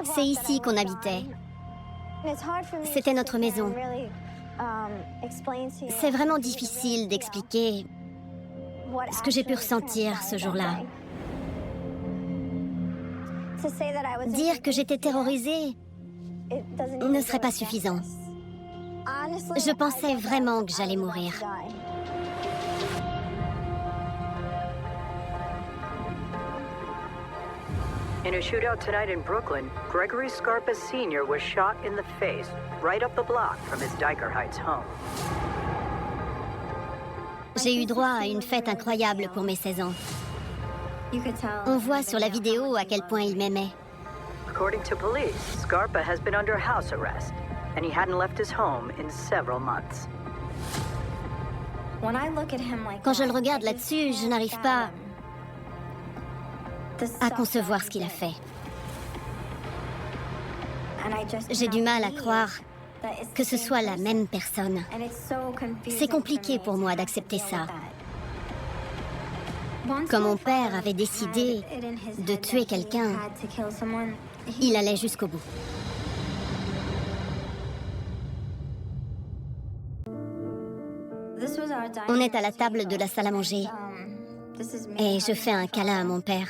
C'est ici qu'on habitait. C'était notre maison. C'est vraiment difficile d'expliquer ce que j'ai pu ressentir ce jour-là. Dire que j'étais terrorisée ne serait pas suffisant. Je pensais vraiment que j'allais mourir. In a shootout tonight in Brooklyn, Gregory Scarpa Sr. was shot in the face, right up the block from his Dyker Heights home. J'ai eu droit à une fête incroyable pour mes 16 ans. On voit sur la vidéo à quel point il m'aimait. According to police, Scarpa has been under house arrest, and he hadn't left his home in several months. Quand je le regarde là-dessus, je n'arrive pas à concevoir ce qu'il a fait. J'ai du mal à croire que ce soit la même personne. C'est compliqué pour moi d'accepter ça. Quand mon père avait décidé de tuer quelqu'un, il allait jusqu'au bout. On est à la table de la salle à manger et je fais un câlin à mon père.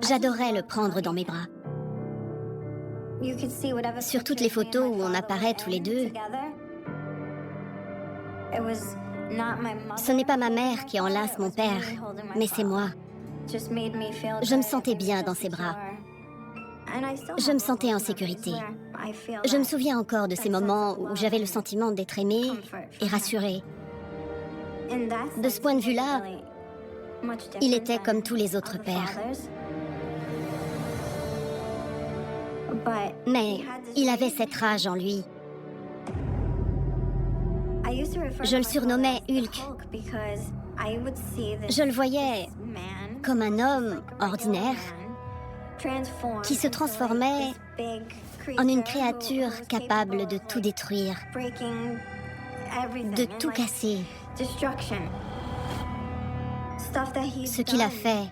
J'adorais le prendre dans mes bras. Sur toutes les photos où on apparaît tous les deux, ce n'est pas ma mère qui enlace mon père, mais c'est moi. Je me sentais bien dans ses bras. Je me sentais en sécurité. Je me souviens encore de ces moments où j'avais le sentiment d'être aimée et rassurée. De ce point de vue-là, il était comme tous les autres pères. Mais il avait cette rage en lui. Je le surnommais Hulk. Je le voyais comme un homme ordinaire qui se transformait en une créature capable de tout détruire, de tout casser. Ce qu'il a fait,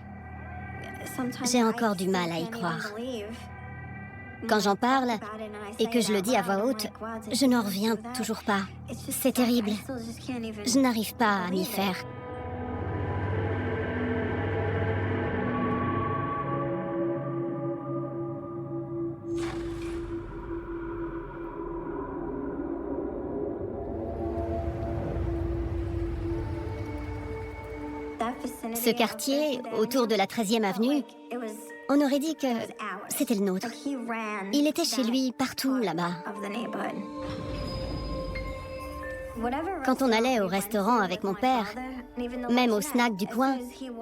j'ai encore du mal à y croire. Quand j'en parle et que je le dis à voix haute, je n'en reviens toujours pas. C'est terrible. Je n'arrive pas à m'y faire. Ce quartier, autour de la 13e avenue, on aurait dit que c'était le nôtre. Il était chez lui partout là-bas. Quand on allait au restaurant avec mon père, même au snack du coin,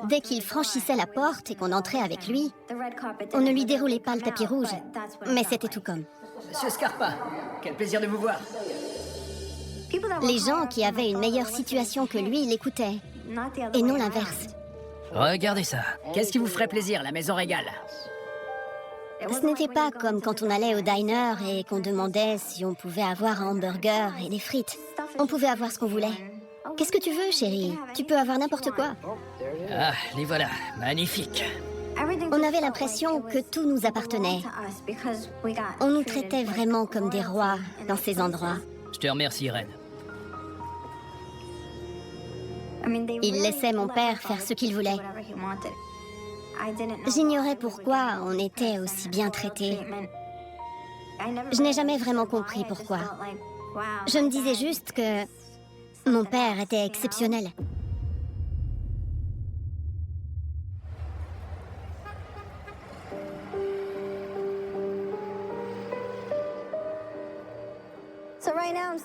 dès qu'il franchissait la porte et qu'on entrait avec lui, on ne lui déroulait pas le tapis rouge. Mais c'était tout comme. Monsieur Scarpa, quel plaisir de vous voir. Les gens qui avaient une meilleure situation que lui l'écoutaient, et non l'inverse. Regardez ça. Qu'est-ce qui vous ferait plaisir, la maison régale? Ce n'était pas comme quand on allait au diner et qu'on demandait si on pouvait avoir un hamburger et des frites. On pouvait avoir ce qu'on voulait. Qu'est-ce que tu veux, chérie? Tu peux avoir n'importe quoi. Ah, les voilà. Magnifique. On avait l'impression que tout nous appartenait. On nous traitait vraiment comme des rois dans ces endroits. Je te remercie, Reine. Il laissait mon père faire ce qu'il voulait. J'ignorais pourquoi on était aussi bien traités. Je n'ai jamais vraiment compris pourquoi. Je me disais juste que mon père était exceptionnel.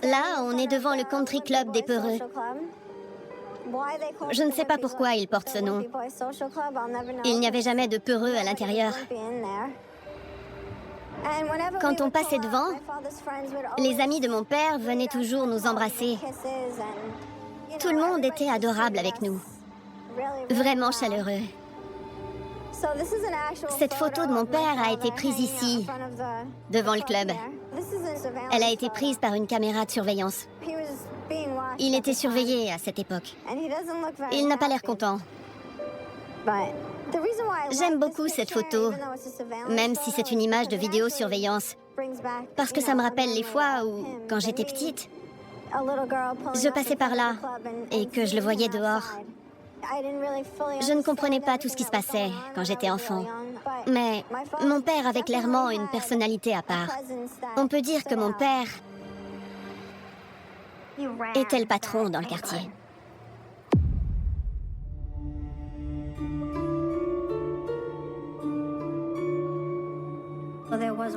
Là, on est devant le country club des peureux. Je ne sais pas pourquoi il porte ce nom. Il n'y avait jamais de peureux à l'intérieur. Quand on passait devant, les amis de mon père venaient toujours nous embrasser. Tout le monde était adorable avec nous. Vraiment chaleureux. Cette photo de mon père a été prise ici, devant le club. Elle a été prise par une caméra de surveillance. Il était surveillé à cette époque. Il n'a pas l'air content. J'aime beaucoup cette photo, même si c'est une image de vidéosurveillance, parce que ça me rappelle les fois où, quand j'étais petite, je passais par là et que je le voyais dehors. Je ne comprenais pas tout ce qui se passait quand j'étais enfant. Mais mon père avait clairement une personnalité à part. On peut dire que mon père était le patron dans le quartier.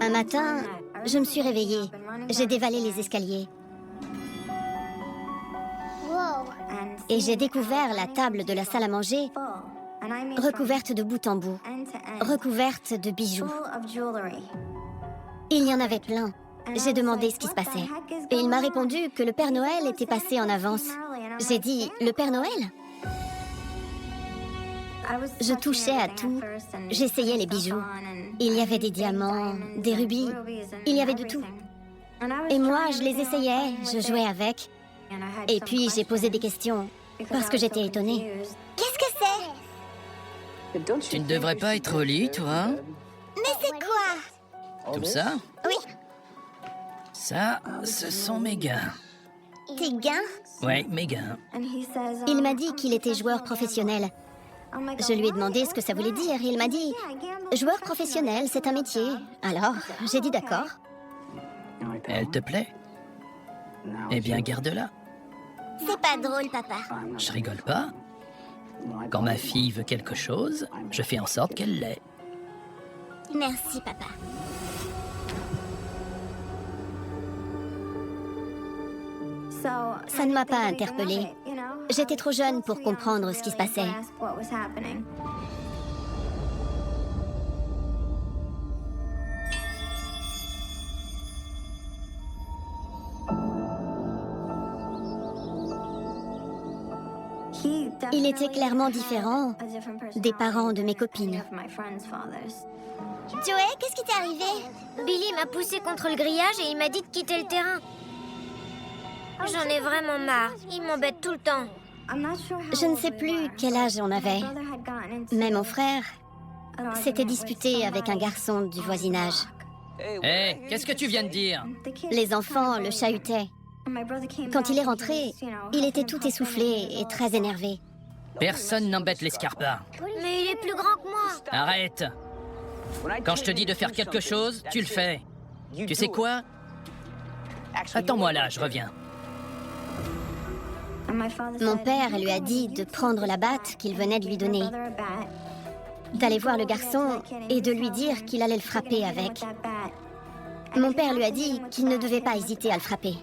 Un matin, je me suis réveillée. J'ai dévalé les escaliers. Et j'ai découvert la table de la salle à manger, recouverte de bout en bout, recouverte de bijoux. Il y en avait plein. J'ai demandé ce qui se passait. Et il m'a répondu que le Père Noël était passé en avance. J'ai dit, le Père Noël? Je touchais à tout. J'essayais les bijoux. Il y avait des diamants, des rubis. Il y avait de tout. Et moi, je les essayais, je jouais avec. Et puis, j'ai posé des questions, parce que j'étais étonnée. Qu'est-ce que c'est? Tu ne devrais pas être au lit, toi? Mais c'est quoi? Tout ça? Oui. Ça, ce sont mes gains. Tes gains? Ouais, mes gains. Il m'a dit qu'il était joueur professionnel. Je lui ai demandé ce que ça voulait dire. Il m'a dit, joueur professionnel, c'est un métier. Alors, j'ai dit d'accord. Elle te plaît? Eh bien, garde-la. C'est pas drôle, papa. Je rigole pas. Quand ma fille veut quelque chose, je fais en sorte qu'elle l'ait. Merci, papa. Ça ne m'a pas interpellée. J'étais trop jeune pour comprendre ce qui se passait. Il était clairement différent des parents de mes copines. Joey, qu'est-ce qui t'est arrivé? Billy m'a poussé contre le grillage et il m'a dit de quitter le terrain. J'en ai vraiment marre. Il m'embête tout le temps. Je ne sais plus quel âge on avait, mais mon frère s'était disputé avec un garçon du voisinage. Hé, qu'est-ce que tu viens de dire? Les enfants le chahutaient. Quand il est rentré, il était tout essoufflé et très énervé. Personne n'embête l'escarpin. Mais il est plus grand que moi. Arrête! Quand je te dis de faire quelque chose, tu le fais. Tu sais quoi? Attends-moi là, je reviens. Mon père lui a dit de prendre la batte qu'il venait de lui donner, d'aller voir le garçon et de lui dire qu'il allait le frapper avec. Mon père lui a dit qu'il ne devait pas hésiter à le frapper.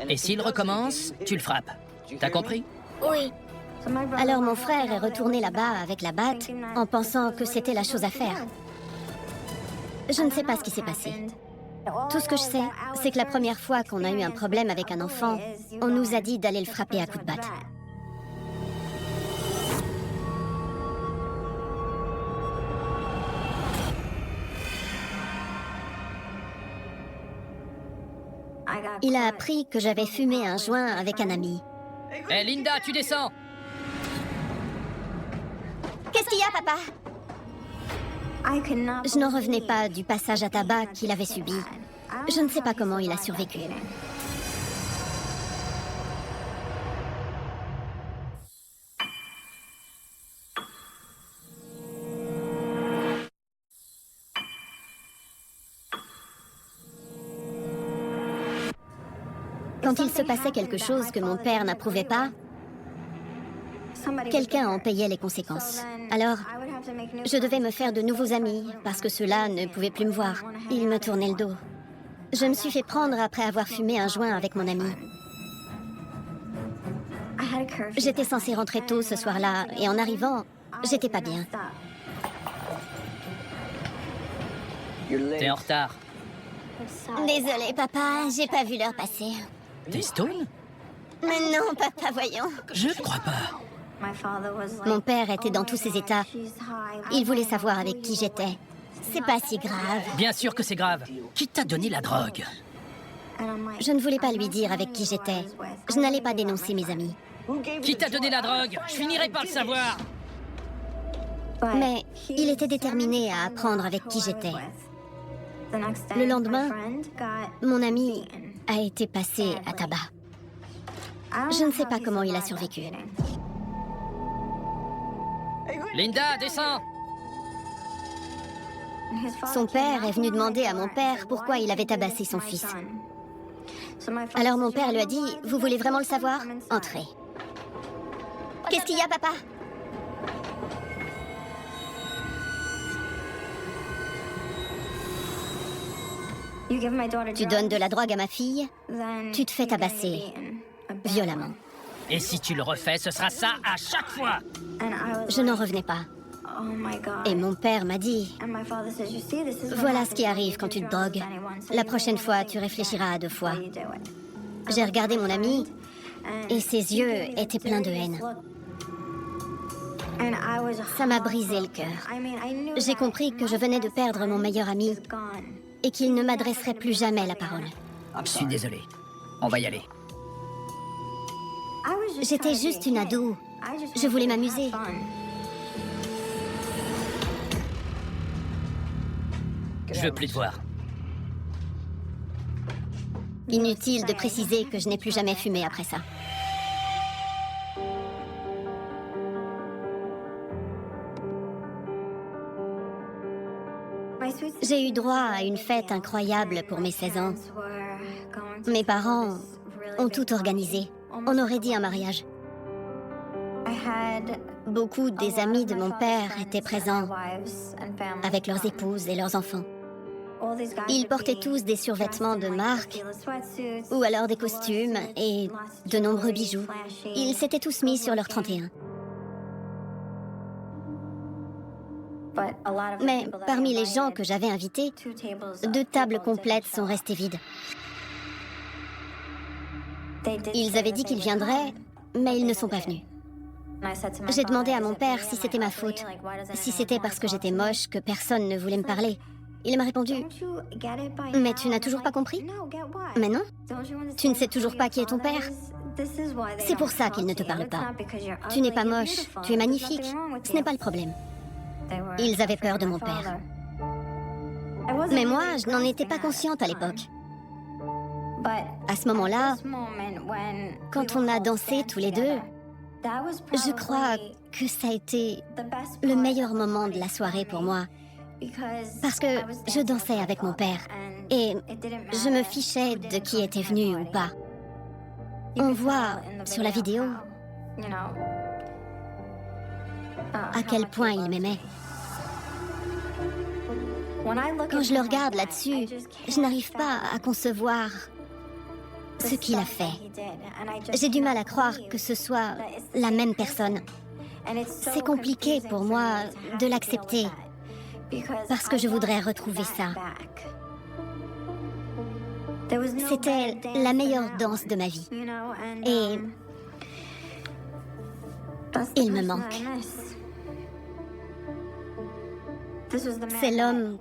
Et s'il recommence, tu le frappes. T'as compris? Oui. Alors mon frère est retourné là-bas avec la batte en pensant que c'était la chose à faire. Je ne sais pas ce qui s'est passé. Tout ce que je sais, c'est que la première fois qu'on a eu un problème avec un enfant, on nous a dit d'aller le frapper à coups de batte. Il a appris que j'avais fumé un joint avec un ami. Hé, Linda, tu descends! Qu'est-ce qu'il y a, papa? Je n'en revenais pas du passage à tabac qu'il avait subi. Je ne sais pas comment il a survécu. Quand il se passait quelque chose que mon père n'approuvait pas, quelqu'un en payait les conséquences. Alors, je devais me faire de nouveaux amis, parce que ceux-là ne pouvaient plus me voir. Ils me tournaient le dos. Je me suis fait prendre après avoir fumé un joint avec mon ami. J'étais censée rentrer tôt ce soir-là, et en arrivant, j'étais pas bien. T'es en retard. Désolée, papa, j'ai pas vu l'heure passer. T'es stone? Mais non, papa, voyons. Je ne crois pas. Mon père était dans tous ses états. Il voulait savoir avec qui j'étais. C'est pas si grave. Bien sûr que c'est grave. Qui t'a donné la drogue? Je ne voulais pas lui dire avec qui j'étais. Je n'allais pas dénoncer mes amis. Qui t'a donné la drogue? Je finirai par le savoir. Mais il était déterminé à apprendre avec qui j'étais. Le lendemain, mon ami a été passé à tabac. Je ne sais pas comment il a survécu. Linda, descends! Son père est venu demander à mon père pourquoi il avait tabassé son fils. Alors mon père lui a dit, « Vous voulez vraiment le savoir? Entrez. » Qu'est-ce qu'il y a, papa? Tu donnes de la drogue à ma fille, tu te fais tabasser violemment. Et si tu le refais, ce sera ça à chaque fois! Je n'en revenais pas. Et mon père m'a dit, voilà ce qui arrive quand tu te drogues. La prochaine fois, tu réfléchiras à 2 fois. J'ai regardé mon ami et ses yeux étaient pleins de haine. Ça m'a brisé le cœur. J'ai compris que je venais de perdre mon meilleur ami et qu'il ne m'adresserait plus jamais la parole. Je suis désolé. On va y aller. J'étais juste une ado. Je voulais m'amuser. Je veux plus te voir. Inutile de préciser que je n'ai plus jamais fumé après ça. J'ai eu droit à une fête incroyable pour mes 16 ans. Mes parents ont tout organisé. On aurait dit un mariage. Beaucoup des amis de mon père étaient présents avec leurs épouses et leurs enfants. Ils portaient tous des survêtements de marque ou alors des costumes et de nombreux bijoux. Ils s'étaient tous mis sur leur 31. Mais parmi les gens que j'avais invités, 2 tables complètes sont restées vides. Ils avaient dit qu'ils viendraient, mais ils ne sont pas venus. J'ai demandé à mon père si c'était ma faute, si c'était parce que j'étais moche que personne ne voulait me parler. Il m'a répondu, « Mais tu n'as toujours pas compris? » « Mais non, tu ne sais toujours pas qui est ton père. C'est pour ça qu'il ne te parle pas. Tu n'es pas moche, tu es magnifique, ce n'est pas le problème. » Ils avaient peur de mon père. Mais moi, je n'en étais pas consciente à l'époque. À ce moment-là, quand on a dansé tous les deux, je crois que ça a été le meilleur moment de la soirée pour moi. Parce que je dansais avec mon père et je me fichais de qui était venu ou pas. On voit sur la vidéo à quel point il m'aimait. Quand je le regarde là-dessus, je n'arrive pas à concevoir ce qu'il a fait. J'ai du mal à croire que ce soit la même personne. C'est compliqué pour moi de l'accepter parce que je voudrais retrouver ça. C'était la meilleure danse de ma vie. Et il me manque. C'est l'homme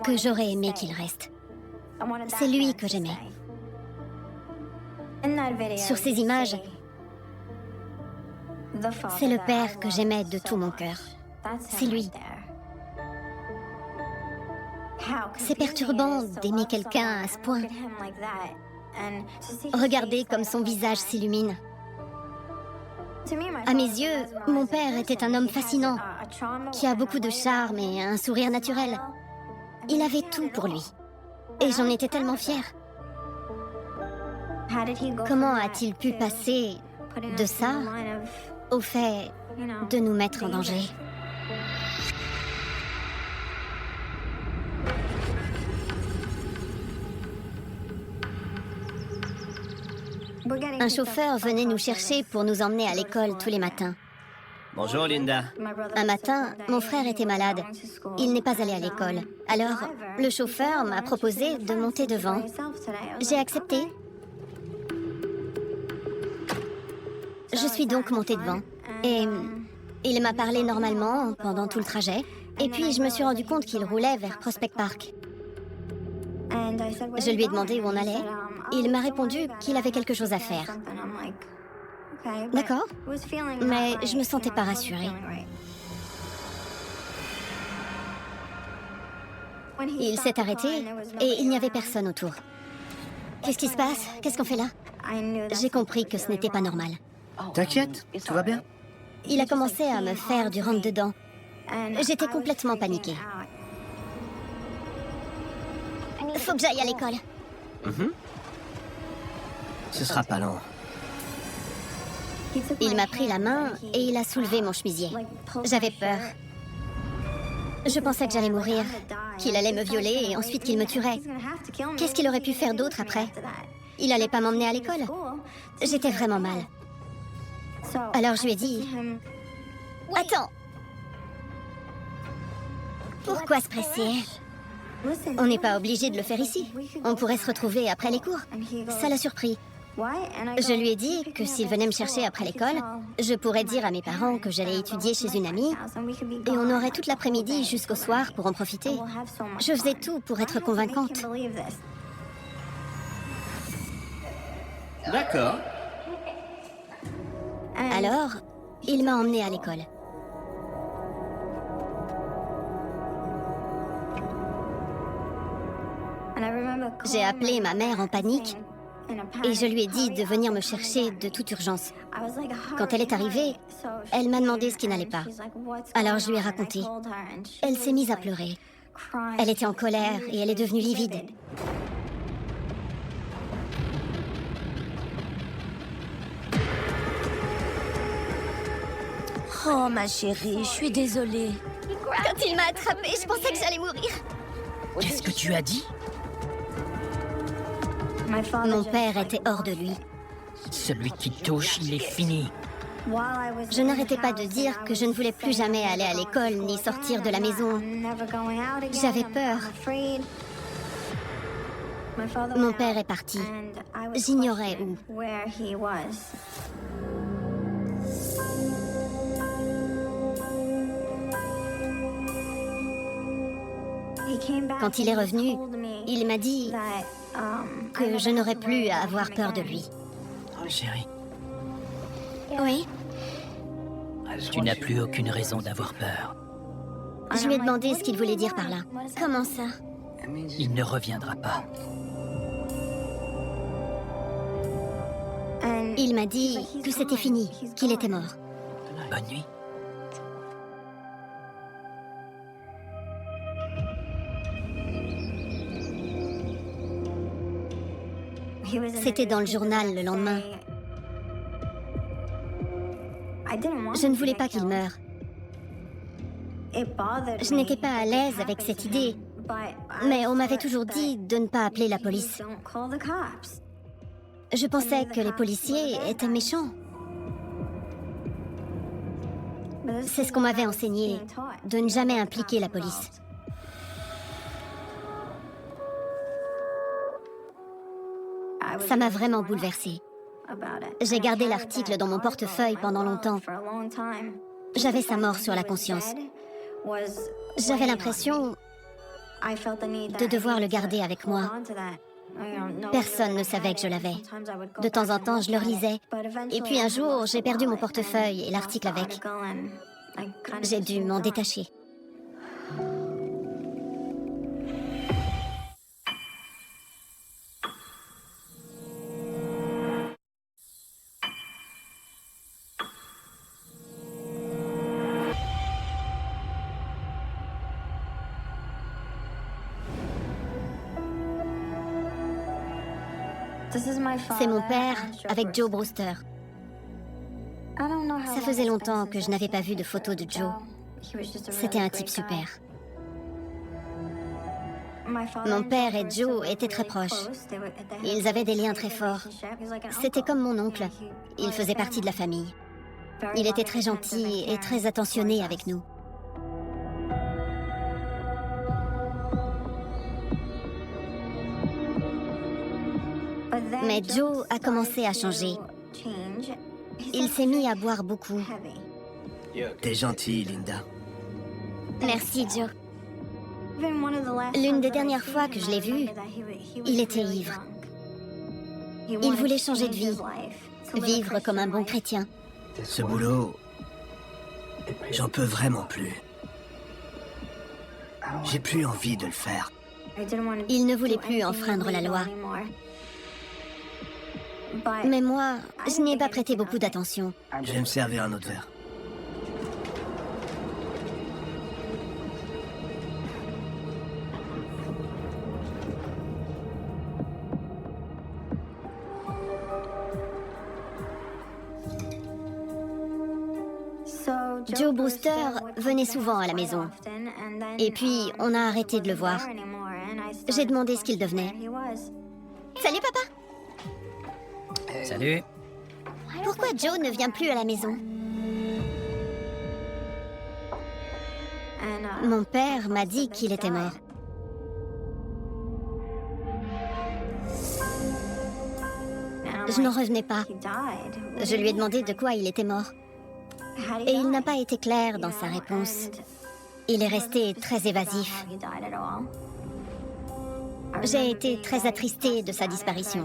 que j'aurais aimé qu'il reste. C'est lui que j'aimais. Sur ces images, c'est le père que j'aimais de tout mon cœur. C'est lui. C'est perturbant d'aimer quelqu'un à ce point. Regardez comme son visage s'illumine. À mes yeux, mon père était un homme fascinant, qui a beaucoup de charme et un sourire naturel. Il avait tout pour lui. Et j'en étais tellement fière. Comment a-t-il pu passer de ça au fait de nous mettre en danger? Un chauffeur venait nous chercher pour nous emmener à l'école tous les matins. Bonjour Linda. Un matin, mon frère était malade. Il n'est pas allé à l'école. Alors, le chauffeur m'a proposé de monter devant. J'ai accepté. Je suis donc montée devant. Et il m'a parlé normalement pendant tout le trajet. Et puis, je me suis rendu compte qu'il roulait vers Prospect Park. Je lui ai demandé où on allait. Il m'a répondu qu'il avait quelque chose à faire. D'accord, mais je me sentais pas rassurée. Il s'est arrêté et il n'y avait personne autour. Qu'est-ce qui se passe? Qu'est-ce qu'on fait là? J'ai compris que ce n'était pas normal. T'inquiète, tout va bien. Il a commencé à me faire du rentre-dedans. J'étais complètement paniquée. Faut que j'aille à l'école. Ce sera pas long. Il m'a pris la main et il a soulevé mon chemisier. J'avais peur. Je pensais que j'allais mourir, qu'il allait me violer et ensuite qu'il me tuerait. Qu'est-ce qu'il aurait pu faire d'autre après? Il allait pas m'emmener à l'école. J'étais vraiment mal. Alors je lui ai dit... Attends! Pourquoi se presser? On n'est pas obligé de le faire ici. On pourrait se retrouver après les cours. Ça l'a surpris. Je lui ai dit que s'il venait me chercher après l'école, je pourrais dire à mes parents que j'allais étudier chez une amie et on aurait toute l'après-midi jusqu'au soir pour en profiter. Je faisais tout pour être convaincante. D'accord. Alors, il m'a emmenée à l'école. J'ai appelé ma mère en panique et je lui ai dit de venir me chercher de toute urgence. Quand elle est arrivée, elle m'a demandé ce qui n'allait pas. Alors je lui ai raconté. Elle s'est mise à pleurer. Elle était en colère et elle est devenue livide. Oh, ma chérie, je suis désolée. Quand il m'a attrapée, je pensais que j'allais mourir. Qu'est-ce que tu as dit? Mon père était hors de lui. Celui qui touche, il est fini. Je n'arrêtais pas de dire que je ne voulais plus jamais aller à l'école ni sortir de la maison. J'avais peur. Mon père est parti. J'ignorais où. Quand il est revenu, il m'a dit que je n'aurais plus à avoir peur de lui. Chérie, Oui, tu n'as plus aucune raison d'avoir peur. je lui ai demandé ce qu'il voulait dire par là. Comment ça? Il ne reviendra pas. Il m'a dit que c'était fini, qu'il était mort. Bonne nuit. C'était dans le journal le lendemain. Je ne voulais pas qu'il meure. Je n'étais pas à l'aise avec cette idée, mais on m'avait toujours dit de ne pas appeler la police. Je pensais que les policiers étaient méchants. C'est ce qu'on m'avait enseigné, de ne jamais impliquer la police. Ça m'a vraiment bouleversée. J'ai gardé l'article dans mon portefeuille pendant longtemps. J'avais sa mort sur la conscience. J'avais l'impression de devoir le garder avec moi. Personne ne savait que je l'avais. De temps en temps, je le relisais. Et puis un jour, j'ai perdu mon portefeuille et l'article avec. J'ai dû m'en détacher. C'est mon père avec Joe Brewster. Ça faisait longtemps que je n'avais pas vu de photos de Joe. C'était un type super. Mon père et Joe étaient très proches. Ils avaient des liens très forts. C'était comme mon oncle. Il faisait partie de la famille. Il était très gentil et très attentionné avec nous. Mais Joe a commencé à changer. Il s'est mis à boire beaucoup. T'es gentille, Linda. Merci, Joe. L'une des dernières fois que je l'ai vu, il était ivre. Il voulait changer de vie, vivre comme un bon chrétien. Ce boulot, j'en peux vraiment plus. J'ai plus envie de le faire. Il ne voulait plus enfreindre la loi. Mais moi, je n'y ai pas prêté beaucoup d'attention. Je vais me servir un autre verre. Joe Brewster venait souvent à la maison. Et puis, on a arrêté de le voir. J'ai demandé ce qu'il devenait. Salut, papa! Salut. Pourquoi Joe ne vient plus à la maison? Mon père m'a dit qu'il était mort. Je n'en revenais pas. Je lui ai demandé de quoi il était mort. Et il n'a pas été clair dans sa réponse. Il est resté très évasif. J'ai été très attristée de sa disparition.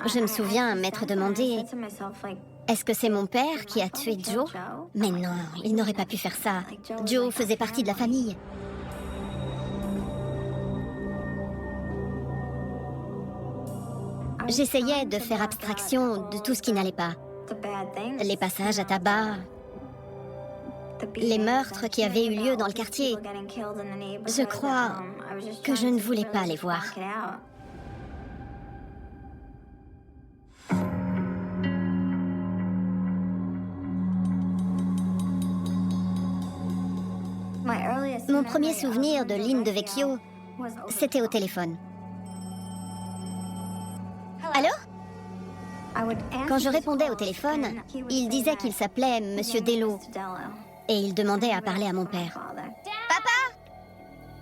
Je me souviens m'être demandé, est-ce que c'est mon père qui a tué Joe? Mais non, il n'aurait pas pu faire ça. Joe faisait partie de la famille. J'essayais de faire abstraction de tout ce qui n'allait pas. Les passages à tabac, les meurtres qui avaient eu lieu dans le quartier. Je crois que je ne voulais pas les voir. Mon premier souvenir de Lynn de Vecchio, c'était au téléphone. Allô? Quand je répondais au téléphone, il disait qu'il s'appelait Monsieur Dello et il demandait à parler à mon père. Papa?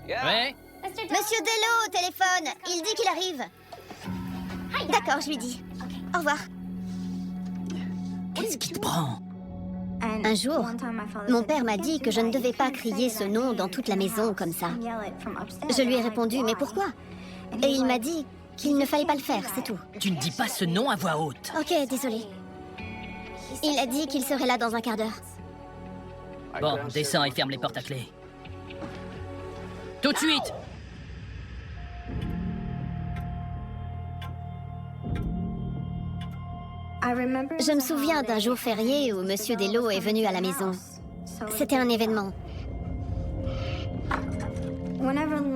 Ouais? Monsieur Dello au téléphone, il dit qu'il arrive. D'accord, je lui dis. Au revoir. Qu'est-ce qui te prend? Un jour, mon père m'a dit que je ne devais pas crier ce nom dans toute la maison comme ça. Je lui ai répondu, mais pourquoi? Et il m'a dit qu'il ne fallait pas le faire, c'est tout. Tu ne dis pas ce nom à voix haute. Ok, désolé. Il a dit qu'il serait là dans un quart d'heure. Bon, descends et ferme les portes à clé. Tout de suite! Je me souviens d'un jour férié où Monsieur Dello est venu à la maison. C'était un événement.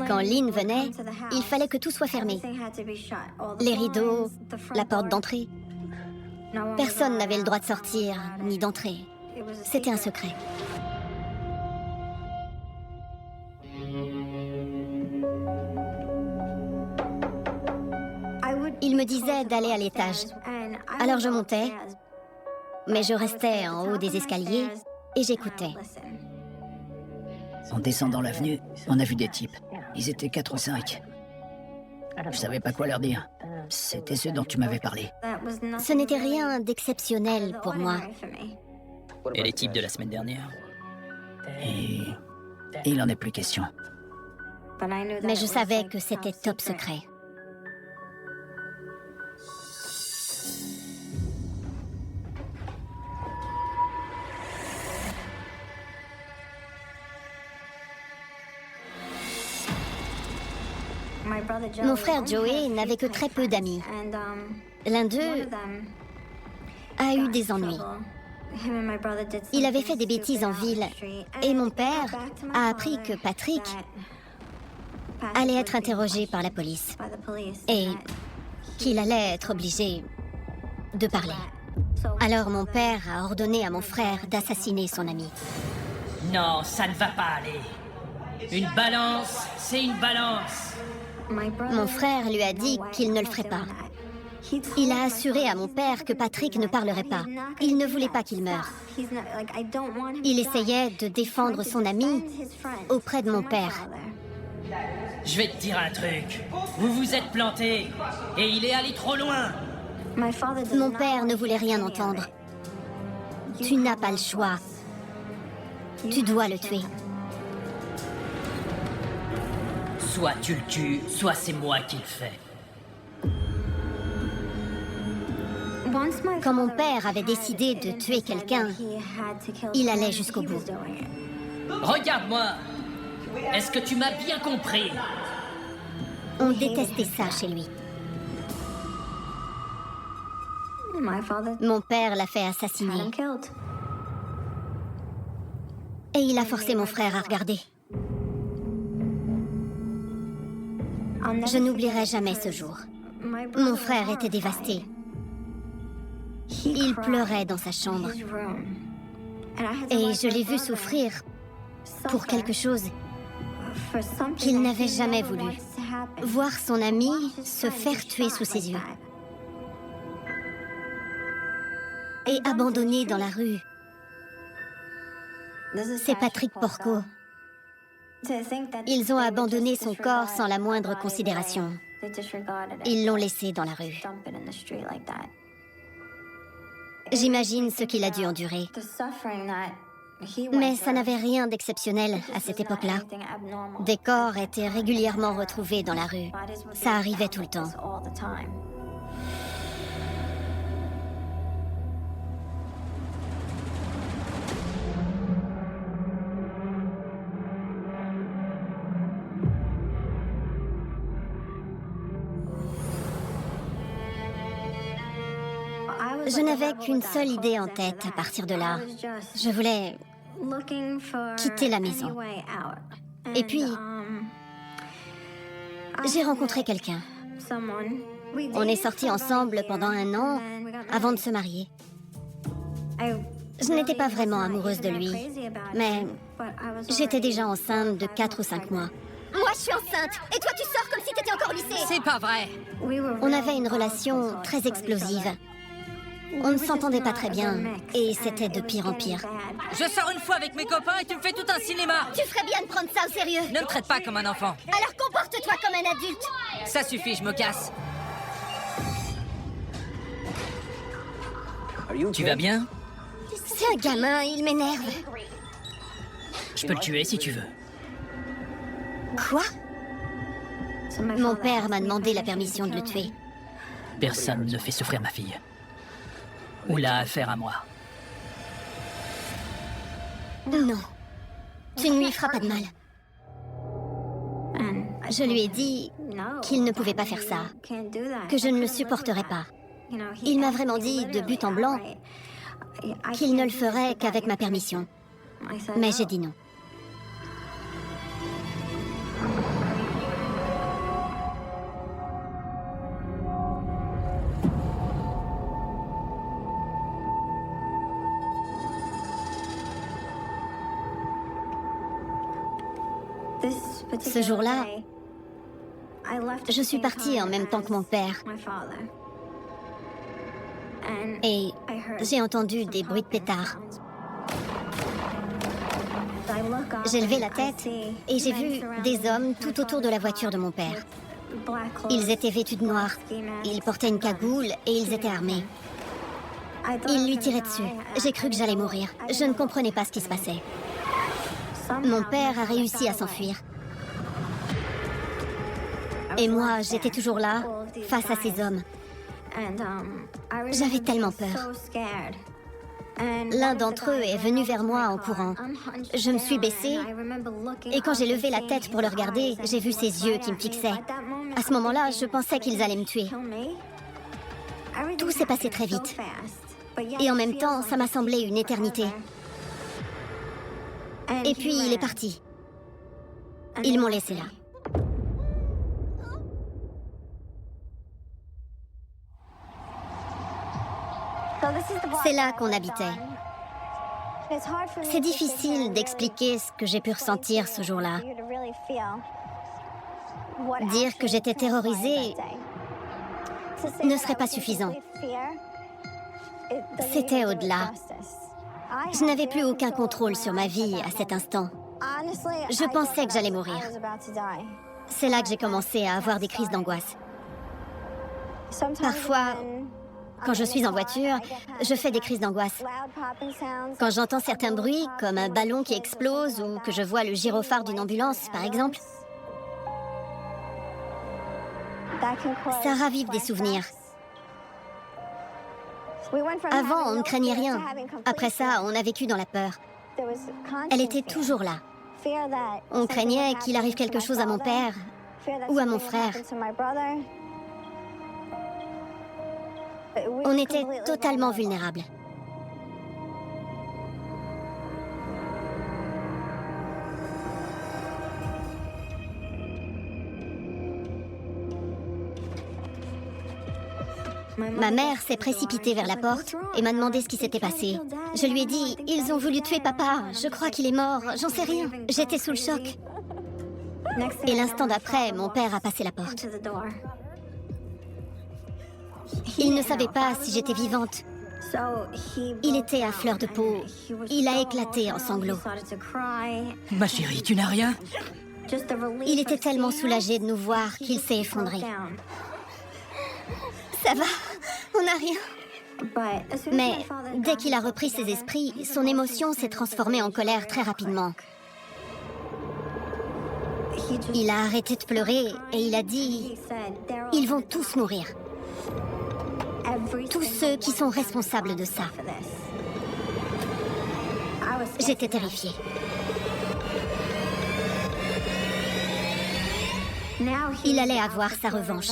Quand Lynn venait, il fallait que tout soit fermé. Les rideaux, la porte d'entrée. Personne n'avait le droit de sortir, ni d'entrer. C'était un secret. Il me disait d'aller à l'étage. Alors je montais, mais je restais en haut des escaliers et j'écoutais. En descendant l'avenue, on a vu des types. Ils étaient 4 ou 5. Je savais pas quoi leur dire. C'était ceux dont tu m'avais parlé. Ce n'était rien d'exceptionnel pour moi. Et les types de la semaine dernière? Et il en est plus question. Mais je savais que c'était top secret. Mon frère Joey n'avait que très peu d'amis. L'un d'eux a eu des ennuis. Il avait fait des bêtises en ville et mon père a appris que Patrick allait être interrogé par la police et qu'il allait être obligé de parler. Alors mon père a ordonné à mon frère d'assassiner son ami. Non, ça ne va pas aller. Une balance, c'est une balance. Mon frère lui a dit qu'il ne le ferait pas. Il a assuré à mon père que Patrick ne parlerait pas. Il ne voulait pas qu'il meure. Il essayait de défendre son ami auprès de mon père. Je vais te dire un truc. Vous vous êtes planté et il est allé trop loin. Mon père ne voulait rien entendre. Tu n'as pas le choix. Tu dois le tuer. Soit tu le tues, soit c'est moi qui le fais. Quand mon père avait décidé de tuer quelqu'un, il allait jusqu'au bout. Regarde-moi. Est-ce que tu m'as bien compris? On détestait ça chez lui. Mon père l'a fait assassiner. Et il a forcé mon frère à regarder. Je n'oublierai jamais ce jour. Mon frère était dévasté. Il pleurait dans sa chambre. Et je l'ai vu souffrir pour quelque chose qu'il n'avait jamais voulu. Voir son ami se faire tuer sous ses yeux. Et abandonné dans la rue. C'est Patrick Porco. Ils ont abandonné son corps sans la moindre considération. Ils l'ont laissé dans la rue. J'imagine ce qu'il a dû endurer. Mais ça n'avait rien d'exceptionnel à cette époque-là. Des corps étaient régulièrement retrouvés dans la rue. Ça arrivait tout le temps. Je n'avais qu'une seule idée en tête à partir de là. Je voulais quitter la maison. Et puis, j'ai rencontré quelqu'un. On est sortis ensemble pendant 1 an avant de se marier. Je n'étais pas vraiment amoureuse de lui, mais j'étais déjà enceinte de 4 ou 5 mois. Moi, je suis enceinte, et toi, tu sors comme si t'étais encore au lycée. C'est pas vrai. On avait une relation très explosive. On ne s'entendait pas très bien, et c'était de pire en pire. Je sors une fois avec mes copains et tu me fais tout un cinéma. Tu ferais bien de prendre ça au sérieux. Ne me traite pas comme un enfant. Alors comporte-toi comme un adulte. Ça suffit, je me casse. Tu vas bien? C'est un gamin, il m'énerve. Je peux le tuer si tu veux. Quoi? Mon père m'a demandé la permission de le tuer. Personne ne fait souffrir ma fille. Ou l'a affaire à moi. Non. Tu ne lui feras pas de mal. Je lui ai dit qu'il ne pouvait pas faire ça, que je ne le supporterais pas. Il m'a vraiment dit de but en blanc qu'il ne le ferait qu'avec ma permission. Mais j'ai dit non. Ce jour-là, je suis partie en même temps que mon père. Et j'ai entendu des bruits de pétards. J'ai levé la tête et j'ai vu des hommes tout autour de la voiture de mon père. Ils étaient vêtus de noir, ils portaient une cagoule et ils étaient armés. Ils lui tiraient dessus. J'ai cru que j'allais mourir. Je ne comprenais pas ce qui se passait. Mon père a réussi à s'enfuir. Et moi, j'étais toujours là, face à ces hommes. J'avais tellement peur. L'un d'entre eux est venu vers moi en courant. Je me suis baissée, et quand j'ai levé la tête pour le regarder, j'ai vu ses yeux qui me fixaient. À ce moment-là, je pensais qu'ils allaient me tuer. Tout s'est passé très vite. Et en même temps, ça m'a semblé une éternité. Et puis, il est parti. Ils m'ont laissé là. C'est là qu'on habitait. C'est difficile d'expliquer ce que j'ai pu ressentir ce jour-là. Dire que j'étais terrorisée ne serait pas suffisant. C'était au-delà. Je n'avais plus aucun contrôle sur ma vie à cet instant. Je pensais que j'allais mourir. C'est là que j'ai commencé à avoir des crises d'angoisse. Parfois, quand je suis en voiture, je fais des crises d'angoisse. Quand j'entends certains bruits, comme un ballon qui explose ou que je vois le gyrophare d'une ambulance, par exemple, ça ravive des souvenirs. Avant, on ne craignait rien. Après ça, on a vécu dans la peur. Elle était toujours là. On craignait qu'il arrive quelque chose à mon père ou à mon frère. On était totalement vulnérables. Ma mère s'est précipitée vers la porte et m'a demandé ce qui s'était passé. Je lui ai dit, ils ont voulu tuer papa, je crois qu'il est mort, j'en sais rien. J'étais sous le choc. Et l'instant d'après, mon père a passé la porte. Il ne savait pas si j'étais vivante. Il était à fleur de peau. Il a éclaté en sanglots. Ma chérie, tu n'as rien? Il était tellement soulagé de nous voir qu'il s'est effondré. Ça va, on n'a rien. Mais dès qu'il a repris ses esprits, son émotion s'est transformée en colère très rapidement. Il a arrêté de pleurer et il a dit « Ils vont tous mourir. Tous ceux qui sont responsables de ça. » J'étais terrifiée. Il allait avoir sa revanche.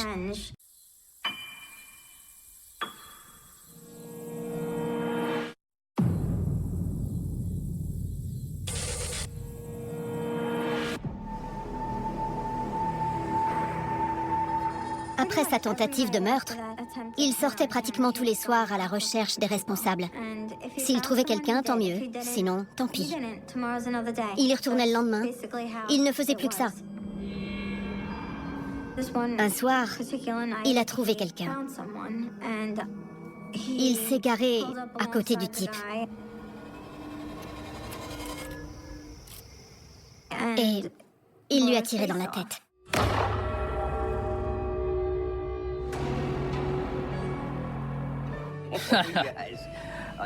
Après sa tentative de meurtre, il sortait pratiquement tous les soirs à la recherche des responsables. S'il trouvait quelqu'un, tant mieux. Sinon, tant pis. Il y retournait le lendemain. Il ne faisait plus que ça. Un soir, il a trouvé quelqu'un. Il s'est garé à côté du type. Et il lui a tiré dans la tête.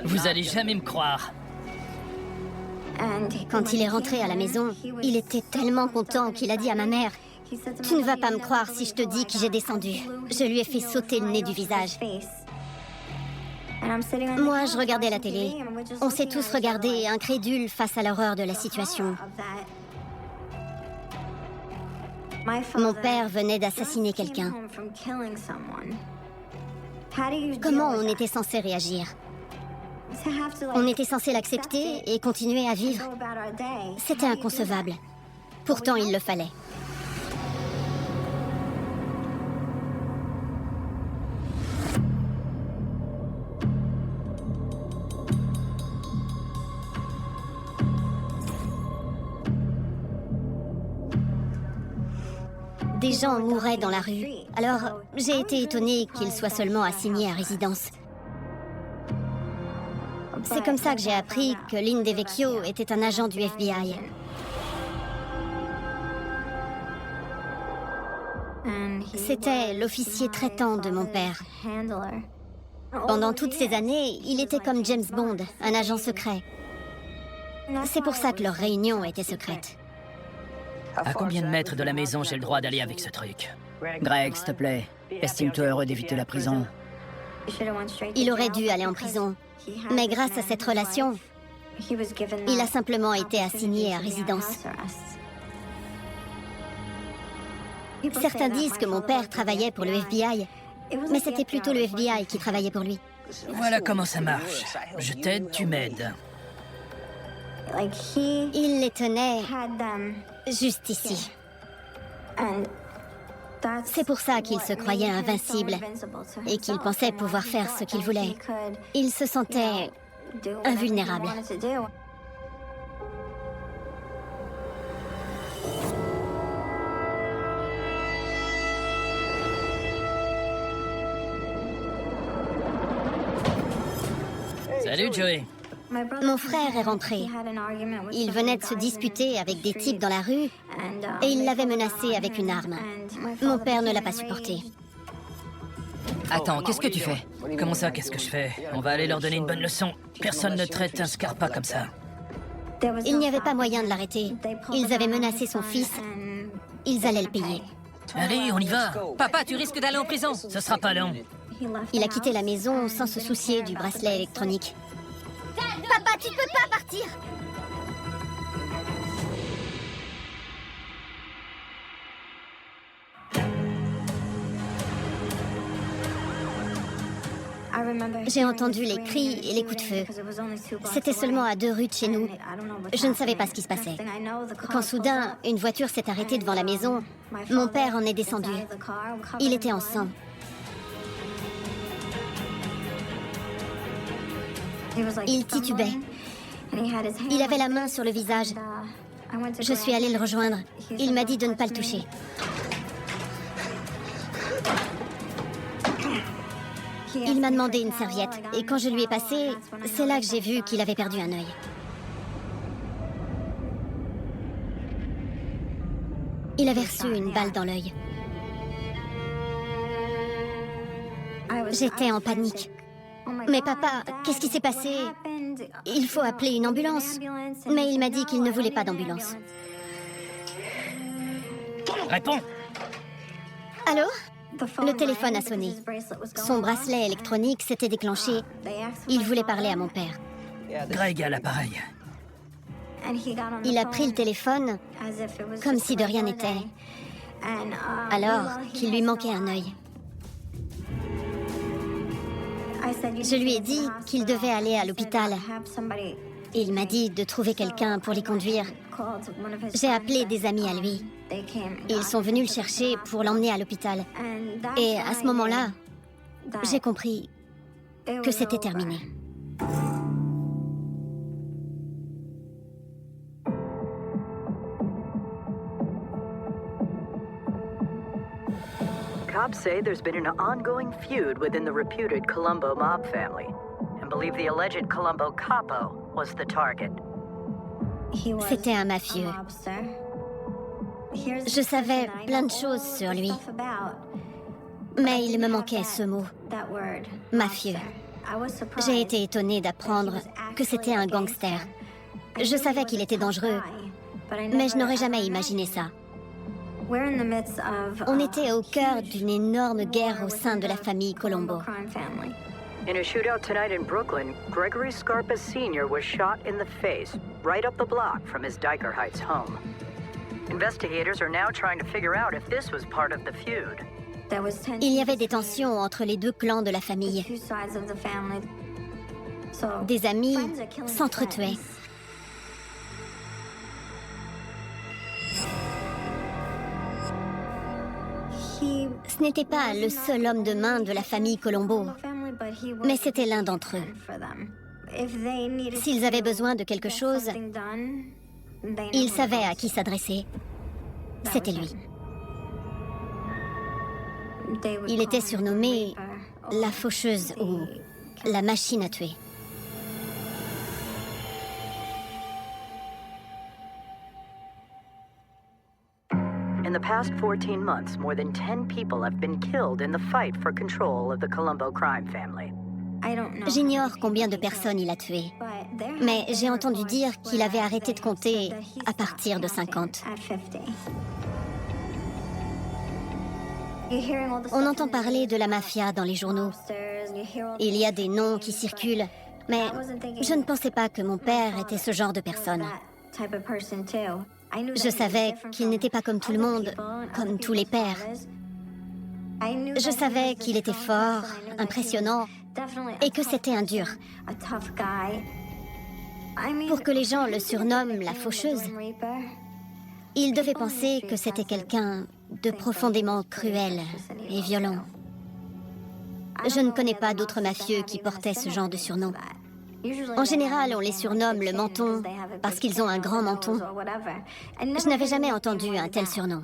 Vous allez jamais me croire. Quand il est rentré à la maison, il était tellement content qu'il a dit à ma mère « Tu ne vas pas me croire si je te dis que j'ai descendu. » Je lui ai fait sauter le nez du visage. Moi, je regardais la télé. On s'est tous regardés, incrédules face à l'horreur de la situation. Mon père venait d'assassiner quelqu'un. Comment on était censé réagir? On était censé l'accepter et continuer à vivre. C'était inconcevable. Pourtant, il le fallait. Des gens mouraient dans la rue. Alors, j'ai été étonnée qu'il soit seulement assigné à résidence. C'est comme ça que j'ai appris que Lynn DeVecchio était un agent du FBI. C'était l'officier traitant de mon père. Pendant toutes ces années, il était comme James Bond, un agent secret. C'est pour ça que leur réunion était secrète. À combien de mètres de la maison j'ai le droit d'aller avec ce truc? Greg, s'il te plaît, estime-toi heureux d'éviter la prison. Il aurait dû aller en prison, mais grâce à cette relation, il a simplement été assigné à résidence. Certains disent que mon père travaillait pour le FBI, mais c'était plutôt le FBI qui travaillait pour lui. Voilà comment ça marche. Je t'aide, tu m'aides. Il les tenait juste ici. C'est pour ça qu'il se croyait invincible et qu'il pensait pouvoir faire ce qu'il voulait. Il se sentait invulnérable. Salut, Joey. Mon frère est rentré. Il venait de se disputer avec des types dans la rue et il l'avait menacé avec une arme. Mon père ne l'a pas supporté. Attends, qu'est-ce que tu fais? Comment ça, qu'est-ce que je fais? On va aller leur donner une bonne leçon. Personne ne traite un scarpa comme ça. Il n'y avait pas moyen de l'arrêter. Ils avaient menacé son fils. Ils allaient le payer. Allez, on y va. Papa, tu risques d'aller en prison. Ce sera pas long. Il a quitté la maison sans se soucier du bracelet électronique. Papa, tu peux pas partir! J'ai entendu les cris et les coups de feu. C'était seulement à 2 rues de chez nous. Je ne savais pas ce qui se passait. Quand soudain, une voiture s'est arrêtée devant la maison, mon père en est descendu. Il était en sang. Il titubait. Il avait la main sur le visage. Je suis allée le rejoindre. Il m'a dit de ne pas le toucher. Il m'a demandé une serviette. Et quand je lui ai passé, c'est là que j'ai vu qu'il avait perdu un œil. Il avait reçu une balle dans l'œil. J'étais en panique. Mais papa, qu'est-ce qui s'est passé? Il faut appeler une ambulance. Mais il m'a dit qu'il ne voulait pas d'ambulance. Réponds! Allô? Le téléphone a sonné. Son bracelet électronique s'était déclenché. Il voulait parler à mon père. Greg a l'appareil. Il a pris le téléphone comme si de rien n'était. Alors qu'il lui manquait un œil. Je lui ai dit qu'il devait aller à l'hôpital. Il m'a dit de trouver quelqu'un pour l'y conduire. J'ai appelé des amis à lui. Ils sont venus le chercher pour l'emmener à l'hôpital. Et à ce moment-là, j'ai compris que c'était terminé. Cops say there's been an ongoing feud within the reputed Colombo mob family, and believe the alleged Colombo capo was the target. C'était un mafieux. Je savais plein de choses sur lui. Mais il me manquait ce mot, mafieux. J'ai été étonnée d'apprendre que c'était un gangster. Je savais qu'il était dangereux, mais je n'aurais jamais imaginé ça. On était au cœur d'une énorme guerre au sein de la famille Colombo. In a shootout tonight in Brooklyn, Gregory Scarpa Sr. was shot in the face, right up the block from his Diker Heights home. Investigators are now trying to figure out if this was part of the feud. Il y avait des tensions entre les 2 clans de la famille. Des amis s'entretuaient. Ce n'était pas le seul homme de main de la famille Colombo, mais c'était l'un d'entre eux. S'ils avaient besoin de quelque chose, ils savaient à qui s'adresser. C'était lui. Il était surnommé la faucheuse ou la machine à tuer. In the past 14 months, more than 10 people have been killed in the fight for control of the Colombo crime family. J'ignore combien de personnes il a tuées, mais j'ai entendu dire qu'il avait arrêté de compter à partir de 50. On entend parler de la mafia dans les journaux. Il y a des noms qui circulent, mais je ne pensais pas que mon père était ce genre de personne. Je savais qu'il n'était pas comme tout le monde, comme tous les pères. Je savais qu'il était fort, impressionnant, et que c'était un dur. Pour que les gens le surnomment la faucheuse, ils devaient penser que c'était quelqu'un de profondément cruel et violent. Je ne connais pas d'autres mafieux qui portaient ce genre de surnom. En général, on les surnomme le menton parce qu'ils ont un grand menton. Je n'avais jamais entendu un tel surnom.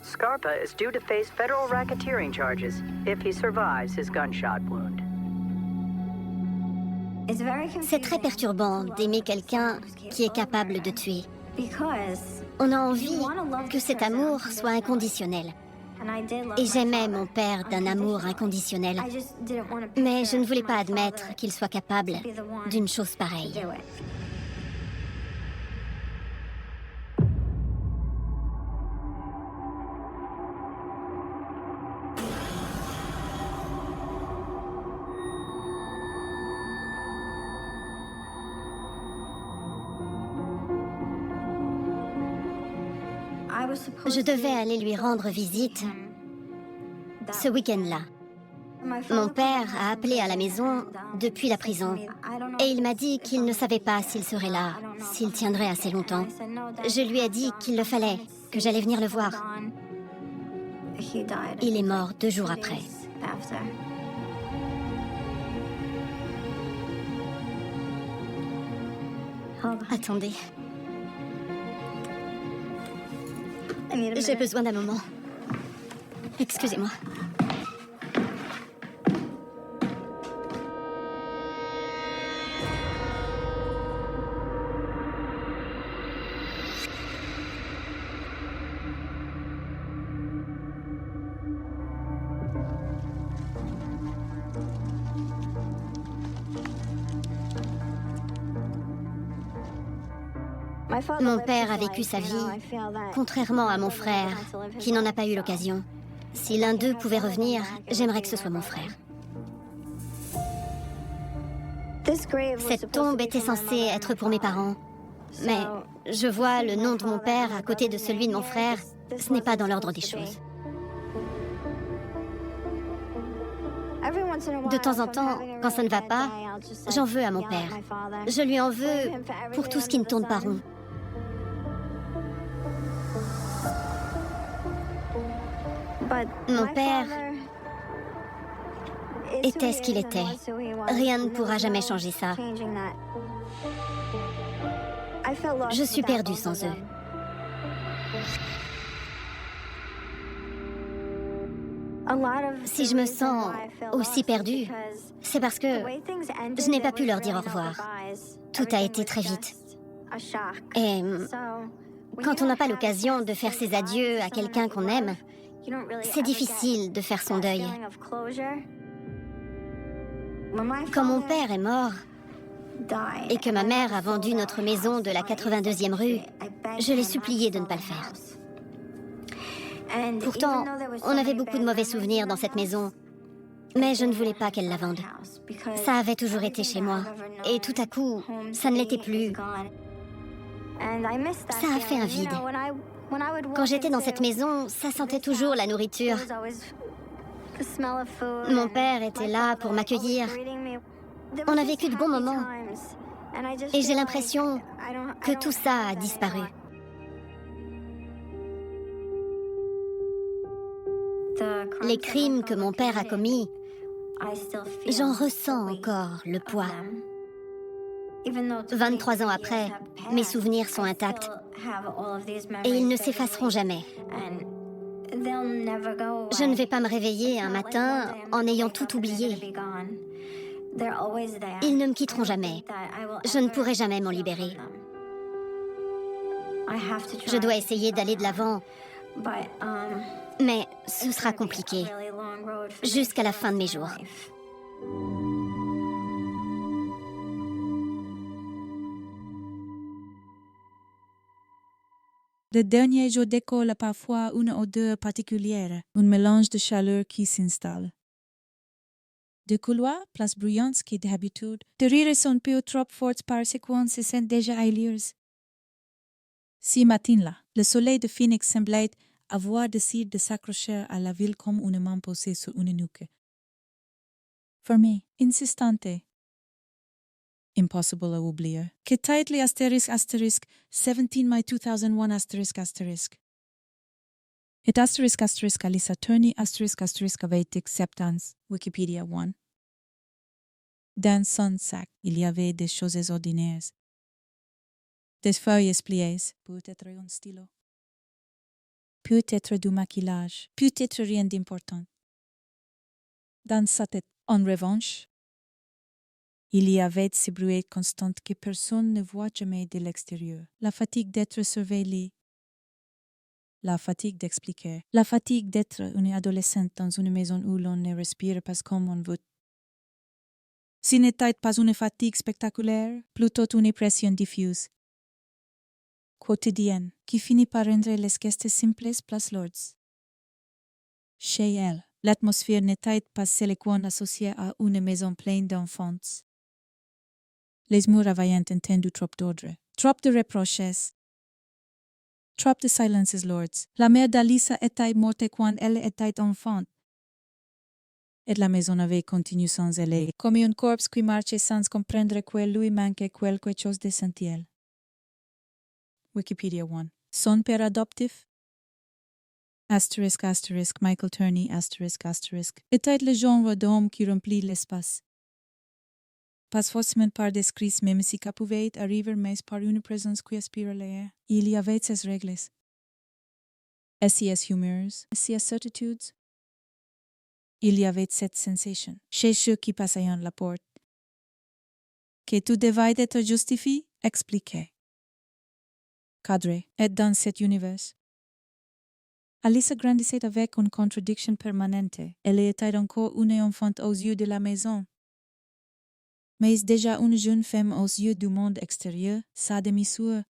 Scarpa is due to face federal racketeering charges if he survives his gunshot wound. C'est très perturbant d'aimer quelqu'un qui est capable de tuer. On a envie que cet amour soit inconditionnel. Et j'aimais mon père d'un amour inconditionnel. Mais je ne voulais pas admettre qu'il soit capable d'une chose pareille. Je devais aller lui rendre visite ce week-end-là. Mon père a appelé à la maison depuis la prison et il m'a dit qu'il ne savait pas s'il serait là, s'il tiendrait assez longtemps. Je lui ai dit qu'il le fallait, que j'allais venir le voir. Il est mort 2 jours après. Attendez. J'ai besoin d'un moment. Excusez-moi. Mon père a vécu sa vie, contrairement à mon frère, qui n'en a pas eu l'occasion. Si l'un d'eux pouvait revenir, j'aimerais que ce soit mon frère. Cette tombe était censée être pour mes parents, mais je vois le nom de mon père à côté de celui de mon frère. Ce n'est pas dans l'ordre des choses. De temps en temps, quand ça ne va pas, j'en veux à mon père. Je lui en veux pour tout ce qui ne tourne pas rond. Mon père était ce qu'il était. Rien ne pourra jamais changer ça. Je suis perdue sans eux. Si je me sens aussi perdue, c'est parce que je n'ai pas pu leur dire au revoir. Tout a été très vite. Et quand on n'a pas l'occasion de faire ses adieux à quelqu'un qu'on aime, c'est difficile de faire son deuil. Quand mon père est mort et que ma mère a vendu notre maison de la 82e rue, je l'ai supplié de ne pas le faire. Pourtant, on avait beaucoup de mauvais souvenirs dans cette maison, mais je ne voulais pas qu'elle la vende. Ça avait toujours été chez moi, et tout à coup, ça ne l'était plus. Ça a fait un vide. Quand j'étais dans cette maison, ça sentait toujours la nourriture. Mon père était là pour m'accueillir. On a vécu de bons moments. Et j'ai l'impression que tout ça a disparu. Les crimes que mon père a commis, j'en ressens encore le poids. 23 ans après, mes souvenirs sont intacts et ils ne s'effaceront jamais. Je ne vais pas me réveiller un matin en ayant tout oublié. Ils ne me quitteront jamais. Je ne pourrai jamais m'en libérer. Je dois essayer d'aller de l'avant, mais ce sera compliqué, jusqu'à la fin de mes jours. Le dernier jour d'école a parfois une odeur particulière, un mélange de chaleur qui s'installe. De couloirs, places bruyantes qui d'habitude, de rires sont peu trop fortes par séquence se sentent déjà ailleurs. Ce matin-là, le soleil de Phoenix semblait avoir décidé de s'accrocher à la ville comme une main posée sur une nuque. Fermé, insistante. Impossible à oublier. Que tightly asterisk 17 May 2001 asterisk. Et asterisk Alisa Turney asterisk avec acceptance. Wikipedia 1. Dans son sac, il y avait des choses ordinaires. Des feuilles pliées, peut-être un stylo. Peut-être du maquillage, peut-être rien d'important. Dans sa tête, en revanche, il y avait ce bruit constant que personne ne voit jamais de l'extérieur. La fatigue d'être surveillé. La fatigue d'expliquer. La fatigue d'être une adolescente dans une maison où l'on ne respire pas comme on veut. Ce n'était pas une fatigue spectaculaire, plutôt une pression diffuse, quotidienne, qui finit par rendre les gestes simples plus lourds. Chez elle, l'atmosphère n'était pas celle qu'on associait à une maison pleine d'enfants. Les murs avaient entendu trop d'ordre, trop de reproches, trop de silences lourds. La mère d'Alisa était morte quand elle était enfant. et la maison avait continué sans elle, comme un corps qui marchait sans comprendre que lui manquait quelque chose d'essentiel. Wikipedia 1. Son père adoptif? Asterisk, asterisk, Michael Turney, asterisk, asterisk. Était le genre d'homme qui remplit l'espace. Pas forcément par des cris, même si ça pouvait arriver, mais par une présence qui aspire l'air. Il y avait ses règles. SES humors, SES certitudes. Il y avait cette sensation, chez ceux qui passaient la porte. Que tout devait être justifié, expliqué. Cadré, et dans cet univers. Alice grandissait avec une contradiction permanente. Elle était encore une enfant aux yeux de la maison. Mais déjà une jeune femme aux yeux du monde extérieur, sa demi-sœur.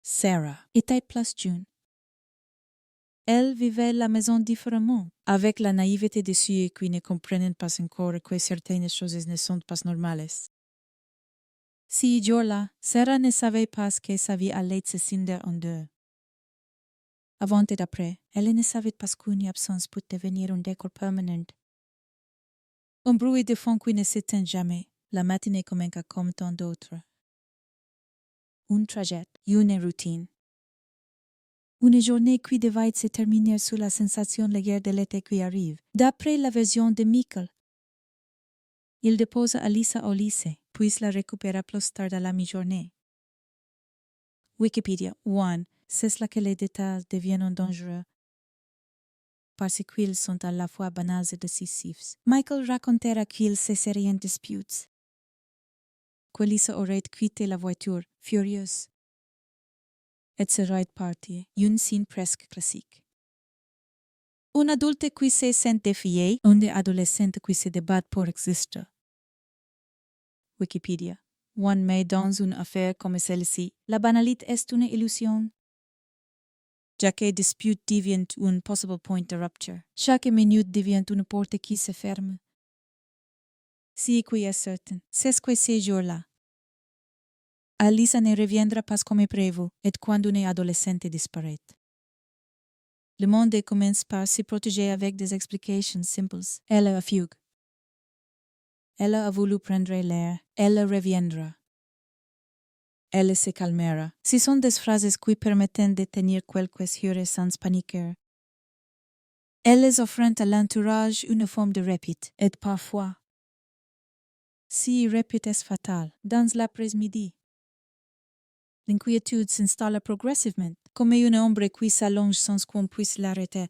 Sarah était plus jeune. Elle vivait la maison différemment, avec la naïveté de ceux qui ne comprennent pas encore que certaines choses ne sont pas normales. Si jour-là, Sarah ne savait pas que sa vie allait se scinder en deux. Avant et après, elle ne savait pas qu'une absence peut devenir un décor permanent. Un bruit de fond qui ne s'éteint jamais, la matinée commence comme tant d'autres. Un trajet, une routine. Une journée qui devait se terminer sur la sensation légère de l'été qui arrive. D'après la version de Michael, il dépose Alice au lycée, puis la récupéra plus tard à la mi-journée. Wikipédia 1. C'est là que les détails deviennent dangereux, parce qu'ils sont à la fois banals et décisifs. Michael racontera qu'il se serait en dispute. Qu'Alice aurait quitté la voiture, furieuse. Et serait partie, une scène presque classique. Un adulte qui se sent défié, un adolescent qui se débat pour exister. Wikipédia. Mais dans une affaire comme celle-ci, la banalité est une illusion. Chaque dispute devient un possible point de rupture. Chaque minute devient une porte qui se ferme. Si qui est certain, c'est que ce jour-là, Alice ne reviendra pas comme prévu, et quand une adolescente disparaît. Le monde commence par se protéger avec des explications simples. Elle a fugue. Elle a voulu prendre l'air. Elle reviendra. Elle se calmera. Ce sont des phrases qui permettent de tenir quelques heures sans paniquer. Elles offrent à l'entourage une forme de répit, et parfois, si répit est fatal, dans l'après-midi, l'inquiétude s'installe progressivement, comme une ombre qui s'allonge sans qu'on puisse l'arrêter.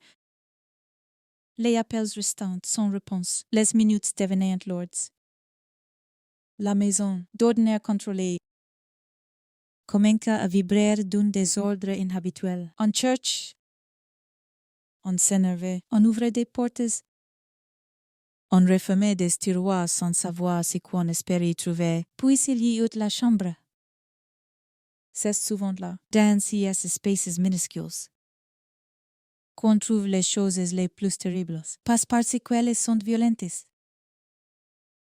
Les appels restants sans réponse, les minutes devenant lourdes. La maison, d'ordinaire contrôlée, commence à vibrer d'un désordre inhabituel. En church, on s'énervait, on ouvrait des portes, on refermait des tiroirs sans savoir ce qu'on espérait y trouver, puis il y eut la chambre. C'est souvent là, dans ces espaces minuscules, qu'on trouve les choses les plus terribles, pas parce qu'elles sont violentes,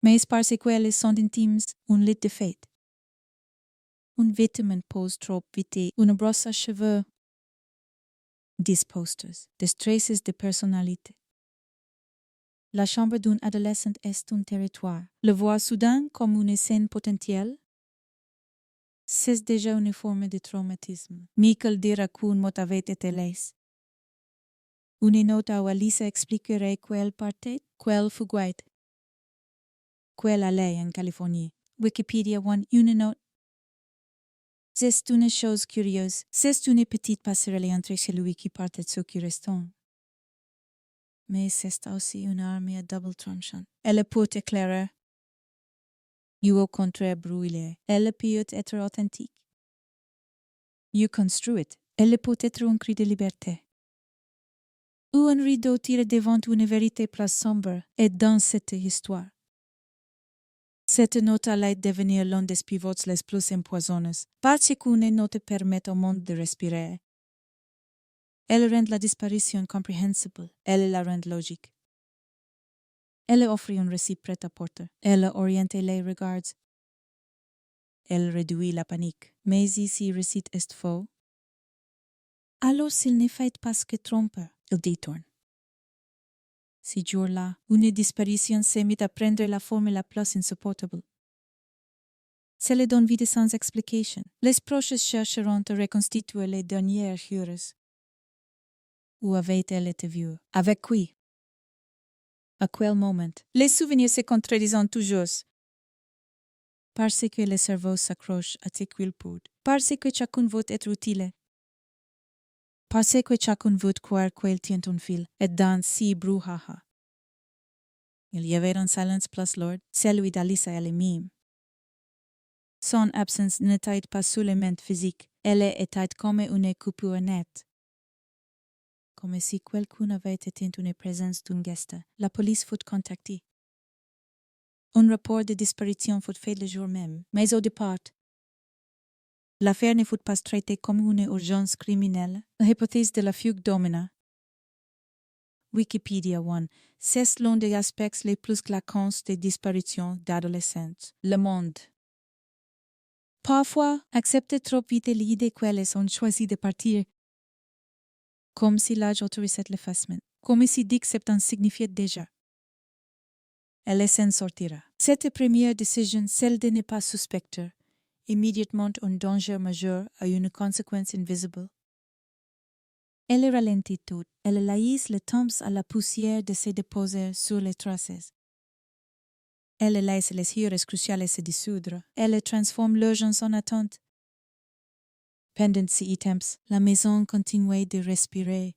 mais parce qu'elles sont intimes, un lit de fête. Un vêtement pose trop vite, une brosse à cheveux, des posters, des traces de personnalité. La chambre d'un adolescent est un territoire. Le voir soudain comme une scène potentielle, c'est déjà une forme de traumatisme. Michael dira qu'un mot avait été laissé. Une note où Alice expliquerait qu'elle partait, qu'elle fuguait, qu'elle allait en Californie. Wikipédia 1, une note. C'est une chose curieuse. C'est une petite passerelle entre celui qui part et ceux qui restent. Mais c'est aussi une arme à double tranchant. Elle peut éclairer. You au contraire brûler. Elle peut être authentique. You construit. Elle peut être un cri de liberté. Ou un rideau tiré devant une vérité plus sombre. Et dans cette histoire, cette note allait devenir l'un des pivots les plus empoisonneux, parce qu'une note permet au monde de respirer. Elle rend la disparition compréhensible. Elle la rend logique. Elle offre un récit prêt à porter. Elle oriente les regards. Elle réduit la panique. Mais si le récit est faux, alors s'il n'est fait pas que trompe, il détourne. Ce jour-là, une disparition s'est mise à prendre la forme la plus insupportable. Celle donne vie sans explication. Les proches chercheront à reconstituer les dernières heures. Où avait-elle été vue? Avec qui? À quel moment? Les souvenirs se contredisent toujours. Parce que le cerveau s'accroche à ce qu'il peut. Parce que chacun veut être utile. Parce que chacun veut croire qu'il tient un fil. Et dans si brouhaha. Il y avait un silence plus lourd, celui d'Alyssa elle-même. Son absence n'était pas seulement physique, elle était comme une coupure nette. Comme si quelqu'un avait éteint une présence d'un guest. La police fut contactée. Un rapport de disparition fut fait le jour même, mais au départ, l'affaire ne fut pas traitée comme une urgence criminelle. L'hypothèse de la fugue domina. Wikipédia 1. C'est l'un des aspects les plus claquants des disparitions d'adolescents. Le monde. Parfois, accepter trop vite l'idée qu'elles ont choisi de partir. Comme si l'âge autorisait l'effacement. Comme si d'acceptance signifiait déjà. Elle s'en sortira. Cette première décision, celle de ne pas suspecter, immédiatement un danger majeur a une conséquence invisible. Elle ralentit tout. Elle laisse le temps à la poussière de se déposer sur les traces. Elle laisse les heures cruciales se dissoudre. Elle transforme l'urgence en attente. Pendant ces temps, la maison continuait de respirer,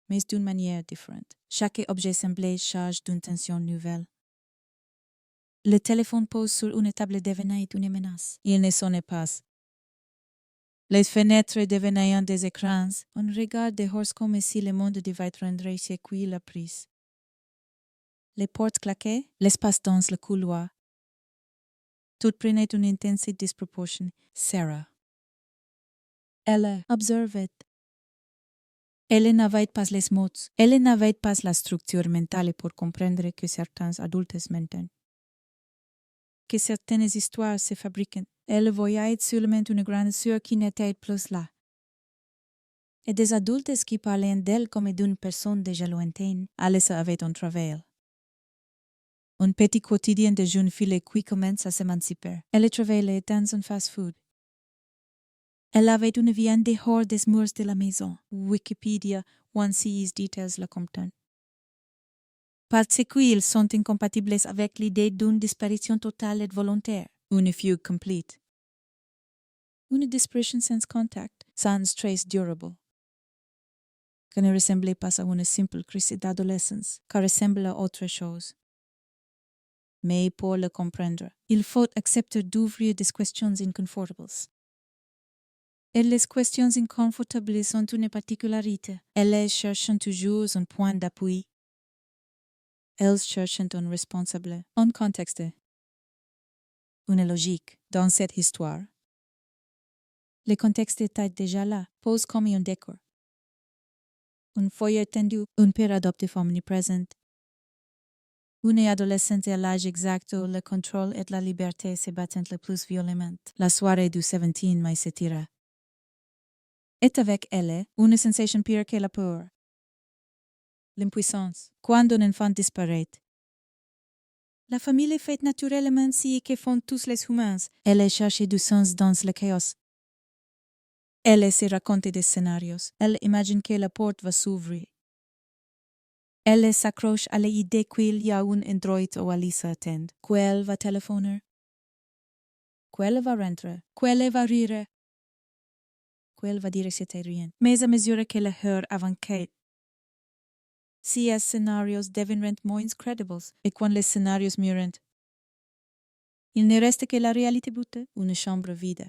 mais d'une manière différente. Chaque objet semblait chargé d'une tension nouvelle. Le téléphone posé sur une table devenait une menace. Il ne sonnait pas. Les fenêtres devenaient des écrans. On regardait dehors comme si le monde devait rendre chez qui la prise. Les portes claquaient, l'espace dans le couloir. Tout prenait une intensité disproportionnée. Sarah. Elle observait. Elle n'avait pas les mots. Elle n'avait pas la structure mentale pour comprendre que certains adultes mentent. Que certaines histoires se fabriquent. Elle voyait seulement une grande sœur qui n'était plus là. Et des adultes qui parlaient d'elle comme d'une personne déjà lointaine. Alice avait un travail. Un petit quotidien de jeune fille qui commence à s'émanciper. Elle travaillait dans un fast-food. Elle avait une vie en dehors des murs de la maison. Wikipédia, one sees details la comprennent. Parce qu'ils sont incompatibles avec l'idée d'une disparition totale et volontaire. Une fugue complète. Une disparition sans contact, sans trace durable. Qui ne ressemblait pas à une simple crise d'adolescence, qui ressemble à autre chose. Mais pour le comprendre, il faut accepter d'ouvrir des questions inconfortables. Et les questions inconfortables sont une particularité. Elles cherchent toujours un point d'appui. Elles cherchent un responsable, un contexte, une logique dans cette histoire. Le contexte était déjà là, posé comme un décor. Un foyer tendu, un père adoptif omniprésent. Une adolescente à l'âge exact où le contrôle et la liberté se battent le plus violemment. La soirée du 17 mai s'étira. Et avec elle, une sensation pire que la peur. L'impuissance. Quand un enfant disparaît. La famille fait naturellement ce que font tous les humains. Elle cherche du sens dans le chaos. Elle se raconte des scénarios. Elle imagine que la porte va s'ouvrir. Elle s'accroche à l'idée qu'il y a un android où Alyssa attend. Qu'elle va téléphoner. Qu'elle va rentrer. Qu'elle va rire. Qu'elle va dire que c'était rien. Mais à mesure que la heure avance, ces scénarios deviennent moins crédibles. Et quand les scénarios murent, il ne reste que la réalité brute, une chambre vide.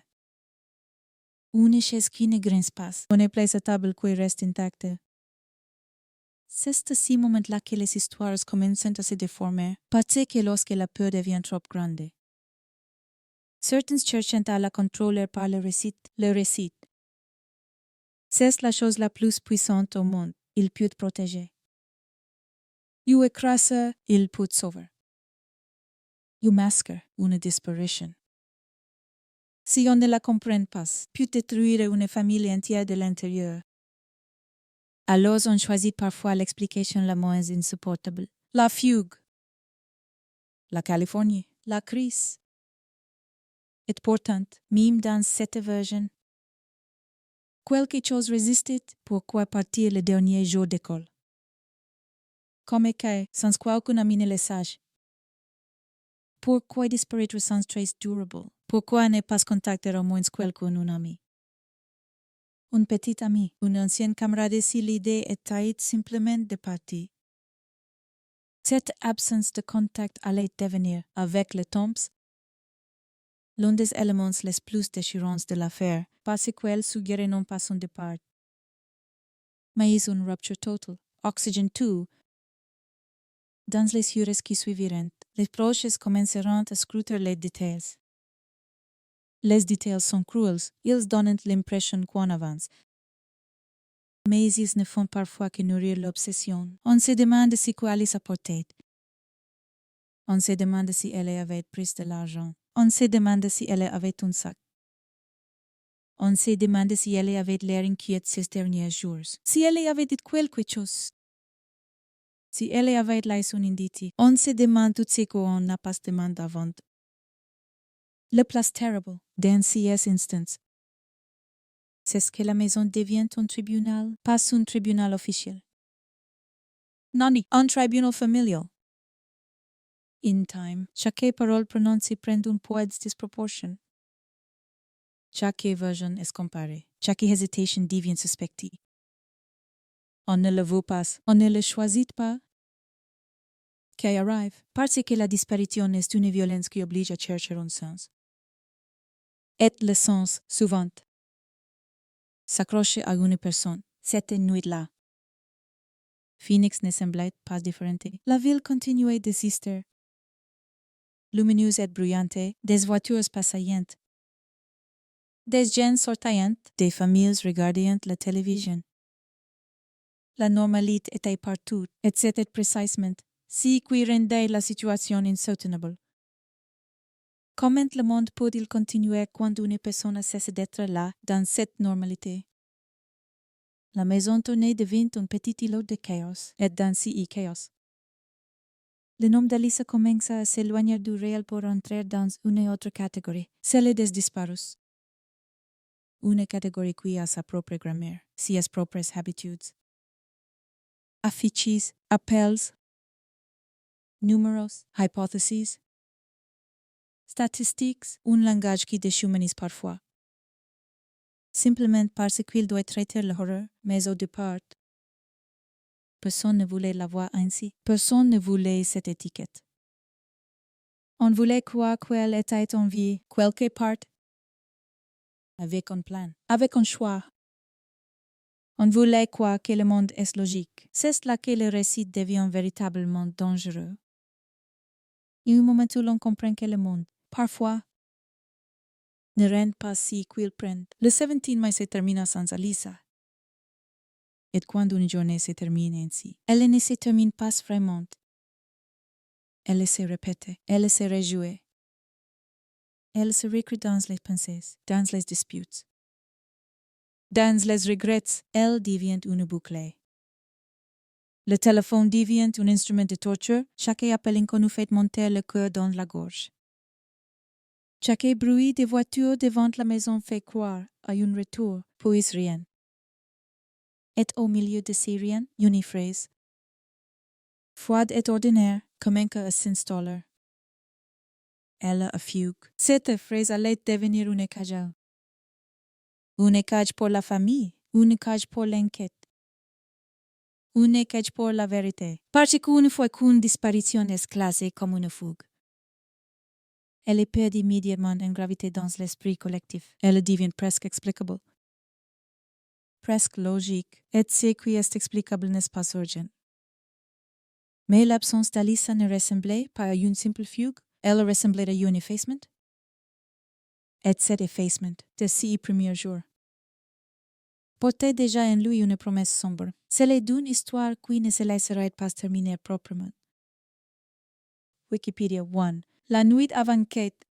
Une chaise qui ne grince pas. Une place à table qui reste intacte. C'est à ce moment-là que les histoires commencent à se déformer, parce que lorsque la peur devient trop grande. Certains cherchent à la contrôler par le récit. C'est la chose la plus puissante au monde. Il peut te protéger. You écrase, il peut te sauver. You masque une disparition. Si on ne la comprend pas, peut détruire une famille entière de l'intérieur. Alors on choisit parfois l'explication la moins insupportable. La fugue. La Californie. La crise. Et pourtant, même dans cette version, quelque chose résistait. Pourquoi partir le dernier jour d'école? Comme écaille, sans quoi aucun ami ne le sache. Pourquoi disparaître sans trace durable? Pourquoi ne pas contacter au moins quelqu'un ami? Un petit ami, une ancienne camarade si l'idée était simplement de partir. Cette absence de contact allait devenir, avec le temps, l'un des éléments les plus déchirants de l'affaire, parce qu'elle suggérait non pas son départ, mais une rupture totale. Oxygen 2. Dans les heures qui suivirent, les proches commenceront à scruter les détails. Les détails sont cruels, ils donnent l'impression qu'on avance. Mais ils ne font parfois que nourrir l'obsession. On se demande si quoi Alice apportait. On se demande si elle avait pris de l'argent. On se demande si elle avait un sac. On se demande si elle avait l'air inquiète ces derniers jours. Si elle avait dit quelque chose. Si elle avait laissé un indice. On se demande tout ce qu'on n'a pas demandé avant. Le plus terrible, dans ces instants, c'est que la maison devient un tribunal, pas un tribunal officiel. Non, un tribunal familial. In time, chaque parole prononcée prend un poids de disproportion. Chaque version est comparée. Chaque hesitation devient suspectée. On ne le veut pas, on ne le choisit pas. Qui arrive, parce que la disparition est une violence qui oblige à chercher un sens. Et le sens, souvent, s'accroche à une personne, cette nuit-là. Phoenix ne semblait pas différente. La ville continuait d'exister. Lumineuse et bruyante, des voitures passaient. Des gens sortaient, des familles regardaient la télévision. La normalité était partout, et c'était précisément ce qui rendait la situation insoutenable. Comment le monde peut-il continuer quand une personne cesse d'être là, dans cette normalité? La maison tournée devint un petit îlot de chaos, et dans ce chaos, le nom d'Alice commence à s'éloigner du réel pour entrer dans une autre catégorie, celle des disparus. Une catégorie qui a sa propre grammaire, ses propres habitudes. Affiches, appels, numéros, hypotheses, statistiques, un langage qui déshumanise parfois. Simplement parce qu'il doit traiter l'horreur, mais au départ, personne ne voulait la voir ainsi. Personne ne voulait cette étiquette. On voulait croire qu'elle était en vie, quelque part, avec un plan, avec un choix. On voulait croire que le monde est logique. C'est là que le récit devient véritablement dangereux. Il y a un moment où l'on comprend que le monde, parfois, ne rend pas si qu'il prend. Le 17 mai se termina sans Alisa. Et quand une journée se termine ainsi, elle ne se termine pas vraiment. Elle se répète, elle se réjouit. Elle se recrée dans les pensées, dans les disputes. Dans les regrets, elle devient une boucle. Le téléphone devient un instrument de torture, chaque appel nous fait monter le cœur dans la gorge. Chaque bruit de voiture devant la maison fait croire à un retour, puis rien. Et au milieu de ces rien, une phrase. Froide et ordinaire, comme un s'installer. Elle a fugue. Cette phrase allait devenir une cage. Une cage pour la famille, une cage pour l'enquête. Une cage pour la vérité. Parce qu'une fois qu'une disparition est classée comme une fugue, elle perd immédiatement en gravité dans l'esprit collectif. Elle devient presque explicable. Presque logique. Et ce qui est explicable n'est pas urgent. Mais l'absence d'Alisa ne ressemblait pas à une simple fugue. Elle ressemblait à un effacement. Et cet effacement, de ces premiers jours, portait déjà en lui une promesse sombre. Celle d'une histoire qui ne se laisserait pas terminer proprement. Wikipédia 1. La nuit avant Kate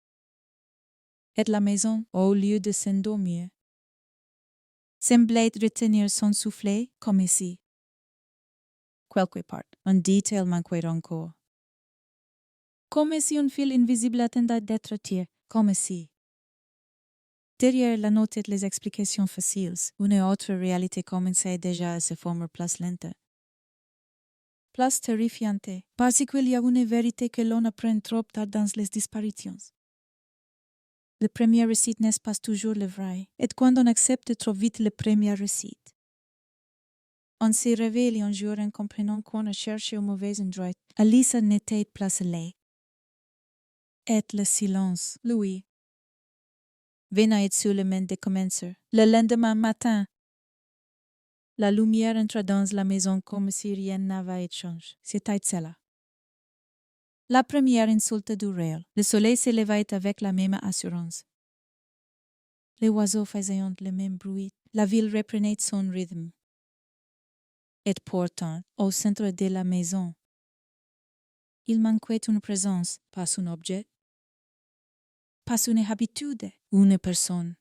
et la maison, au lieu de s'endormir, semblait retenir son souffle comme ici. quelque part. Un détail manquait encore. Comme si un fil invisible attendait d'être tiré. Comme si. Derrière la note et les explications faciles, une autre réalité commençait déjà à se former plus lente. Plus terrifiante, parce qu'il y a une vérité que l'on apprend trop tard dans les disparitions. Le premier récit n'est pas toujours le vrai, et quand on accepte trop vite le premier récit, on se révèle un jour en comprenant qu'on a cherché au mauvais endroit. Alice n'était plus là. Et le silence, lui, venait seulement de commencer. Le lendemain matin, la lumière entra dans la maison comme si rien n'avait changé. C'était cela. La première insulte du réel. Le soleil s'élevait avec la même assurance. Les oiseaux faisaient le même bruit. La ville reprenait son rythme. Et pourtant, au centre de la maison, il manquait une présence, pas un objet, pas une habitude, une personne.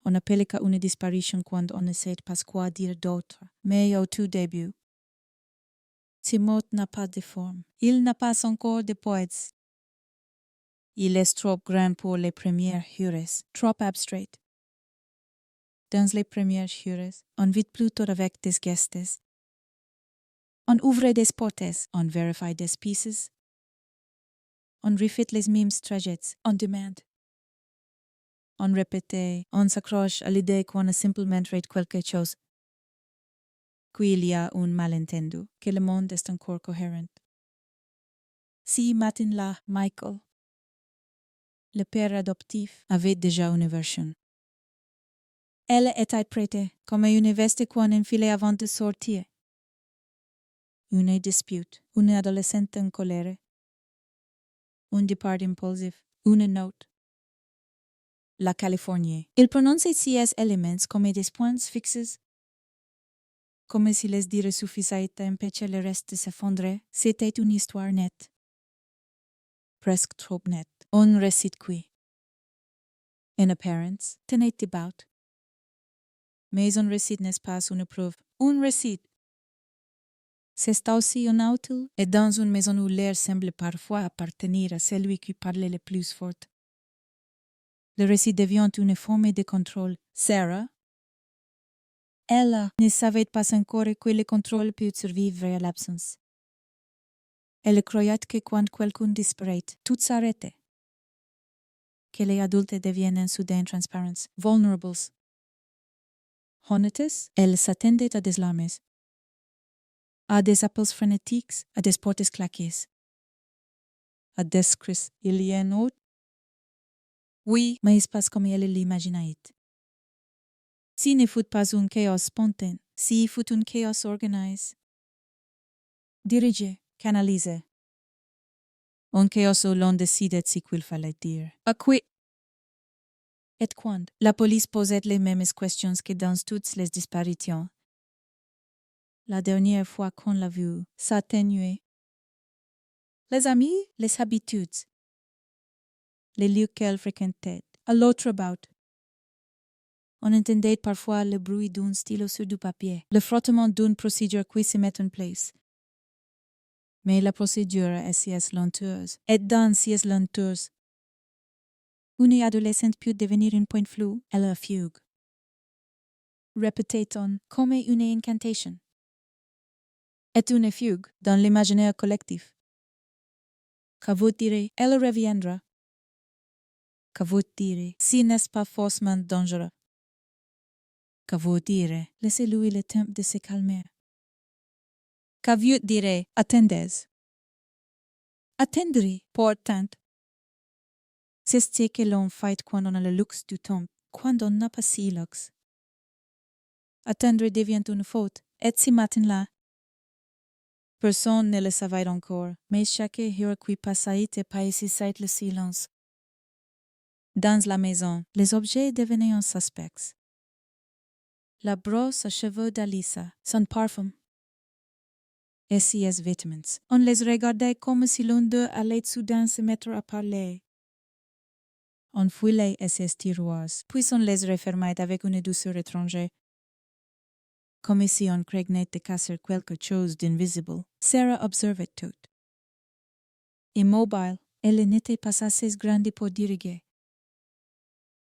On appelle ça une disparition quand on ne sait pas quoi dire d'autre. Mais au tout début, ce mot n'a pas de forme. Il n'a pas encore de poètes. Il est trop grand pour les premières heures, trop abstrait. Dans les premières heures, on vit plutôt avec des gestes. On ouvre des portes, on vérifie des pieces. On refait les mêmes trajets, on demande. On répète, on s'accroche à l'idée qu'on a simplement fait quelque chose. Qu'il y a un malentendu, que le monde est encore cohérent. Si matin-là, Michael, le père adoptif, avait déjà une version. Elle était prête, comme une veste qu'on enfilait avant de sortir. Une dispute, une adolescente en colère, un départ impulsif, une note. La Californie. Il prononce ces éléments comme des points fixes, comme si les dires suffisaient à empêcher le reste de s'effondrer. C'était une histoire nette. Presque trop nette. Un récit qui, en apparence, tenait debout. Mais un récit n'est pas une preuve. Un récit. C'est aussi un autre, et dans une maison où l'air semble parfois appartenir à celui qui parle le plus fort. Le récit devient une forme de contrôle. Sarah, elle ne savait pas encore que le contrôle peut survivre à l'absence. Elle croyait que quand quelqu'un disparaît, tout s'arrête. Que les adultes deviennent soudain transparents, vulnerables. Honnêtes, elle s'attendait à des larmes, à des appels frénétiques, à des portes claquées, à des cris. Il y a un autre? Oui, mais pas comme elle l'imaginait. Si ne fut pas un chaos spontané, si fut un chaos organisé, dirigé, canalisé. Un chaos où l'on décidait ce qu'il fallait dire. À qui? Et quand la police posait les mêmes questions que dans toutes les disparitions. La dernière fois qu'on l'a vu, s'atténuer. Les amis, les habitudes. Les lieux qu'elle fréquentait, à l'autre bout. On entendait parfois le bruit d'un stylo sur du papier, le frottement d'une procédure qui se met en place. Mais la procédure est si lenteuse, et dans si lenteuse. Une adolescente peut devenir un point flou, elle a fugue. Répétait-on comme une incantation. Et une fugue dans l'imaginaire collectif. Que vous direz, elle reviendra. Que vous direz, si n'est pas faussement dangereux. Que vous direz, laissez-lui le temps de se calmer. Que vous direz, attendez. Attendez, pourtant. C'est ce que l'on fait quand on a le luxe du temps, quand on n'a pas si luxe. Attendre devient une faute, et ce matin-là, personne ne le savait encore, mais chaque heure qui passait paissait le silence. Dans la maison, les objets devenaient un suspect. La brosse à cheveux d'Alissa, son parfum, et ses vêtements. On les regardait comme si l'un d'eux allait soudain se mettre à parler. On fouillait ces tiroirs, puis on les refermait avec une douceur étrangère. comme si on craignait de casser quelque chose d'invisible. Sarah observait tout. Immobile, elle n'était pas assez grande pour diriger.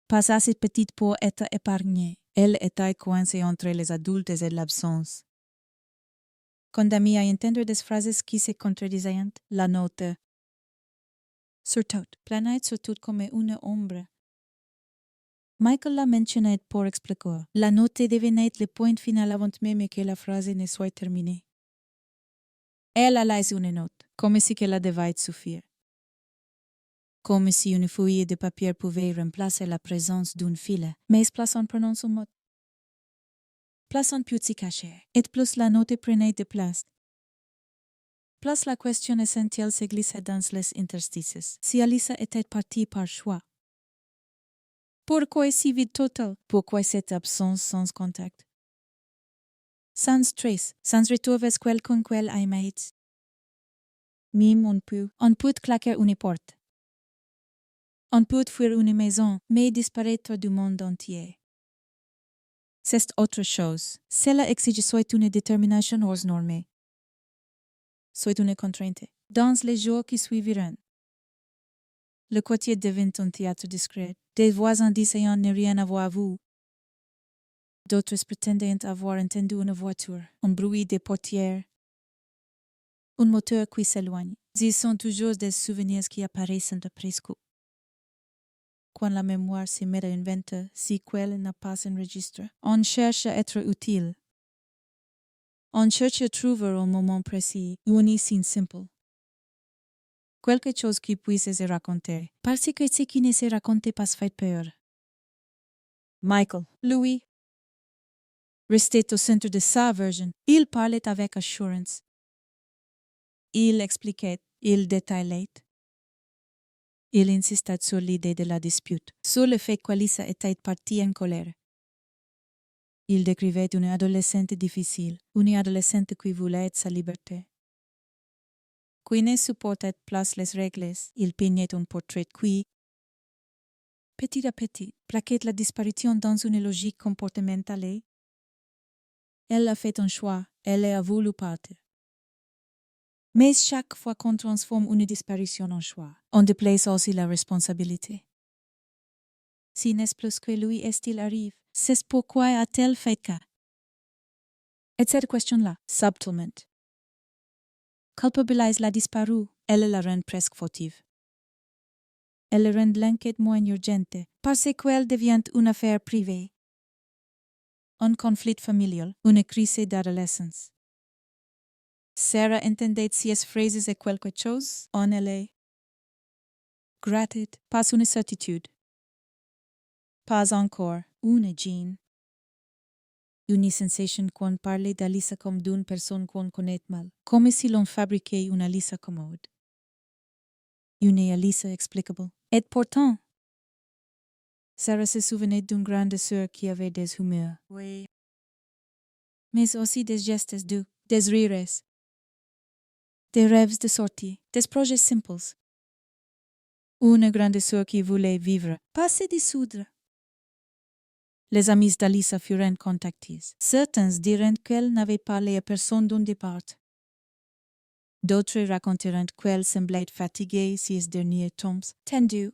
Pas assez petite pour être épargnée. Elle était coincée entre les adultes et l'absence. Condamnée à entendre des phrases qui se contredisaient, la note. Surtout, planait sur tout comme une ombre. Michael l'a mentionné pour expliquer. La note devenait le point final avant même que la phrase ne soit terminée. Elle a laissé une note, comme si elle devait suffire. Comme si une feuille de papier pouvait remplacer la présence d'une file, mais place en prenant son mot. Place en put s'y cacher, et plus la note prenait de place. Place la question essentielle se glissait dans les interstices. Si Alyssa était partie par choix. Pourquoi si vide total? Pourquoi cette absence sans contact? Sans trace, sans retour vers quelqu'un qu'elle aimait. Même on peut claquer une porte. On peut fuir une maison, mais disparaître du monde entier. C'est autre chose. Cela exige soit une détermination hors normée, soit une contrainte. Dans les jours qui suiviront, le quartier devint un théâtre discret. Des voisins disant ne rien avoir vu. D'autres prétendaient avoir entendu une voiture, un bruit des portières, un moteur qui s'éloigne. Ils sont toujours des souvenirs qui apparaissent de presque. Quand la mémoire se met à inventer, si qu'elle n'a pas enregistré, on cherche à être utile. On cherche à trouver un moment précis, une scène simple. Quelque chose qui puisse se raconter, parce que ce qui ne se raconte pas fait peur. Michael, lui, restait au centre de sa version. Il parlait avec assurance. Il expliquait, il détaillait. Il insistait sur l'idée de la dispute, sur le fait qu'Alyssa était partie en colère. Il décrivait une adolescente difficile, une adolescente qui voulait sa liberté. Qui ne supportait plus les règles, il peignait un portrait qui, petit à petit, plaquait la disparition dans une logique comportementale. Elle a fait un choix, elle a voulu partir. Mais chaque fois qu'on transforme une disparition en choix, on déplace aussi la responsabilité. Si n'est plus que lui est-il arrive, c'est pourquoi a-t-elle fait cas? Et cette question-là, subtilement, culpabilise la disparue, elle la rend presque fautive. Elle rend l'enquête moins urgente, parce qu'elle devient une affaire privée. Un conflit familial, une crise d'adolescence. Sarah entendait ces phrases et quelque chose en elle. Gratitude, pas une certitude. Pas encore, une gêne. Une sensation qu'on parlait d'Alyssa comme d'une personne qu'on connaît mal, comme si l'on fabriquait une Alyssa commode. Une Alyssa explicable. Et pourtant, Sarah se souvenait d'une grande sœur qui avait des humeurs. Oui. Mais aussi des gestes doux, des rires, des rêves de sortie, des projets simples. Une grande sœur qui voulait vivre, pas se dissoudre. Les amis d'Alyssa furent contactés. Certains dirent qu'elle n'avait parlé à personne d'un départ. D'autres raconteront qu'elle semblait fatiguée ces derniers temps, tendue.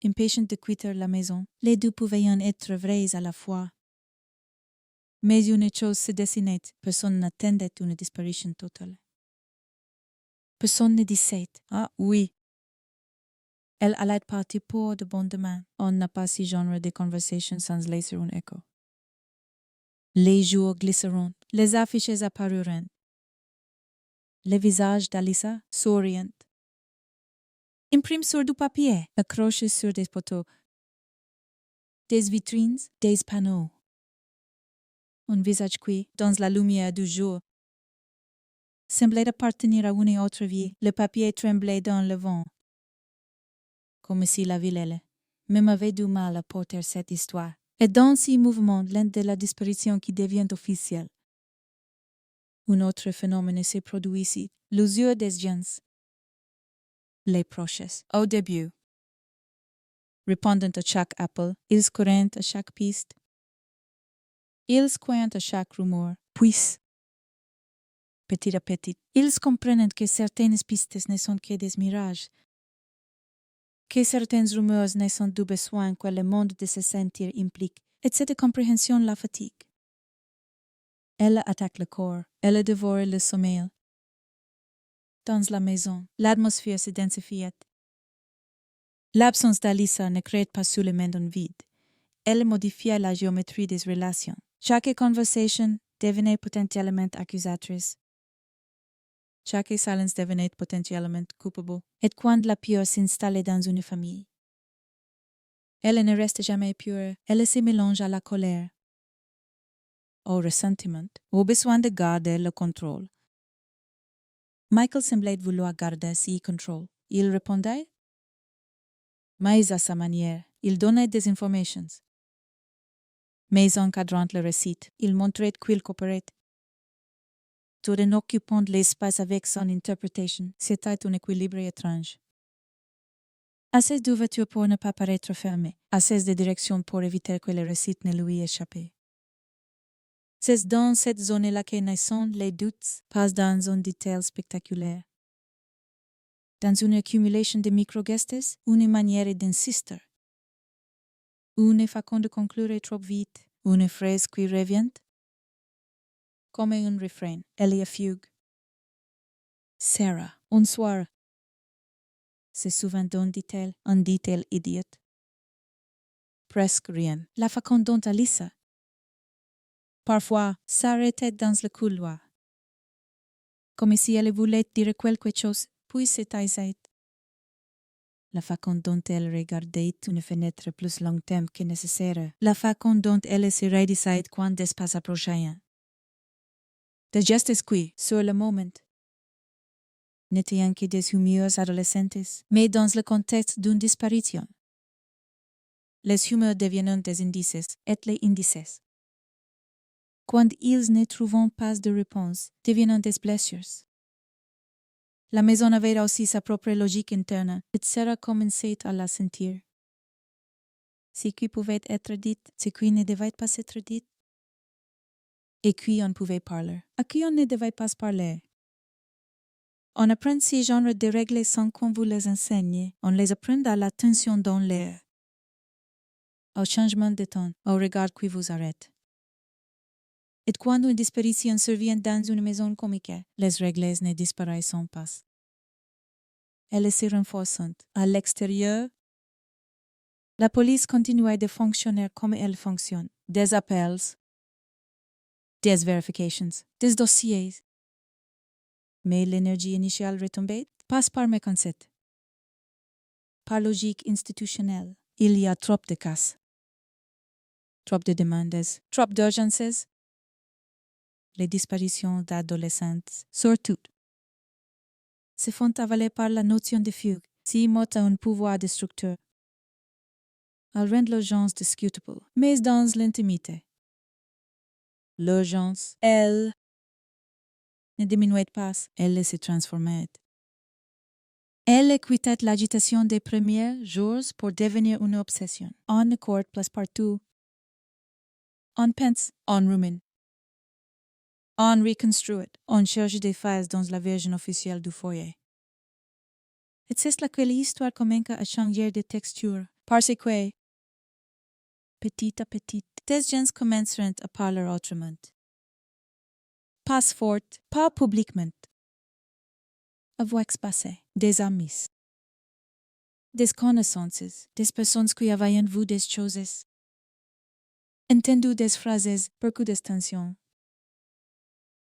Impatient de quitter la maison, les deux pouvaient être vrais à la fois. Mais une chose se dessinait, personne n'attendait une disparition totale. Personne ne disait, ah oui. Elle allait partir pour de bon demain. On n'a pas ce genre de conversation sans laisser un écho. Les jours glisseront, les affiches apparuront. Le visage d'Alyssa souriant. Imprime sur du papier, accroché sur des poteaux. Des vitrines, des panneaux. Un visage qui, dans la lumière du jour, semblait appartenir à une autre vie. Le papier tremblait dans le vent. Comme si la ville, même avait du mal à porter cette histoire. Et dans ces mouvements, l'un de la disparition qui devient officielle. Un autre phénomène s'est produit ici, l'usure des gens. Les proches, au début. Répondant à chaque appel, ils courent à chaque piste. Ils croient à chaque rumeur, puis, petit à petit, ils comprennent que certaines pistes ne sont que des mirages, que certaines rumeurs ne sont du besoin que le monde de se sentir implique, et cette compréhension la fatigue. Elle attaque le corps, elle dévore le sommeil. Dans la maison, l'atmosphère se densifie. L'absence d'Alissa ne crée pas seulement un vide. Elle modifie la géométrie des relations. Chaque conversation devenait potentiellement accusatrice. Chaque silence devenait potentiellement coupable. Et quand la peur s'installe dans une famille, elle ne reste jamais pure. Elle se mélange à la colère, au ressentiment, au besoin de garder le contrôle. Michael semblait vouloir garder ce contrôle. Il répondait, mais à sa manière, il donnait des informations. Mais encadrant le récit, il montrait qu'il coopérait. Tout en occupant l'espace avec son interprétation, c'était un équilibre étrange. Assez d'ouverture pour ne pas paraître fermé, assez de direction pour éviter que le récit ne lui échappe. C'est dans cette zone-là que naissent les doutes, pas dans un détail spectaculaire. Dans une accumulation de micro-gestes, une manière d'insister. Une façon de conclure trop vite, une phrase qui revient, comme un refrain, elle y fugue. Sarah, un soir. C'est souvent un détail idiot. Presque rien. La façon dont Alyssa. Parfois, s'arrêtait dans le couloir. Comme si elle voulait dire quelque chose, puis s'éteisait. La façon dont elle regardait une fenêtre plus longtemps que nécessaire. La façon dont elle se raidissait quand l'espace approchait. Des gestes qui, sur le moment, n'étaient que des humeurs adolescentes, mais dans le contexte d'une disparition. Les humeurs deviennent des indices, et les indices, quand ils ne trouvent pas de réponse, deviennent des blessures. La maison avait aussi sa propre logique interne, et Sarah commençait à la sentir. Ce qui pouvait être dit, ce qui ne devait pas être dit, et qui on pouvait parler, à qui on ne devait pas parler. On apprend ces genres de règles sans qu'on vous les enseigne, on les apprend à l'attention dans l'air, au changement de ton, au regard qui vous arrête. Et quand une disparition survient dans une maison comique, les règles ne disparaissent pas. Elles se renforcent. À l'extérieur, la police continuait de fonctionner comme elle fonctionne. Des appels, des vérifications, des dossiers. Mais l'énergie initiale retombait, passe par méconcept. Par logique institutionnelle, il y a trop de cas. Trop de demandes, trop d'urgences. Les disparitions d'adolescents, surtout, se font avaler par la notion de fugue, si mot a un pouvoir destructeur. Elle rend l'urgence discutable, mais dans l'intimité. L'urgence, elle, ne diminuait pas, elle se transformait. Elle quittait l'agitation des premiers jours pour devenir une obsession. On accord place partout. On pense, on rumine. On reconstruit, on cherche des phases dans la version officielle du foyer. Et c'est là que l'histoire commence à changer de texture, parce que, petit à petit, des gens commenceront à parler autrement. Pas fort, pas publiquement. À voix espacée, des amis, des connaissances, des personnes qui avaient vu des choses, entendu des phrases, beaucoup d'extension.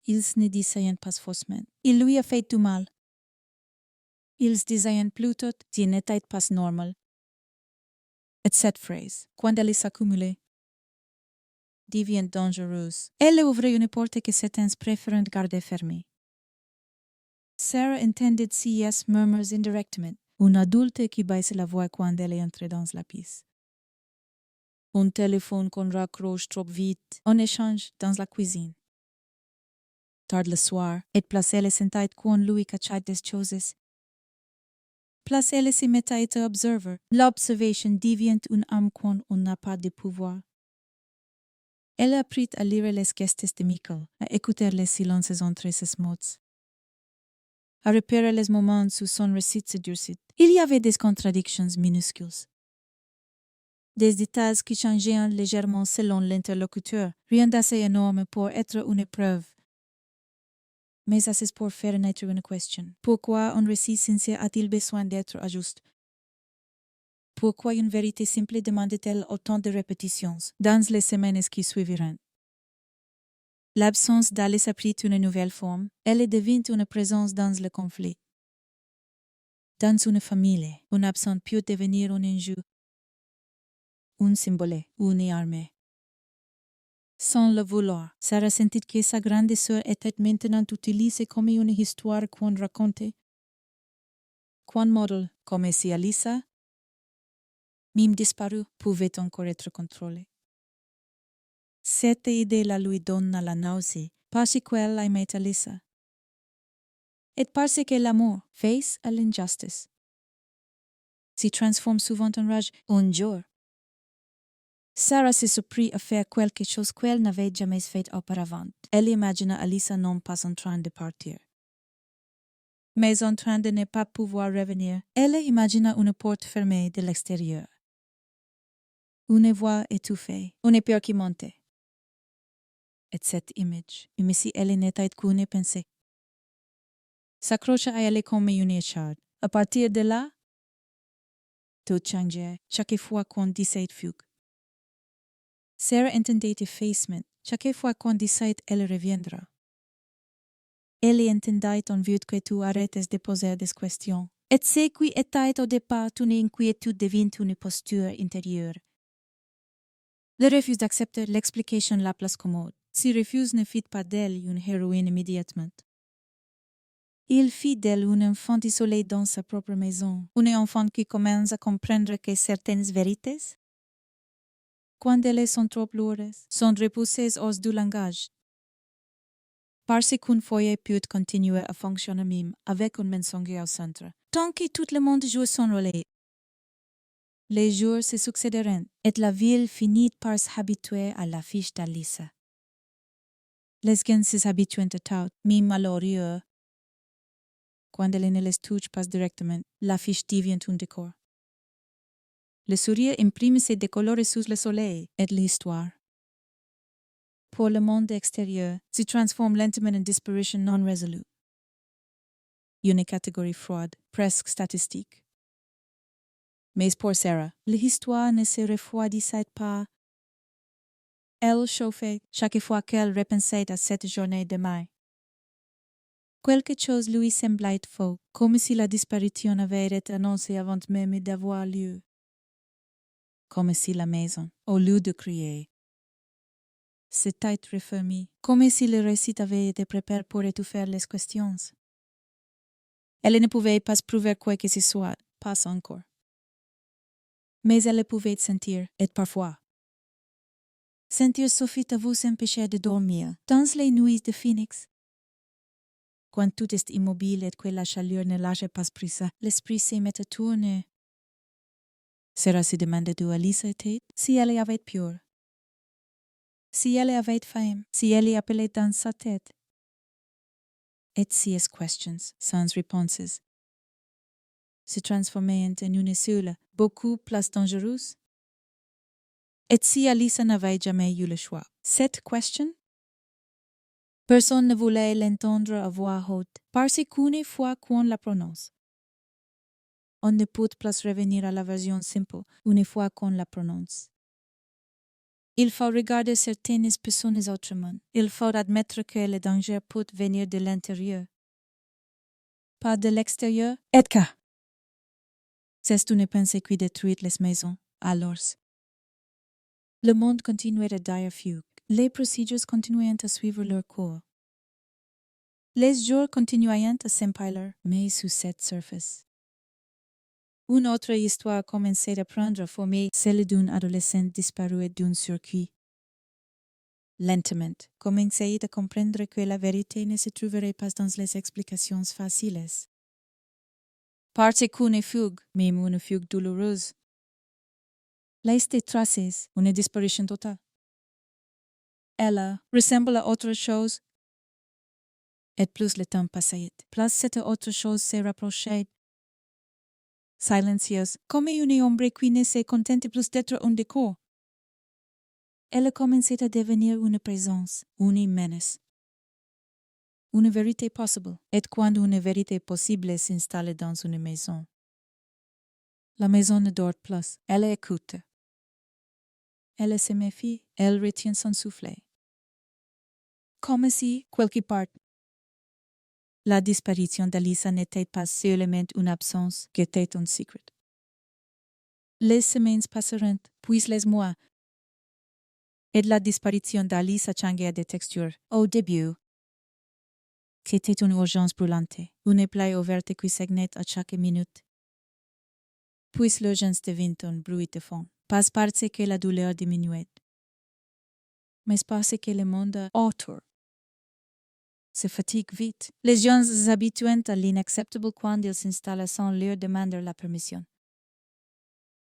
Ils ne disaient pas faussement. Il lui a fait du mal. Ils disaient plutôt qu'il n'était pas normal. Et cette phrase, quand elle s'accumulait, devient dangereuse. Elle ouvrait une porte que certains préfèrent garder fermée. Sarah entendait C.S. murmurs indirectement, un adulte qui baisse la voix quand elle entre dans la pièce. Un téléphone qu'on raccroche trop vite, un échange dans la cuisine. Tard le soir, et place elle sentait quand lui cachait des choses. Place elle se mettait à observer. L'observation devient une arme quand on n'a pas de pouvoir. Elle apprit à lire les gestes de Michael, à écouter les silences entre ses mots, à repérer les moments où son récit se durcit. Il y avait des contradictions minuscules. Des détails qui changeaient légèrement selon l'interlocuteur, rien d'assez énorme pour être une preuve, mais assez pour faire naître une question. Pourquoi un récit sincère a-t-il besoin d'être ajusté? Pourquoi une vérité simple demande-t-elle autant de répétitions dans les semaines qui suiviront? L'absence d'Alice a pris une nouvelle forme. Elle devint une présence dans le conflit. Dans une famille, une absence peut devenir un enjeu, un symbole, une armée. Sans le vouloir, Sarah sentit que sa grande sœur était maintenant utilisée comme une histoire qu'on racontait. Qu'un modèle, comme si Alissa, même disparu, pouvait encore être contrôlé. Cette idée la lui donna la nausée, parce qu'elle aimait Alissa. Et parce que l'amour, face à l'injustice, s'y transforme souvent en rage un jour. Sarah se surprit à faire quelque chose qu'elle n'avait jamais fait auparavant. Elle imagina Alissa non pas en train de partir, mais en train de ne pas pouvoir revenir. Elle imagina une porte fermée de l'extérieur. Une voix étouffée, une peur qui montait. Et cette image, même si elle n'était qu'une pensée, s'accrocha à elle comme une écharde. À partir de là, tout changeait chaque fois qu'on disait fugue. Sarah entendait effacement chaque fois qu'on disait elle reviendra. Elle entendait envie que tu arrêtes de poser des questions. Et ce qui était au départ une inquiétude devint une posture intérieure. Le refus d'accepter l'explication la plus commode. Si refus ne fit pas d'elle une héroïne immédiatement. Il fit d'elle un enfant isolé dans sa propre maison, un enfant qui commence à comprendre que certaines vérités, quand elles sont trop lourdes, sont repoussées hors du langage. Parce qu'une foyer peut continuer à fonctionner même avec un mensonge au centre, tant que tout le monde joue son rôle. Les jours se succéderont et la ville finit par s'habituer à l'affiche d'Alissa. Les gens s'habituent à tout, même à l'horreur. Quand elle ne les touche pas directement, l'affiche devient un décor. Le sourire imprime ses décolores sous le soleil et l'histoire. Pour le monde extérieur, se transforme lentement en disparition non résolue. Une catégorie froide, presque statistique. Mais pour Sarah, l'histoire ne se refroidissait pas. Elle chauffait chaque fois qu'elle repensait à cette journée de mai. Quelque chose lui semblait faux, comme si la disparition avait été annoncée avant même d'avoir lieu. Comme si la maison, au lieu de crier, s'était refermée, comme si le récit avait été préparé pour étouffer les questions. Elle ne pouvait pas prouver quoi que ce soit, pas encore. Mais elle pouvait sentir, et parfois. Sentir suffit à vous empêcher de dormir, dans les nuits de Phoenix. Quand tout est immobile et que la chaleur ne lâche pas prise, l'esprit se met à tourner. Sarah se demandait d'où Alice était, si elle avait peur, si elle avait faim, si elle appelait dans sa tête. Et ces questions, sans réponses, se transformaient en une seule, beaucoup plus dangereuse. Et si Alice n'avait jamais eu le choix, cette question? Personne ne voulait l'entendre à voix haute, parce qu'une fois qu'on la prononce, on ne peut plus revenir à la version simple une fois qu'on la prononce. Il faut regarder certaines personnes autrement. Il faut admettre que le danger peut venir de l'intérieur, pas de l'extérieur. Edka! C'est une pensée qui détruit les maisons, alors. Le monde continuait à dire fugue. Les procédures continuaient à suivre leur cours. Les jours continuaient à s'empiler, mais sous cette surface. Une autre histoire commençait à prendre forme, celle d'une adolescente disparue d'un circuit. Lentement, commençait à comprendre que la vérité ne se trouverait pas dans les explications faciles. Parce qu'une fugue, même une fugue douloureuse, laisse des traces, une disparition totale. Elle ressemble à autre chose. Et plus le temps passait, plus cette autre chose se rapprochait. Silencieuse, comme une ombre qui ne se contente plus d'être un décor. Elle commençait à devenir une présence, une menace. Une vérité possible, et quand une vérité possible s'installe dans une maison. La maison ne dort plus, elle écoute. Elle se méfie, elle retient son souffle. Comme si, quelque part, la disparition d'Alissa n'était pas seulement une absence, qu'était un secret. Les semaines passeront, puis les mois, et la disparition d'Alissa changeait de texture. Au début, c'était une urgence brûlante, une plaie ouverte qui saignait à chaque minute. Puis l'urgence devint un bruit de fond, pas parce que la douleur diminuait, mais parce que le monde autour se fatigue vite. Les gens s'habituent à l'inacceptable quand ils s'installent sans leur demander la permission.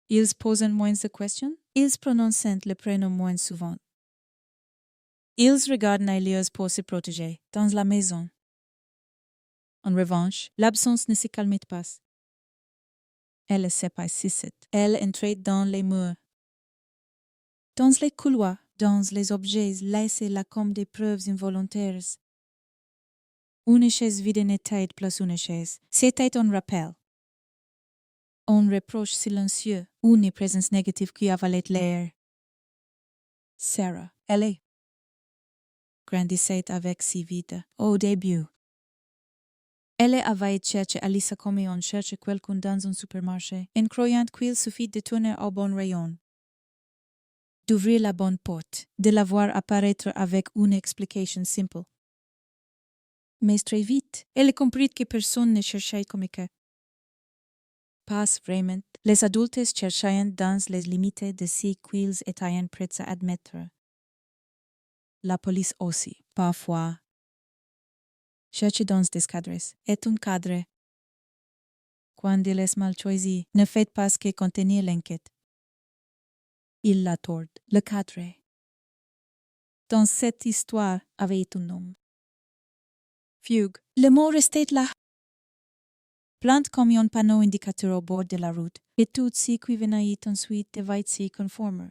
Ils posent moins de questions, ils prononcent le prénom moins souvent. Ils regardent ailleurs pour se protéger, dans la maison. En revanche, l'absence ne se calme pas. Elle s'épaississait, elle entrait dans les murs, dans les couloirs, dans les objets laissés là comme des preuves involontaires. Une chaise vide n'était plus une chaise, c'était un rappel. Un reproche silencieux, une présence négative qui avalait l'air. Sarah, elle grandissait avec si vite, au début. Elle avait cherché Alissa comme on cherche quelqu'un dans un supermarché, en croyant qu'il suffit de tourner au bon rayon, d'ouvrir la bonne porte, de la voir apparaître avec une explication simple. Mais très vite, elle comprit que personne ne cherchait comme que. Pas vraiment, les adultes cherchaient dans les limites de ce qu'ils étaient prêts à admettre. La police aussi, parfois. Chercher dans des cadres est un cadre. Quand il est mal choisi, ne faites pas ce que contenir l'enquête. Il la tord, le cadre. Dans cette histoire avait un nom. Fugue. Le mot restait là. Plante comme un panneau indicateur au bord de la route, et tout ce qui venait ensuite devait se conformer.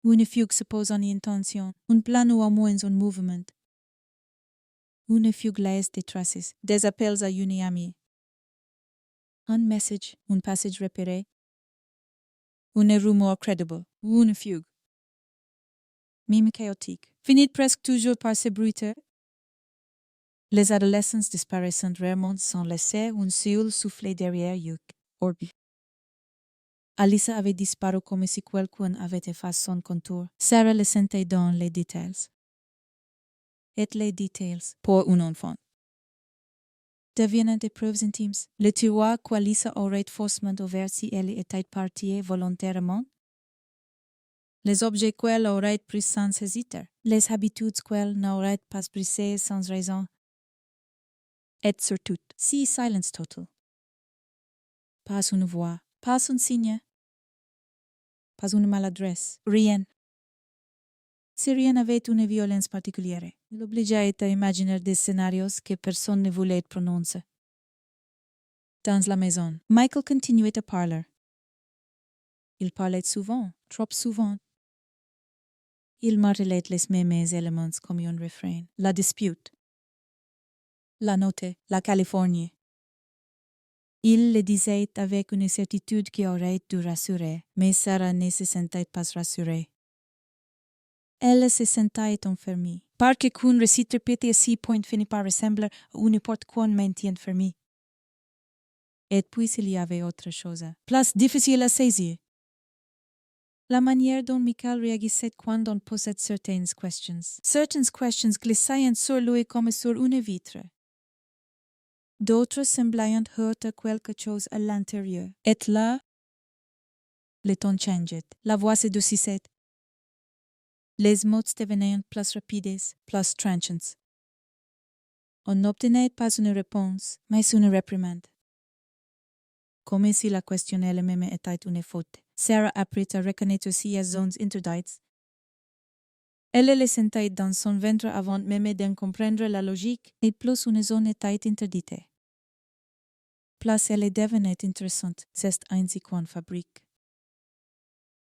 Une fugue suppose une intention, un plan ou au moins un mouvement. Une fugue laisse des traces, des appels à une amie. Un message, un passage repéré. Une rumeur crédible, une fugue. Mime chaotique, finit presque toujours par se bruiter. Les adolescents disparaissent rarement sans laisser un seul souffle derrière eux. Orbi. Alissa avait disparu comme si quelqu'un avait effacé son contour. Sarah le sentait dans les détails. Et les détails, pour un enfant, deviennent des preuves intimes. Le tiroir qu'Alissa aurait faussement ouvert si elle était partie volontairement. Les objets qu'elle aurait pris sans hésiter. Les habitudes qu'elle n'aurait pas brisées sans raison. Et surtout, si silence total. Pas une voix, pas un signe, pas une maladresse, rien. Si rien avait une violence particulière, il obligeait à imaginer des scénarios que personne ne voulait prononcer. Dans la maison, Michael continuait à parler. Il parlait souvent, trop souvent. Il martelait les mêmes éléments comme un refrain. La dispute, la note, la Californie. Il le disait avec une certitude qui aurait dû rassurer, mais Sarah ne se sentait pas rassurée. Elle se sentait enfermée, parce qu'une récite répétée à 6 points finit par ressembler à une porte qu'on maintient fermée. Et puis il y avait autre chose, plus difficile à saisir. La manière dont Michael réagissait quand on posait certaines questions. Certaines questions glissaient sur lui comme sur une vitre. D'autres semblaient heurter quelque chose à l'intérieur. Et là, le ton changeait, la voix se doucissait. Les mots devenaient plus rapides, plus tranchants. On n'obtenait pas une réponse, mais une réprimande. Comme si la question elle-même était une faute. Sarah apprit à reconnaître ces zones interdites. Elle le sentait dans son ventre avant même d'en comprendre la logique et plus une zone était interdite. Plus elle devenait intéressante, c'est ainsi qu'on fabrique.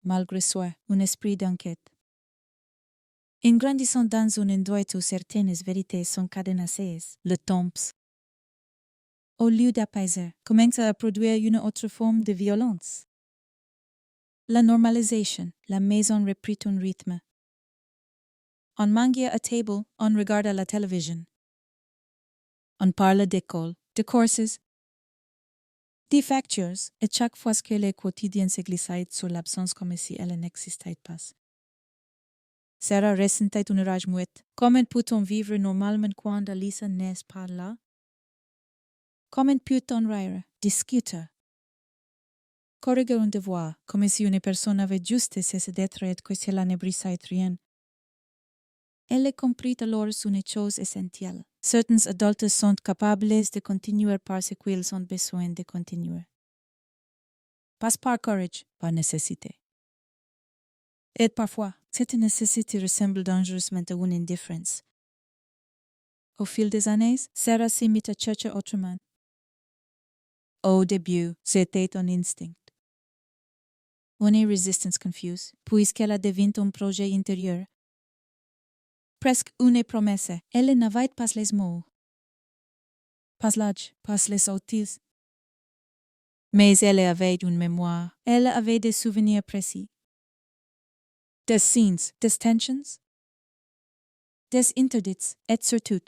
Malgré soi, un esprit d'enquête. En grandissant dans un endroit où certaines vérités sont cadenassées, le temps, au lieu d'apaiser, commence à produire une autre forme de violence. La normalisation, la maison reprit un rythme. On mange à table, on regarde la télévision. On parle d'école, de courses, des factures, et chaque fois que les quotidiens se glissaient sur l'absence comme si elle n'existait pas. Sarah ressentait une rage muette. Comment peut-on vivre normalement quand Lisa n'est pas là? Comment peut-on rire, discuter? Corriger un devoir, comme si une personne avait juste cessé d'être et que cela ne brisait rien. Elle comprit alors une chose essentielle. Certains adultes sont capables de continuer parce qu'ils ont besoin de continuer. Pas par courage, par nécessité. Et parfois, cette nécessité ressemble dangereusement à une indifference. Au fil des années, Sarah s'est mise à chercher autrement. Au début, c'était un instinct. Une résistance confuse, puisqu'elle a devenu un projet intérieur. Presque une promesse. Elle n'avait pas les mots. Pas l'âge, pas les outils. Mais elle avait une mémoire. Elle avait des souvenirs précis. Des scenes, des tensions, des interdits, et surtout.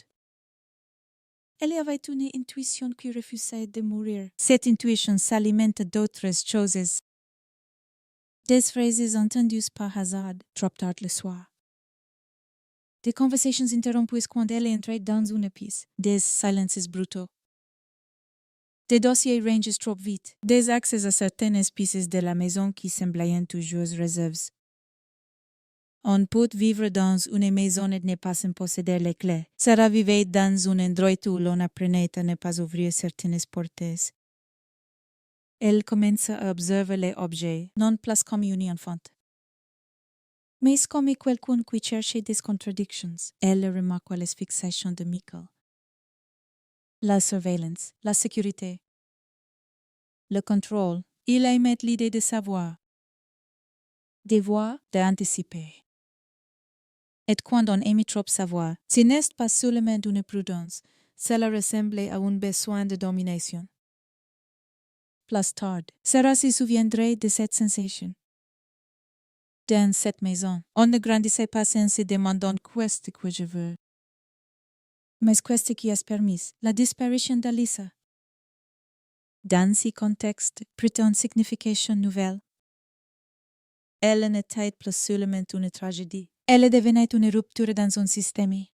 Elle avait une intuition qui refusait de mourir. Cette intuition s'alimente d'autres choses. Des phrases entendues par hasard, trop tard le soir. Des conversations interrompues quand elle entrait dans une pièce. Des silences brutaux. Des dossiers rangés trop vite. Des accès à certaines pièces de la maison qui semblaient toujours réserves. On peut vivre dans une maison et ne pas en posséder les clés. Sarah vivait dans un endroit où l'on apprenait à ne pas ouvrir certaines portes. Elle commence à observer les objets, non plus comme une enfant, mais comme quelqu'un qui cherchait des contradictions. Elle remarqua les fixations de Michael. La surveillance, la sécurité, le contrôle. Il aimait l'idée de savoir, de voir, d'anticiper. Et quand on aime trop savoir, ce n'est pas seulement une prudence, cela ressemblait à un besoin de domination. Plus tard, Sarah se souviendrait de cette sensation. Dans cette maison, on ne grandissait pas en se demandant qu'est-ce que je veux. Mais qu'est-ce qui a permis la disparition d'Alyssa? Dans ce contexte, prit une signification nouvelle. Elle n'était plus seulement une tragédie. Elle devenait une rupture dans un système.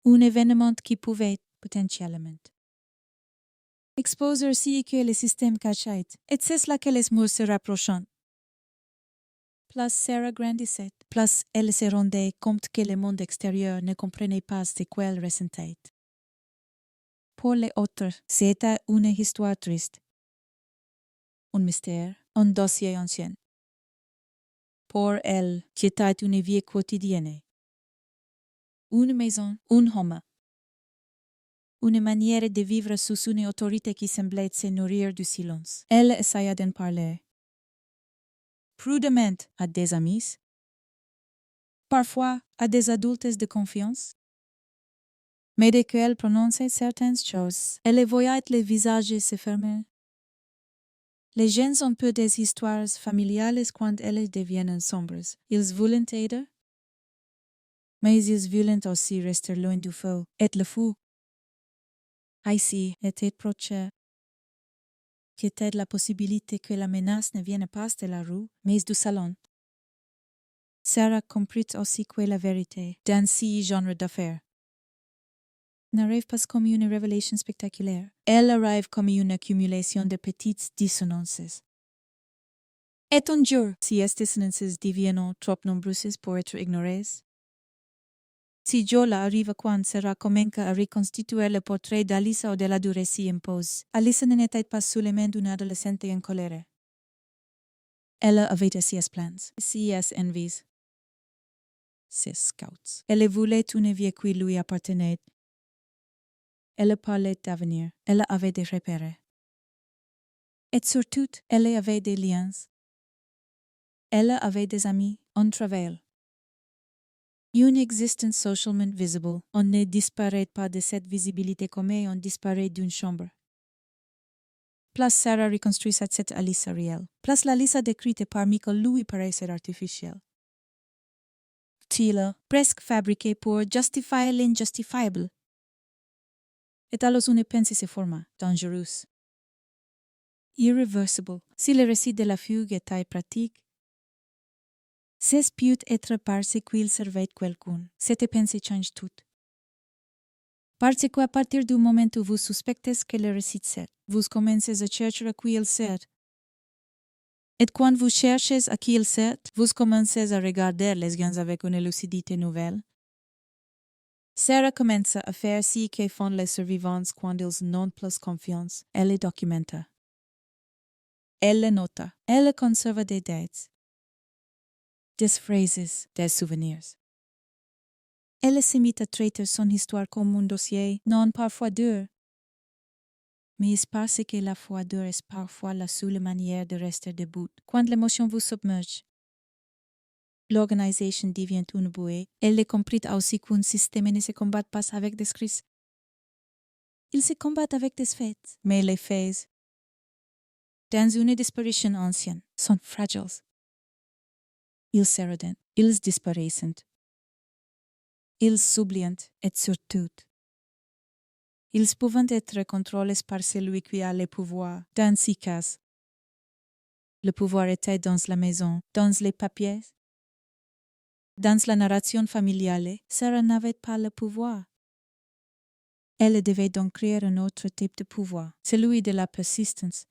Un événement qui pouvait, potentiellement, exposer aussi que le système cachait, et c'est là que les murs se rapprochant. Plus Sarah grandissait, plus elle se rendait compte que le monde extérieur ne comprenait pas ce qu'elle ressentait. Pour les autres, c'était une histoire triste. Un mystère, un dossier ancien. Pour elle, c'était une vie quotidienne. Une maison, un homme. Une manière de vivre sous une autorité qui semblait se nourrir du silence. Elle essaya d'en parler. Prudemment à des amis. Parfois à des adultes de confiance. Mais dès qu'elle prononçait certaines choses, elle voyait les visages se fermer. Les gens ont peu des histoires familiales quand elles deviennent sombres. Ils veulent aider, mais ils veulent aussi rester loin du feu. Et le feu, ici, était proche. Qu'était la possibilité que la menace ne vienne pas de la rue, mais du salon. Sarah comprit aussi que la vérité, dans ce genre d'affaires, n'arrive pas comme une révélation spectaculaire. Elle arrive comme une accumulation de petites dissonances. Et un jour, si ces dissonances deviennent trop nombreuses pour être ignorées, si Joe arrive quand Sarah commence à reconstituer le portrait d'Alyssa au-delà du récit impose, Alyssa n'était pas seulement une adolescente en colère. Elle avait ses plans, ses envies. ses scouts. Elle voulait une vie qui lui appartenait. Elle parlait d'avenir. Elle avait des repères. Et surtout, elle avait des liens. Elle avait des amis en travail. Une existence socialement visible. On ne disparaît pas de cette visibilité comme on disparaît d'une chambre. Place Sarah reconstruit cette Alyssa réelle. Place l'Alyssa décrite par Michael lui paraissait artificielle. Tila, presque fabriquée pour justifier l'injustifiable. Et alors une pensée se forma, dangereuse. Irreversible. Si le récit de la fugue était pratique, c'est peut être parce qu'il servait quelqu'un. Cette pensée change tout. Parce qu'à partir du moment où vous suspectez que le récit sert, vous commencez à chercher à qui il sert. Et quand vous cherchez à qui il sert, vous commencez à regarder les gens avec une lucidité nouvelle. Sarah commence à faire ce que font les survivants quand ils n'ont plus confiance. Elle les documenta. Elle les nota. Elle conserva des dates, des phrases, des souvenirs. Elle se mit à traiter son histoire comme un dossier, non parfois dur. Mais parce que la foi dure est parfois la seule manière de rester debout. Quand l'émotion vous submerge, l'organisation devient une bouée. Elle les comprit aussi qu'un système ne se combat pas avec des crises. Il se combat avec des faits. Mais les faits, dans une disparition ancienne, sont fragiles. Ils s'érodent, ils disparaissent. Ils s'oublient et surtout, ils peuvent être contrôlés par celui qui a le pouvoir. Dans ces cas, le pouvoir était dans la maison, dans les papiers. Dans la narration familiale, Sarah n'avait pas le pouvoir. Elle devait donc créer un autre type de pouvoir, celui de la persistance.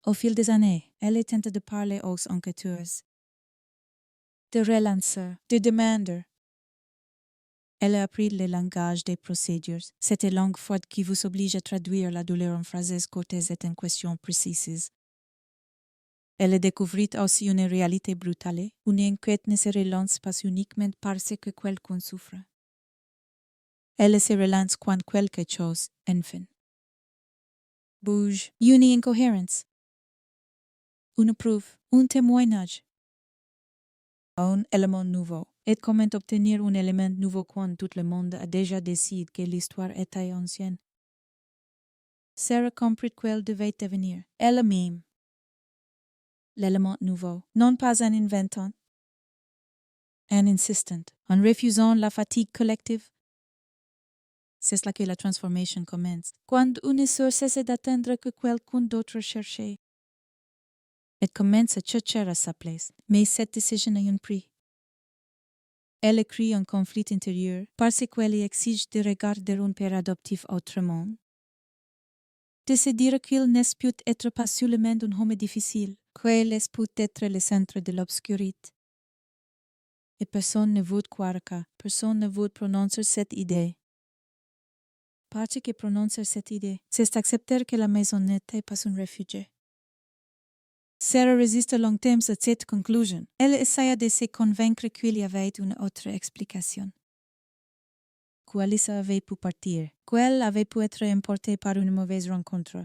Au fil des années, elle tenta de parler aux enquêteurs, de relanceurs, de demandeurs. Elle a appris le langage des procédures, cette langue froide qui vous oblige à traduire la douleur en phrases courtes et en questions précises. Elle découvrit aussi une réalité brutale. Une enquête ne se relance pas uniquement parce que quelqu'un souffre. Elle se relance quand quelque chose, enfin, bouge. Une incohérence. Une preuve, un témoignage. Un élément nouveau. Et comment obtenir un élément nouveau quand tout le monde a déjà décidé que l'histoire était ancienne? Sarah comprit qu'elle devait devenir elle-même l'élément nouveau, non pas en inventant, en insistant, en refusant la fatigue collective. C'est là que la transformation commence. Quand une sœur cesse d'attendre que quelqu'un d'autre cherche, elle commence à chercher à sa place, mais cette décision a un prix. Elle crée un conflit intérieur parce qu'elle exige de regarder un père adoptif autrement, de se dire qu'il ne peut être pas seulement un homme difficile, qu'il peut être le centre de l'obscurité. Et personne ne veut croire que, personne ne veut prononcer cette idée. Parce que prononcer cette idée, c'est accepter que la maison n'était pas un refuge. Sarah résiste longtemps à cette conclusion. Elle essaya de se convaincre qu'il y avait une autre explication. Qu'Alyssa avait pu partir, qu'elle avait pu être emportée par une mauvaise rencontre,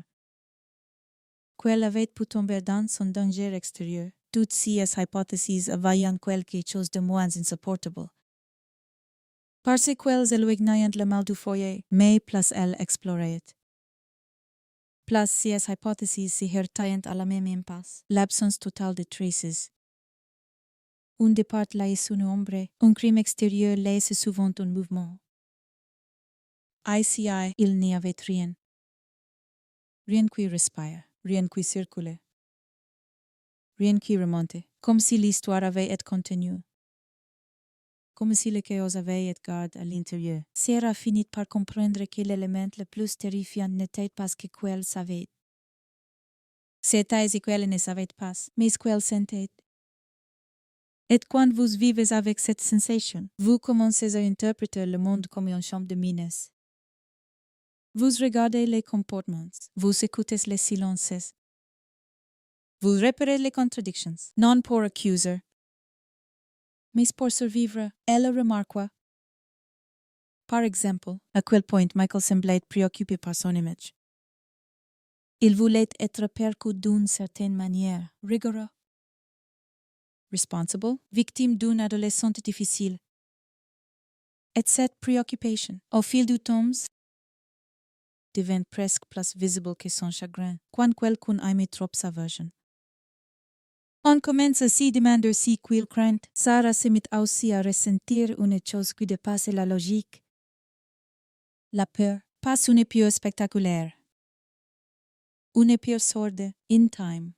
qu'elle avait pu tomber dans son danger extérieur. Toutes ces hypothèses avaient quelque chose de moins insupportable. Parce qu'elles éloignaient le mal du foyer, mais plus elles exploraient. Plus ces hypothèses se heurtaient à la même impasse, l'absence totale de traces. Un départ laisse une ombre, un crime extérieur laisse souvent un mouvement. Ici, il n'y avait rien. Rien qui respire, rien qui circule. Rien qui remonte, comme si l'histoire avait été contenue. Comme si le chaos avait été gardé à l'intérieur. Sarah finit par comprendre que l'élément le plus terrifiant n'était pas ce qu'elle savait. C'était ce qu'elle ne savait pas, mais ce qu'elle sentait. Et quand vous vivez avec cette sensation, vous commencez à interpréter le monde comme une chambre de mines. Vous regardez les comportements, vous écoutez les silences. Vous repérez les contradictions, non pour accuser, Mais pour survivre, elle remarqua, par exemple, à quel point Michael semblait préoccupé par son image. Il voulait être perçu d'une certaine manière, rigoureux, responsible, victime d'une adolescente difficile. Et cette préoccupation, au fil du temps, devint presque plus visible que son chagrin, quand quelqu'un aimait trop sa version. On commence à s'y demander si qu'il craint, Sarah se mit aussi à ressentir une chose qui dépasse la logique. La peur, pas une peur spectaculaire. Une peur sourde, in time.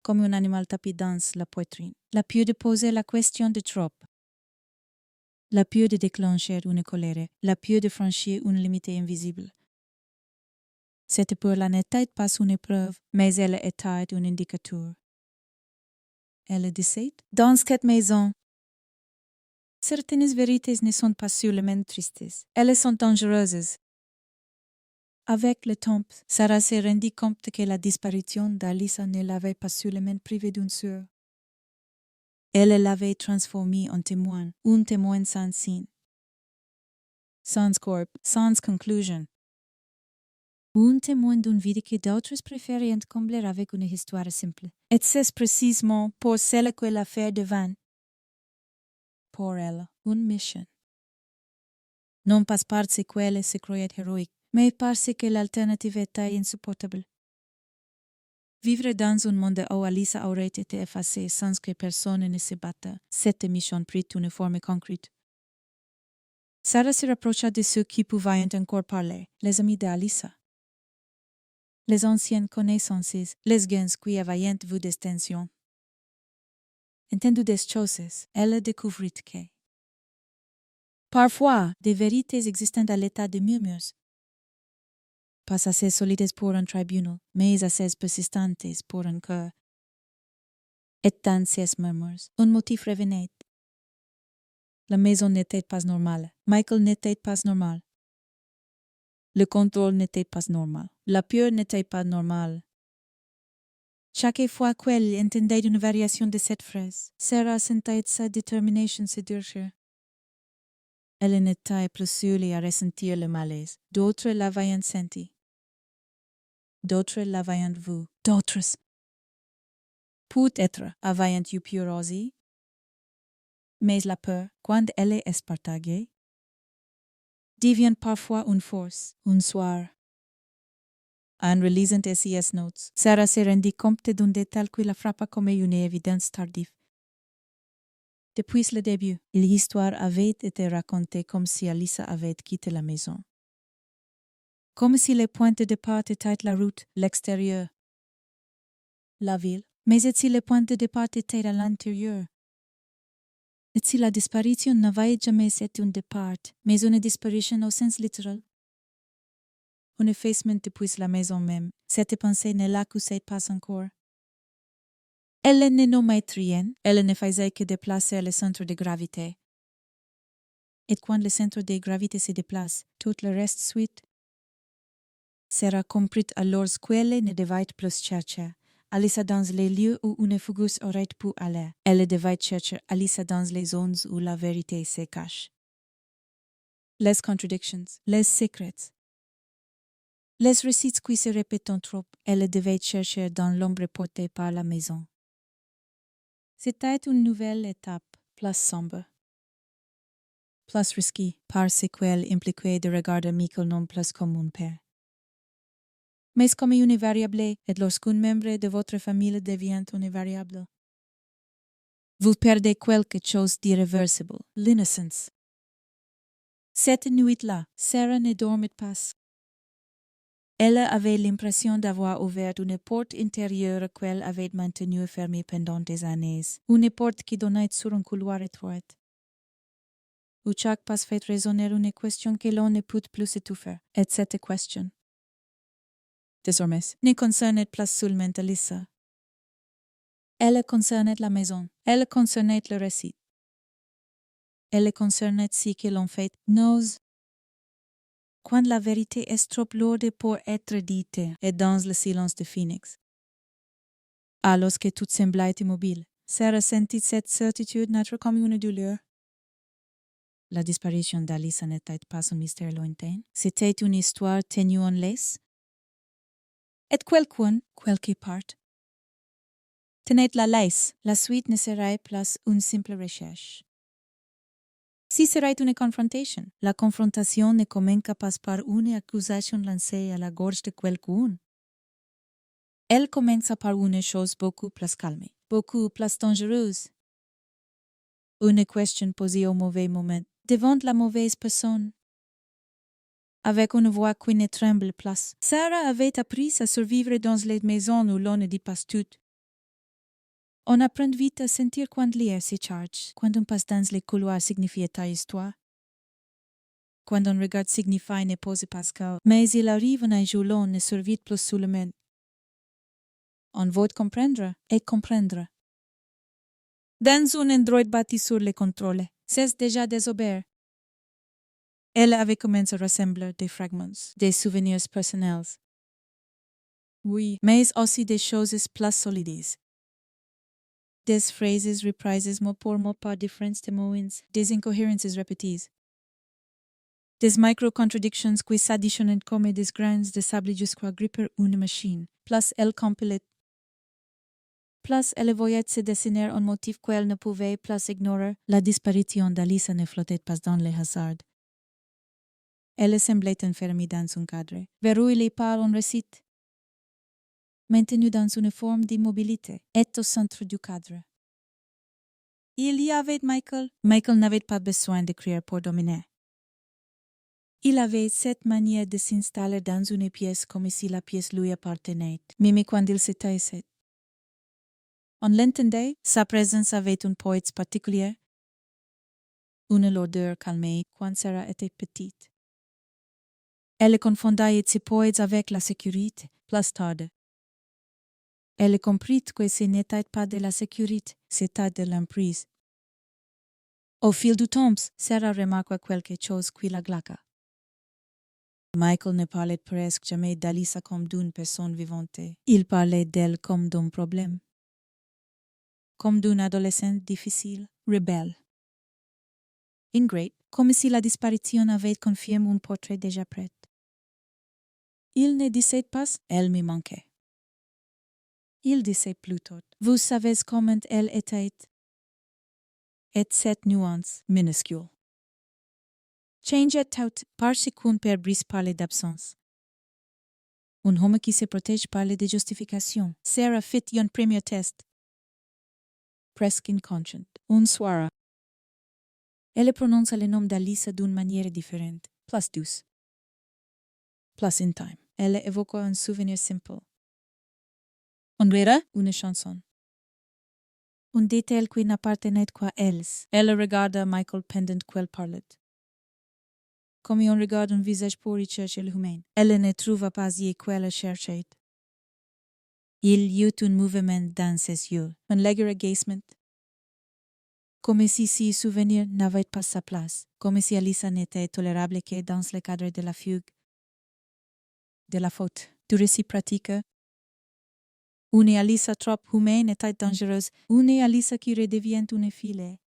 Comme un animal tapis dans la poitrine. La peur de poser la question de trop. La peur de déclencher une colère. La peur de franchir une limite invisible. Cette peur-là n'était pas une épreuve, mais elle était un indicateur. Elle disait, dans cette maison, certaines vérités ne sont pas seulement tristes, elles sont dangereuses. Avec le temps, Sarah se rendit compte que la disparition d'Alyssa ne l'avait pas seulement privée d'une sœur. Elle l'avait transformée en témoin, un témoin sans signe, sans corps, sans conclusion. Un témoin d'une vie que d'autres préféraient combler avec une histoire simple. Et c'est précisément pour celle que l'affaire devint, pour elle, une mission. Non pas parce qu'elle se croyait héroïque, mais parce que l'alternative était insupportable. Vivre dans un monde où Alyssa aurait été effacée sans que personne ne se batte, cette mission prit une forme concrète. Sarah se rapprocha de ceux qui pouvaient encore parler, les amis d'Alyssa. Les anciennes connaissances, les gens qui avaient vu des tensions. Entendu des choses, elle découvrit que, parfois, des vérités existent à l'état de murmures. Pas assez solides pour un tribunal, mais assez persistantes pour un cœur. Et dans ces murmures, un motif revenait. La maison n'était pas normale. Michael n'était pas normal. Le contrôle n'était pas normal. La peur n'était pas normale. Chaque fois qu'elle entendait une variation de cette phrase, Sarah sentait sa détermination se durcir. Elle n'était plus seule à ressentir le malaise. D'autres l'avaient senti. D'autres l'avaient vu. D'autres, peut-être, avaient eu peur aussi. Mais la peur, quand elle est partagée, devient parfois une force, un soir. En relisant SES Notes, Sarah se rendit compte d'un détail qui la frappa comme une évidence tardive. Depuis le début, l'histoire avait été racontée comme si Alyssa avait quitté la maison. Comme si le point de départ était la route, l'extérieur, la ville, mais et si le point de départ était à l'intérieur. Et si la disparition n'avait jamais été un départ, mais une disparition au sens littéral. Un effacement depuis la maison même, cette pensée ne l'accusait pas encore. Elle ne nommait rien, elle ne faisait que déplacer le centre de gravité. Et quand le centre de gravité se déplace, tout le reste suit. Sarah comprit alors qu'elle ne devait plus chercher Alyssa dans les lieux où une fugueuse aurait pu aller. Elle devait chercher Alyssa dans les zones où la vérité se cache. Les contradictions, les secrets. Les récits qui se répètent trop, elle devait chercher dans l'ombre portée par la maison. C'était une nouvelle étape, plus sombre, plus risquée, parce qu'elle impliquait de regarder Michael non plus comme un père, mais comme une variable, et lorsqu'un membre de votre famille devient une variable, vous perdez quelque chose d'irréversible, l'innocence. Cette nuit-là, Sarah ne dormait pas. Elle avait l'impression d'avoir ouvert une porte intérieure qu'elle avait maintenue fermée pendant des années, une porte qui donnait sur un couloir étroit, où chaque pas fait résonner une question que l'on ne peut plus étouffer, et cette question, désormais, ne concernait plus seulement Alyssa. Elle concernait la maison, elle concernait le récit. Elle concernait ce que l'on fait n'ose. Quand la vérité est trop lourde pour être dite et dans le silence de Phoenix. Alors que tout semblait immobile, Sarah sentit cette certitude naître comme une douleur. La disparition d'Alyssa n'était pas un mystère lointain. C'était une histoire tenue en laisse. Et quelqu'un, quelque part, tenait la laisse. La suite ne serait plus une simple recherche. Si serait une confrontation, la confrontation ne commence pas par une accusation lancée à la gorge de quelqu'un. Elle commence par une chose beaucoup plus calme, beaucoup plus dangereuse. Une question posée au mauvais moment, devant la mauvaise personne. Avec une voix qui ne tremble plus, Sarah avait appris à survivre dans les maisons où l'on ne dit pas tout. On apprend vite à sentir quand l'air se charge, quand on passe dans les couloirs signifie ta histoire. Quand on regarde signifie ne pose pas cas, mais il arrive un jour l'on ne survit plus seulement. On veut comprendre et comprendre. Dans un endroit bâti sur les contrôles, c'est déjà désobéir. Elle avait commencé à rassembler des fragments, des souvenirs personnels. Oui, mais aussi des choses plus solides. Des phrases reprises mot pour mot par différents témoins, des incohérences répétées. Des micro-contradictions qui s'additionnent comme des grains de sable jusqu'à gripper une machine. Plus elle compilait. Plus elle voyait se dessiner un motif qu'elle ne pouvait plus ignorer. La disparition d'Alyssa ne flottait pas dans les hasards. Elle semblait enfermée dans un cadre, verrouillée par un récit. Maintenue dans une forme d'immobilité, est au centre du cadre. Il y avait Michael. Michael n'avait pas besoin d'écrire pour dominer. Il avait cette manière de s'installer dans une pièce comme si la pièce lui appartenait, même quand il se taisait. On l'entendait, sa présence avait une poésie particulière, une lourdeur calmée quand Sarah était petite. Elle confondait ses poètes avec la sécurité, plus tard. Elle comprit que ce n'était pas de la sécurité, c'était de l'emprise. Au fil du temps, Sarah remarqua quelque chose qui la glaqua. Michael ne parlait presque jamais d'Alyssa comme d'une personne vivante. Il parlait d'elle comme d'un problème. Comme d'une adolescente difficile, rebelle. Ingrate, comme si la disparition avait confirmé un portrait déjà prêt. Il ne disait pas « elle me manquait ». Il disait plutôt « vous savez comment elle était ». Et cette nuance minuscule. Change tout parce qu'on peut brise parler d'absence. Un homme qui se protège parle de justification. Sarah fit un premier test. Presque inconscient. Un soir. Elle prononce le nom d'Alyssa d'une manière différente, plus douce. Plus intime. Elle évoque un souvenir simple. On verra une chanson. Un détail qui n'appartenait qu'à elle. Elle regarda Michael pendant qu'elle parlait. Comme on regarde un visage pour y chercher l'humain. Elle ne trouva pas y qu'elle cherchait. Il y eut un mouvement dans ses yeux, un léger agacement. Comme si ces souvenirs n'avaient pas sa place, comme si Alyssa n'était tolérable que dans le cadre de la fugue, de la faute, du récit pratique. Une Alyssa trop humaine était dangereuse, une Alyssa qui redevient une fille.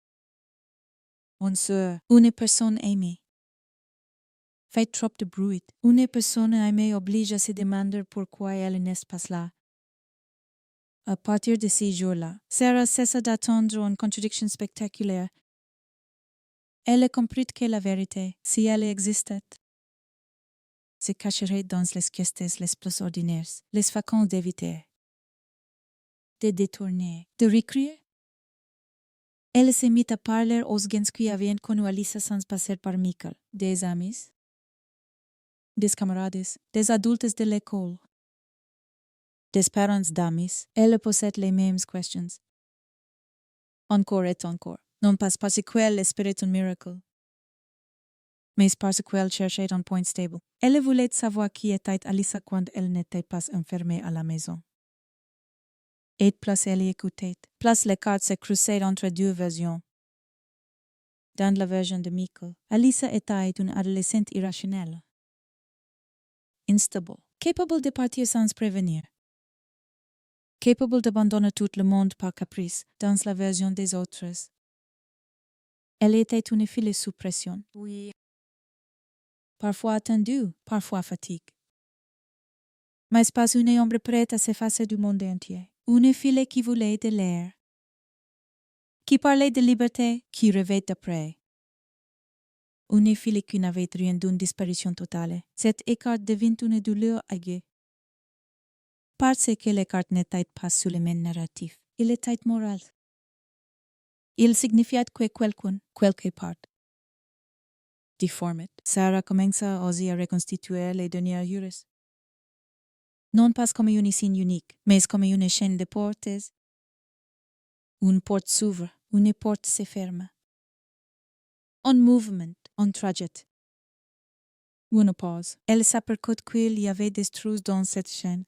Une sœur, une personne aimée. Fait trop de bruit, une personne aimée oblige à se demander pourquoi elle n'est pas là. À partir de ces jours-là, Sarah cessa d'attendre une contradiction spectaculaire. Elle comprit que la vérité, si elle existait, se cacherait dans les gestes les plus ordinaires, les façons d'éviter, de détourner, de réécrire. Elle se mit à parler aux gens qui avaient connu Alyssa sans passer par Michael, des amis, des camarades, des adultes de l'école. Des parents d'amis, elle possède les mêmes questions. Encore et encore, non pas parce qu'elle espérait un miracle, mais parce qu'elle cherchait un point stable. Elle voulait savoir qui était Alyssa quand elle n'était pas enfermée à la maison. Et plus elle écoutait, plus les cartes se cruçaient entre deux versions. Dans la version de Michael, Alyssa était une adolescente irrationnelle, instable, capable de partir sans prévenir. capable d'abandonner tout le monde par caprice dans la version des autres. Elle était une fille sous pression. Oui. Parfois attendue, parfois fatiguée. Mais pas une ombre prête à s'effacer du monde entier. Une fille qui voulait de l'air. Qui parlait de liberté, qui rêvait d'après. Une fille qui n'avait rien d'une disparition totale. Cet écart devint une douleur aiguë. Parce que l'écart n'était pas sous le même narratif, il était moral. Il signifiait que quelqu'un, quelque part. Deformed, Sarah commença à oser reconstituer les dernières heures. Non pas comme une signe unique, mais comme une chaîne de portes. Une porte s'ouvre, une porte se ferme. Un mouvement, un trajet. Une pause. Elle s'aperçut qu'il y avait des trous dans cette chaîne.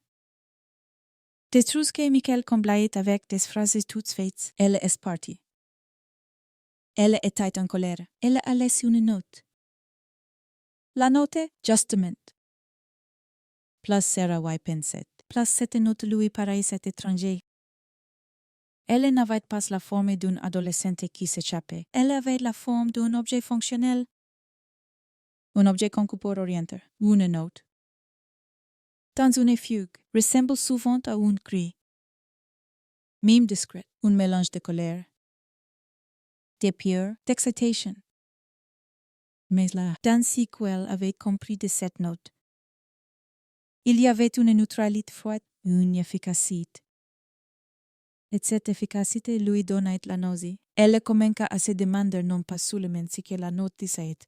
Des trous que Michael comblait avec des phrases toutes faites. Elle est partie. Elle était en colère. Elle a laissé une note. La note, justement. Plus Sarah y pensait. Plus cette note lui paraissait étranger. Elle n'avait pas la forme d'une adolescente qui s'échappait. Elle avait la forme d'un objet fonctionnel. Un objet qu'on peut orienter. Une note. Dans une fugue, ressemble souvent à un cri. Même discret, un mélange de colère, de peur, d'excitation. Mais là, Dan Sequel avait compris de cette note. Il y avait une neutralité froide, une efficacité. Et cette efficacité lui donnait la nausée. Elle commença à se demander non pas seulement ce que la note disait,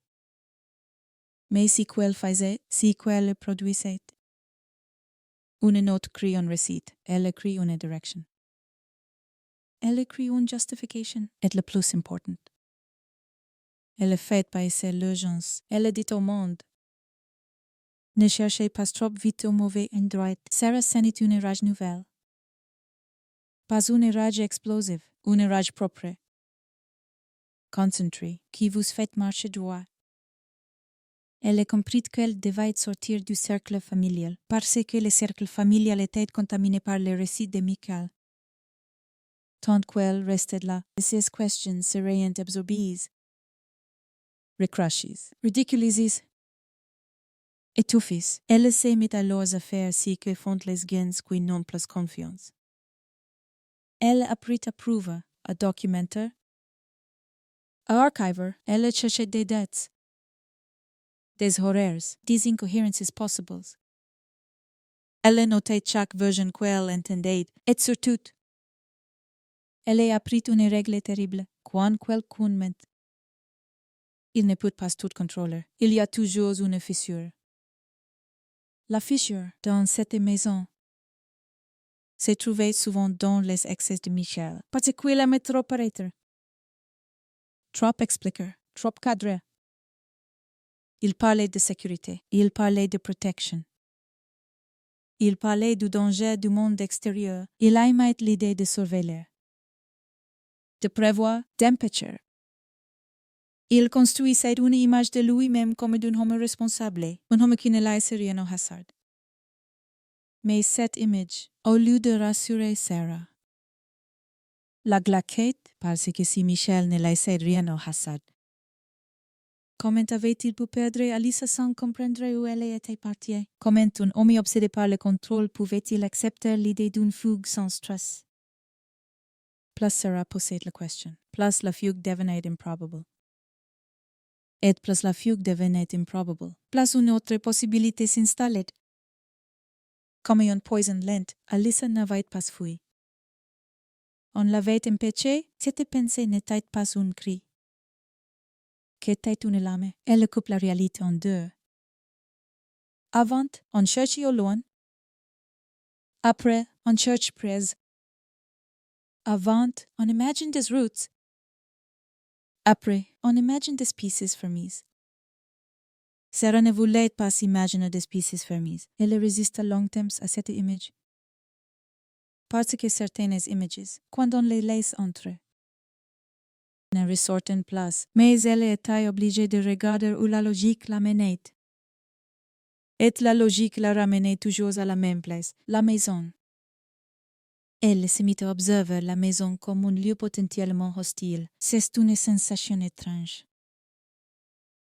mais ce qu'elle faisait, ce qu'elle produisait. Une note crée un récit, elle crée une direction. Elle crée une justification, est le plus important. Elle fait passer l'urgence, elle dit au monde. Ne cherchez pas trop vite au mauvais endroit. Sarah sentit une rage nouvelle. Pas une rage explosive, une rage propre. Concentrée, qui vous fait marcher droit. Elle comprit qu'elle devait sortir du cercle familial, parce que le cercle familial était contaminé par les récits de Michael. Tant qu'elle restait là, ses questions seraient absorbées, recrachées, ridiculisées, étouffées. Elle se mit alors à faire ce que font les gens qui n'ont plus confiance. Elle apprit à prouver, à documenter, à archiver. Elle cherchait des dates, des horreurs, des incohérences possibles. Elle notait chaque version qu'elle entendait, et surtout, elle apprit une règle terrible, quand quelqu'un ment. Il ne peut pas tout contrôler. Il y a toujours une fissure. La fissure, dans cette maison, se trouvait souvent dans les excès de Michel, parce qu'il aimait trop paraître. Trop expliquer, trop cadrer. Il parlait de sécurité, il parlait de protection. Il parlait du danger du monde extérieur. Il aimait l'idée de surveiller, de prévoir, d'empêcher. Il construisait une image de lui-même comme d'un homme responsable, un homme qui ne laisse rien au hasard. Mais cette image, au lieu de rassurer Sarah, la glaquette, parce que si Michel ne laissait rien au hasard. Comment avait-il pu perdre Alice sans comprendre où elle était partie? Comment un homme obsédé par le contrôle pouvait-il accepter l'idée d'une fugue sans stress? Plus Sarah posait la question, plus la fugue devenait improbable. Et plus la fugue devenait improbable, plus une autre possibilité s'installait. Comme un poison lent, Alice n'avait pas fui. On l'avait empêché, cette pensée n'était pas un cri. Qu'était une lame? Elle coupe la réalité en deux. Avant, on cherchait au loin. Après, on cherche près. Avant, on imagine des routes. Après, on imagine des pistes fermées. Sarah ne voulait pas s'imaginer des pistes fermées. Elle résista longtemps à cette image. Parce que certaines images, quand on les laisse entrer, ne ressortent en place, mais elle était obligée de regarder où la logique la menait. Et la logique la ramenait toujours à la même place, la maison. Elle se mit à observer la maison comme un lieu potentiellement hostile. C'est une sensation étrange.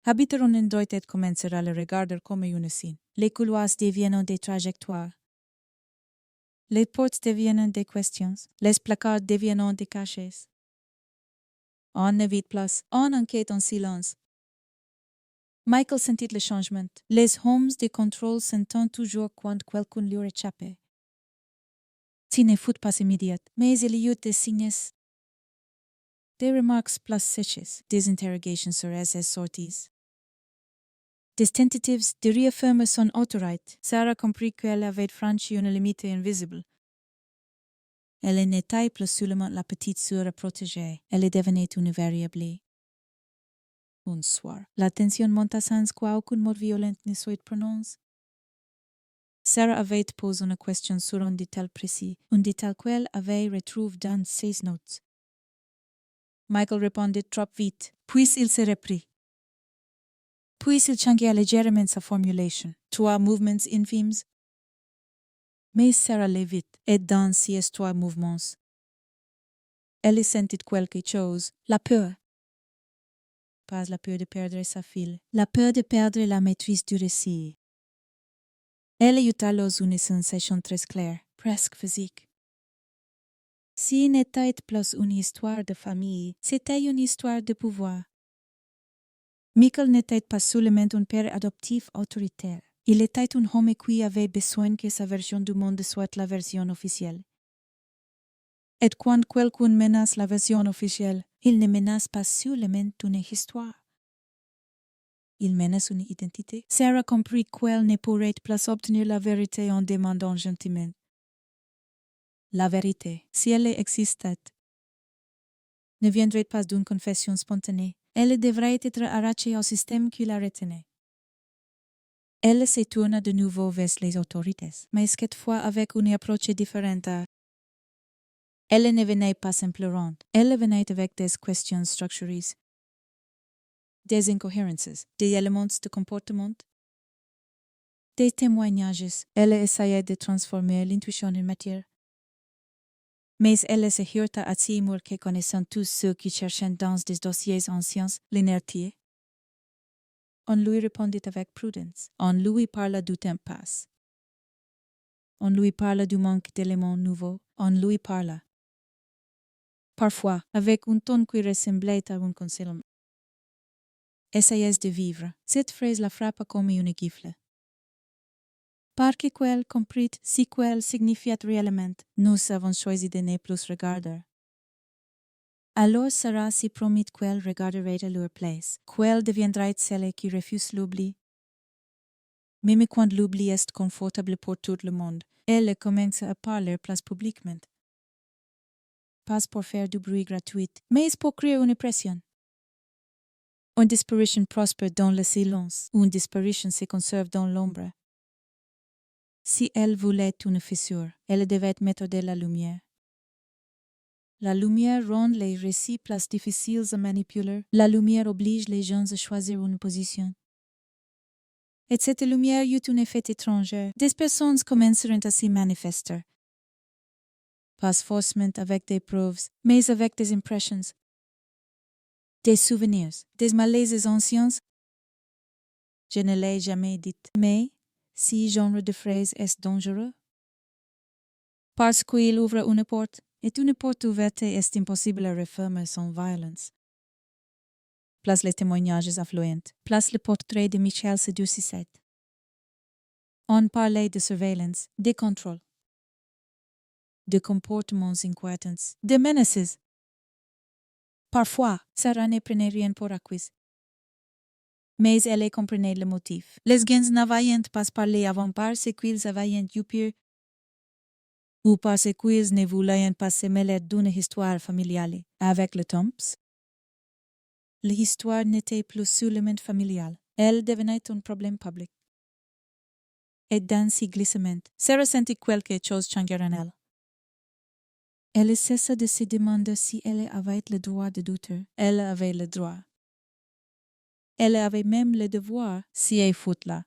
Habiter un endroit et commencer à le regarder comme une scène. Les couloirs deviennent des trajectoires. Les portes deviennent des questions. Les placards deviennent des cachets. On évite place. On enquête en silence. Michael sentit le changement. Les hommes de contrôle sentent toujours quand quelqu'un leur échappe. Ce n'est pas immédiat, mais il y a des signes. Des remarques plus sèches, des interrogations sur ses sorties. Des tentatives de réaffirmer son autorité. Sarah comprit qu'elle avait franchi une limite invisible. Elle n'était plus seulement la petite sœur protégée, elle devenait une variable. Un soir, la tension monta sans qu'aucun mot violent ne soit prononcé. Sarah avait posé une question sur un détail précis, un détail qu'elle avait retrouvé dans ses notes. Michael répondit trop vite, puis il se reprit. Puis il changea légèrement sa formulation. 3 mouvements infimes. Mais Sarah allait vite, et dans ces 3 mouvements, elle sentit quelque chose, la peur. Pas la peur de perdre sa fille, la peur de perdre la maîtrise du récit. Elle eut alors une sensation très claire, presque physique. Si n'était plus une histoire de famille, c'était une histoire de pouvoir. Michael n'était pas seulement un père adoptif autoritaire. Il était un homme qui avait besoin que sa version du monde soit la version officielle. Et quand quelqu'un menace la version officielle, il ne menace pas seulement une histoire. Il menace une identité. Sarah comprit qu'elle ne pourrait plus obtenir la vérité en demandant gentiment. La vérité, si elle existait, ne viendrait pas d'une confession spontanée. Elle devrait être arrachée au système qui la retenait. Elle se tourna de nouveau vers les autorités, mais cette fois avec une approche différente. Elle ne venait pas en pleurant, elle venait avec des questions structurées, des incohérences, des éléments de comportement, des témoignages. Elle essayait de transformer l'intuition en matière. Mais elle se heurta à ces murs que connaissant tous ceux qui cherchaient dans des dossiers anciens l'inertie. On lui répondit avec prudence. On lui parla du temps passé. On lui parla du manque d'éléments nouveaux. On lui parla. Parfois, avec un ton qui ressemblait à un conseil. Essayez de vivre. Cette phrase la frappa comme une gifle. Parce qu'elle comprit si qu'elle signifiait réellement, nous avons choisi de ne plus regarder. Alors Sarah s'y promit qu'elle regarderait à leur place, qu'elle deviendrait celle qui refuse l'oubli. Même quand l'oubli est confortable pour tout le monde, elle commence à parler plus publiquement. Pas pour faire du bruit gratuit, mais pour créer une pression. Une disparition prospère dans le silence, une disparition se conserve dans l'ombre. Si elle voulait une fissure, elle devait mettre de la lumière. La lumière rend les récits plus difficiles à manipuler. La lumière oblige les gens à choisir une position. Et cette lumière eut un effet étranger. Des personnes commencèrent à s'y manifester. Pas forcément avec des preuves, mais avec des impressions, des souvenirs, des malaises anciens. Je ne l'ai jamais dit, mais ce genre de phrase est dangereux. Parce qu'il ouvre une porte, et une porte ouverte est impossible à refermer sans violence. Plus les témoignages affluents, plus le portrait de Michel se durcissait. On parlait de surveillance, de contrôle, de comportements inquiétants, de menaces. Parfois, Sarah ne prenait rien pour acquis. Mais elle comprenait le motif. Les gens n'avaient pas parlé avant parce qu'ils avaient eu peur ou parce qu'ils ne voulaient pas se mêler d'une histoire familiale. Avec le temps, l'histoire n'était plus seulement familiale. Elle devenait un problème public. Et dans ces glissements, Sarah sentit quelque chose changer en elle. Elle cessa de se demander si elle avait le droit de douter. Elle avait le droit. Elle avait même le devoir si elle fut là.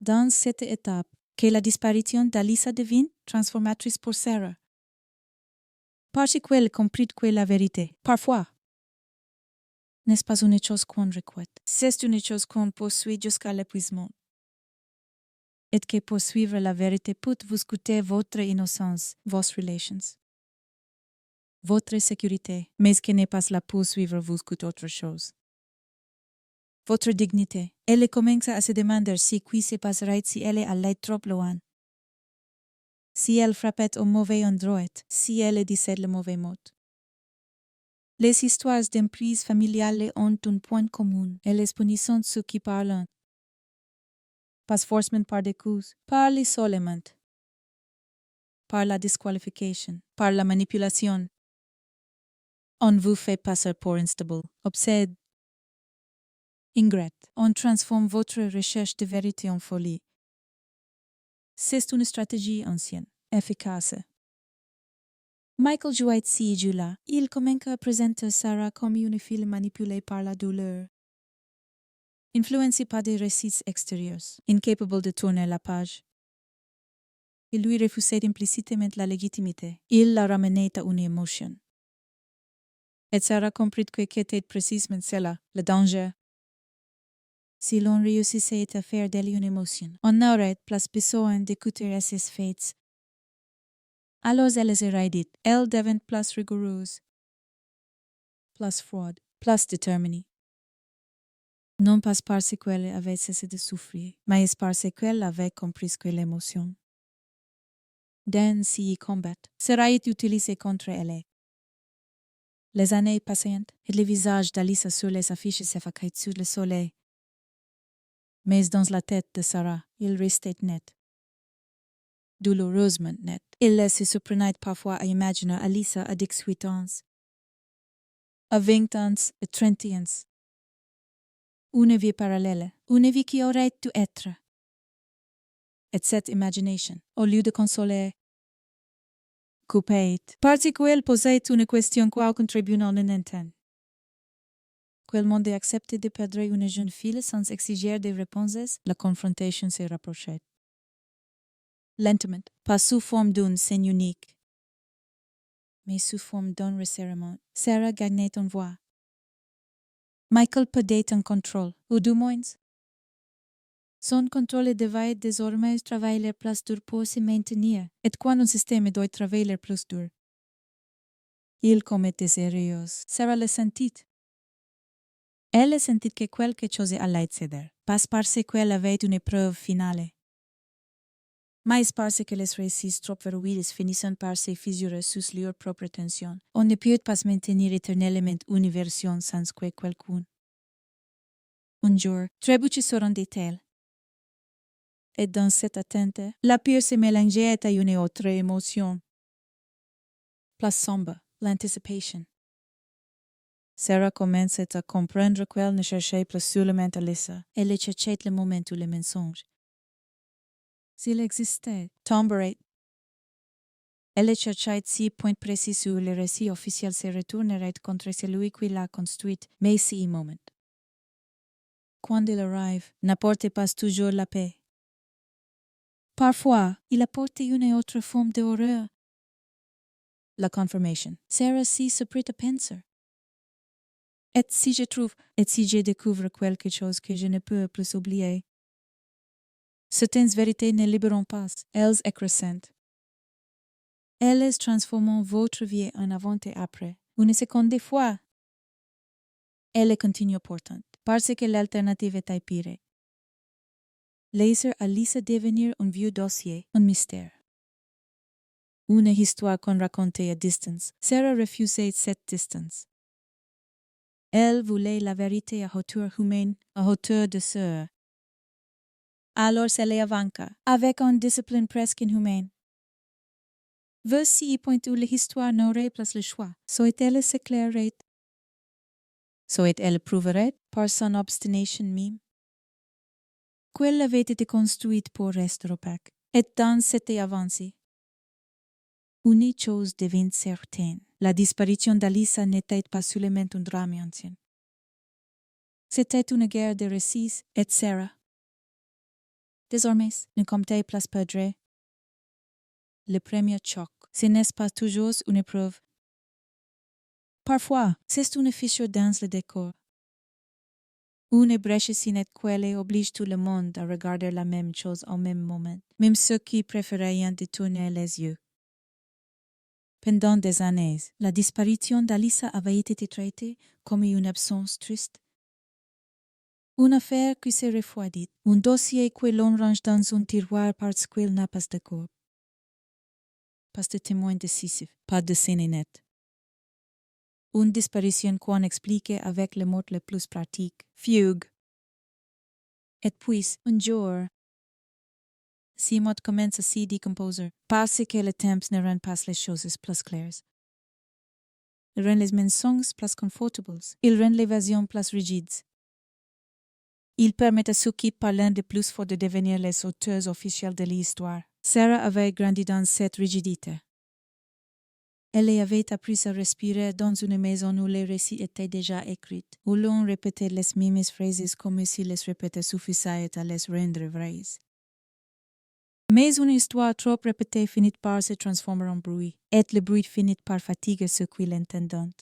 Dans cette étape, que la disparition d'Alissa devient transformatrice pour Sarah. Parce qu'elle comprit que la vérité, parfois, n'est pas une chose qu'on requiert. C'est une chose qu'on poursuit jusqu'à l'épuisement. Et que poursuivre la vérité peut vous coûter votre innocence, vos relations, votre sécurité, mais que n'est pas la poursuivre vous coûte autre chose. Votre dignité. Elle commence à se demander si qui se passerait si elle est allée trop loin. Si elle frappait au mauvais endroit, si elle disait le mauvais mot. Les histoires d'emprises familiales ont un point commun, elles punissent ceux qui parlent. Pas forcément par des coups, par l'isolement, par la disqualification, par la manipulation. On vous fait passer pour instable, obsédé, ingrate. On transforme votre recherche de vérité en folie. C'est une stratégie ancienne, efficace. Michael jouait ci et là. Il commence à présenter Sarah comme une fille manipulée par la douleur, influencée par des récits extérieurs, incapable de tourner la page. Il lui refusait implicitement la légitimité. Il la ramenait à une émotion. Et Sarah comprit que c'était précisément cela, le danger. Si l'on réussissait à faire d'elle une émotion, on n'aurait plus besoin d'écouter ses faits. Alors elle serait dite, elle devint plus rigoureuse, plus froide, plus déterminée. Non pas parce qu'elle avait cessé de souffrir, mais parce qu'elle avait compris que l'émotion d'un si combat serait utilisée contre elle. Les années passantes et le visage d'Alissa sur les affiches s'effaçaient sous le soleil. Mais dans la tête de Sarah, il restait net. Douloureusement net. Il se surprenait parfois à imaginer Alissa à 18 ans, à 20 ans, à 30 ans. Une vie parallèle, une vie qui aurait dû être. Et cette imagination, au lieu de consoler, coupait, parce qu'elle posait une question qu'aucun tribunal n'entend. Quel monde acceptait de perdre une jeune fille sans exiger des réponses, la confrontation se rapprochait. Lentement, pas sous forme d'une scène unique, mais sous forme d'un resserrement, Sarah gagnait en voix. Michael perdait en contrôle, ou du moins. Son contrôle devait désormais travailler plus dur pour se maintenir, et quand un système doit travailler plus dur. Il commettait sérieux. Sarah le sentit. Elle sentit que quelque chose allait céder, pas parce qu'elle avait une épreuve finale, mais parce que les récits trop verrouillés finissent par se fissurer sous leur propre tension. On ne peut pas maintenir éternellement une version sans que quelqu'un. Un jour, trébuche se rendit-elle. Et dans cette attente, la peur se mélangeait à une autre émotion. Plus sombre, l'anticipation. Sarah commençait à comprendre qu'elle ne cherchait plus seulement Alissa, elle cherchait le moment où le mensonge. S'il existait, tomberait. Elle cherchait si point précis où le récit officiel se retournerait contre celui qui l'a construit, mais si moment. Quand il arrive, n'apporte pas toujours la paix. Parfois, il apporte une autre forme d'horreur. La confirmation. Sarah se prête à penser. Et si je découvre quelque chose que je ne peux plus oublier. Certaines vérités ne libéreront pas, elles écrasent. Elles transforment votre vie en avant et après. Une seconde fois. Elle continue importante, parce que l'alternative est pire. Laisser Alissa devenir un vieux dossier, un mystère. Une histoire qu'on racontait à distance. Sarah refusait cette distance. Elle voulait la vérité à hauteur humaine, à hauteur de sœur. Alors elle les avança, avec une discipline presque inhumaine. Voici le point où l'histoire n'aurait plus le choix. Soit elle s'éclairerait, soit elle prouverait par son obstination même qu'elle avait été construite pour rester opaque. Et dans cette avancée, une chose devint certaine. La disparition d'Alissa n'était pas seulement un drame ancien. C'était une guerre de récits, et Sarah, Désormais, nous comptons place perdre. Le premier choc, ce n'est pas toujours une épreuve. Parfois, c'est une fissure dans le décor. Une brèche si nette qu'elle oblige tout le monde à regarder la même chose au même moment, même ceux qui préféraient détourner les yeux. Pendant des années, la disparition d'Alyssa avait été traitée comme une absence triste. Une affaire qui s'est refroidie, un dossier que l'on range dans un tiroir parce qu'il n'a pas de corps. Pas de témoin décisif, pas de scène nette. Une disparition qu'on explique avec le mot le plus pratique, fugue. Et puis, un jour, si mot commence à s'y décomposer, parce que le temps ne rend pas les choses plus claires. Il rend les mensonges plus confortables, il rend l'évasion plus rigide. Il permet à ceux qui parlent de plus fort de devenir les auteurs officiels de l'histoire. Sarah avait grandi dans cette rigidité. Elle avait appris à respirer dans une maison où les récits étaient déjà écrits, où l'on répétait les mêmes phrases comme si les répéter suffisait à les rendre vraies. Mais une histoire trop répétée finit par se transformer en bruit, et le bruit finit par fatiguer ceux qui l'entendent.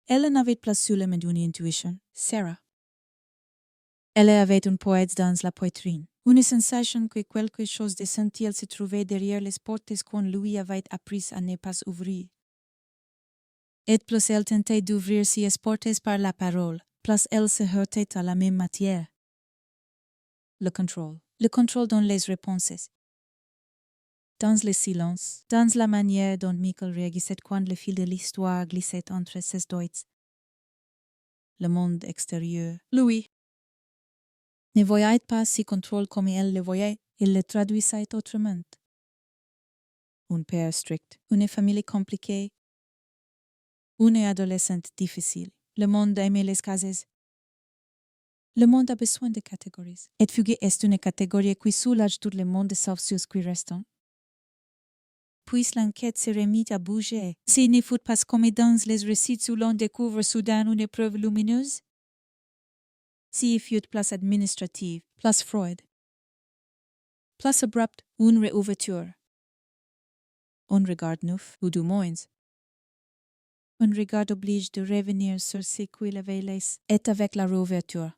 Elle n'avait pas seulement une intuition, Sarah. Elle avait une poète dans la poitrine, une sensation que quelque chose d'essentiel se trouvait derrière les portes qu'on lui avait appris à ne pas ouvrir. Et plus elle tentait d'ouvrir ces portes par la parole, plus elle se heurtait à la même matière. Le contrôle dans les réponses. Dans le silence, dans la manière dont Michael réagissait quand le fil de l'histoire glissait entre ses doigts. Le monde extérieur, lui, ne voyait pas si contrôle comme elle le voyait, il le traduisait autrement. Un père strict, une famille compliquée, une adolescente difficile. Le monde aimait les cases. Le monde a besoin de catégories. Et fugue est une catégorie qui soulage tout le monde sauf ceux qui restent. Puis l'enquête se remit à bouger. S'il ne fut pas comme dans les récits où l'on découvre soudain une épreuve lumineuse, s'il fut plus administrative, plus Freud, plus abrupt, une réouverture. Un regard neuf, ou du moins. Un regard oblige de revenir sur ce qu'il avait laissé, et avec la réouverture.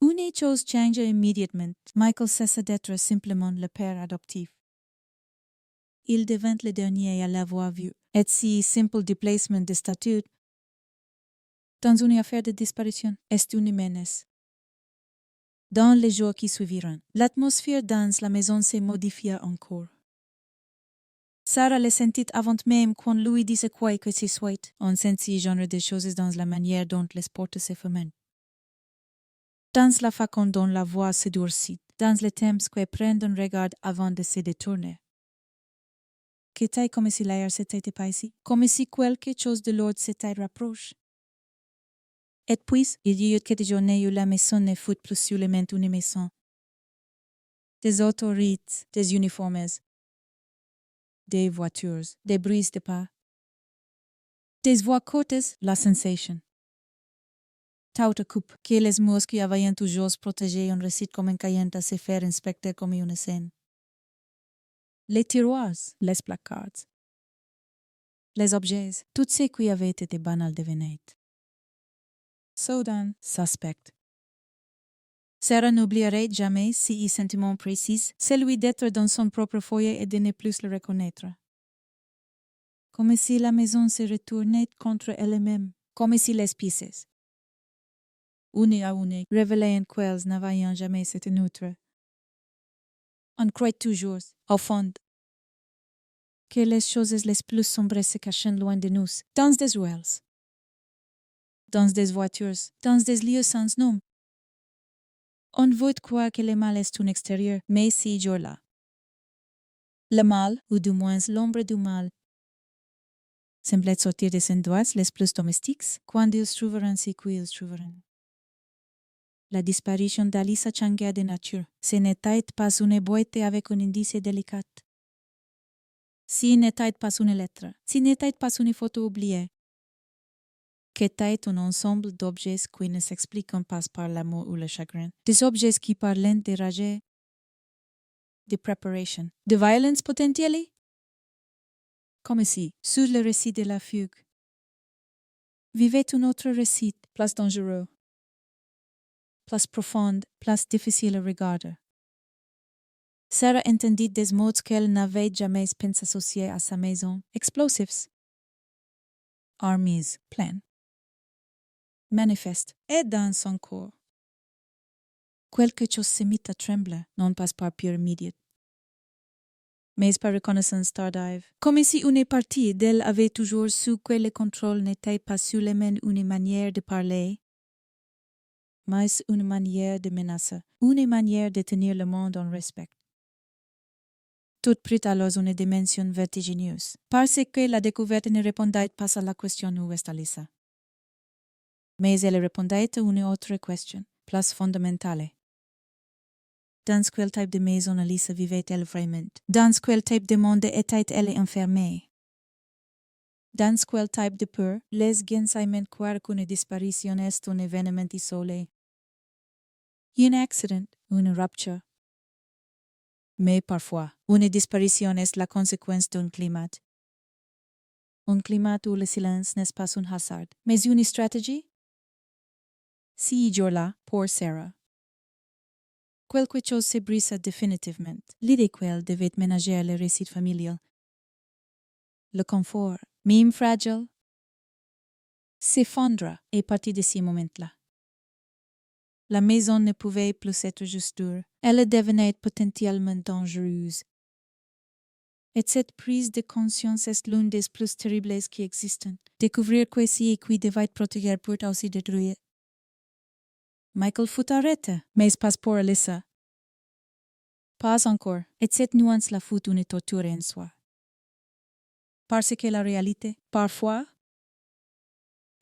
Une chose change immédiatement. Michael cessa d'être simplement le père adoptif. Il devint le dernier à l'avoir vu, et si simple déplacement de statut dans une affaire de disparition est une menace. Dans les jours qui suiviront, l'atmosphère dans la maison se modifia encore. Sarah le sentit avant même qu'on lui disait quoi que ce soit. On sentit genre de choses dans la manière dont les portes se ferment. Dans la façon dont la voix se durcit, dans le temps que prennent un regard avant de se détourner. Qu'était comme si l'air s'était épaissi, comme si quelque chose de l'ordre s'était rapproché. Et puis, il y eut quelques journées où la maison ne fut plus seulement une maison. Des autorités, des uniformes, des voitures, des bruits de pas, des voix courtes, la sensation. Tout à coup, que les mosques avaient toujours protégé un récit comme un cahier à se faire inspecter comme une scène. Les tiroirs, les placards, les objets, tout ce qui avait été banal devenait. Soudain, suspect. Sarah n'oublierait jamais, si y sentiment précis, celui d'être dans son propre foyer et de ne plus le reconnaître. Comme si la maison se retournait contre elle-même, comme si les pièces, une à une, révélaient qu'elles n'avaient jamais été neutres. On croit toujours, au fond, que les choses les plus sombres se cachent loin de nous, dans des ruelles, dans des voitures, dans des lieux sans nom. On veut croire que le mal est un extérieur, mais c'est jour-là. Le mal, ou du moins l'ombre du mal, semblait sortir des endroits les plus domestiques quand ils trouveront ce qu'ils trouveront. La disparition d'Alyssa changeait de nature. Ce n'était pas une boîte avec un indice délicat. Ce n'était pas une lettre. Ce n'était pas une photo oubliée. qu'était un ensemble d'objets qui ne s'expliquent pas par l'amour ou le chagrin. Des objets qui parlent de rage, de préparation, de violence potentielle. Comme ici, sur le récit de la fugue. Vivait un autre récit, plus dangereux, plus profonde, plus difficile à regarder. Sarah entendit des mots qu'elle n'avait jamais pensé associer à sa maison. Explosives. Armies, plan. Manifeste, et dans son corps. Quelque chose se mit à trembler, non pas par pure immédiate, mais par reconnaissance tardive. Comme si une partie d'elle avait toujours su que le contrôle n'était pas seulement une manière de parler, mais une manière de menacer, une manière de tenir le monde en respect. Tout prit alors une dimension vertigineuse, parce que la découverte ne répondait pas à la question où est Alyssa. Mais elle répondait à une autre question, plus fondamentale. Dans quel type de maison Alyssa vivait-elle vraiment? Dans quel type de monde était-elle enfermée? Dans quel type de peur les gens aimaient croire qu'une disparition est un événement isolé? Un accident, une rupture. Mais parfois, une disparition est la conséquence d'un climat. Un climat où le silence n'est pas un hasard, mais une stratégie? Si jour-là, pour Sarah. Quelque chose se brisa définitivement. L'idée qu'elle devait ménager le récit familial. Le confort, même fragile, s'effondra et partit de ce moment-là. La maison ne pouvait plus être juste dure. Elle devenait potentiellement dangereuse. Et cette prise de conscience est l'une des plus terribles qui existent. Découvrir que si et qui devait protéger peut aussi détruire. Michael fut arrêté, mais pas pour Alyssa. Pas encore, et cette nuance la fut une torture en soi. Parce que la réalité, parfois,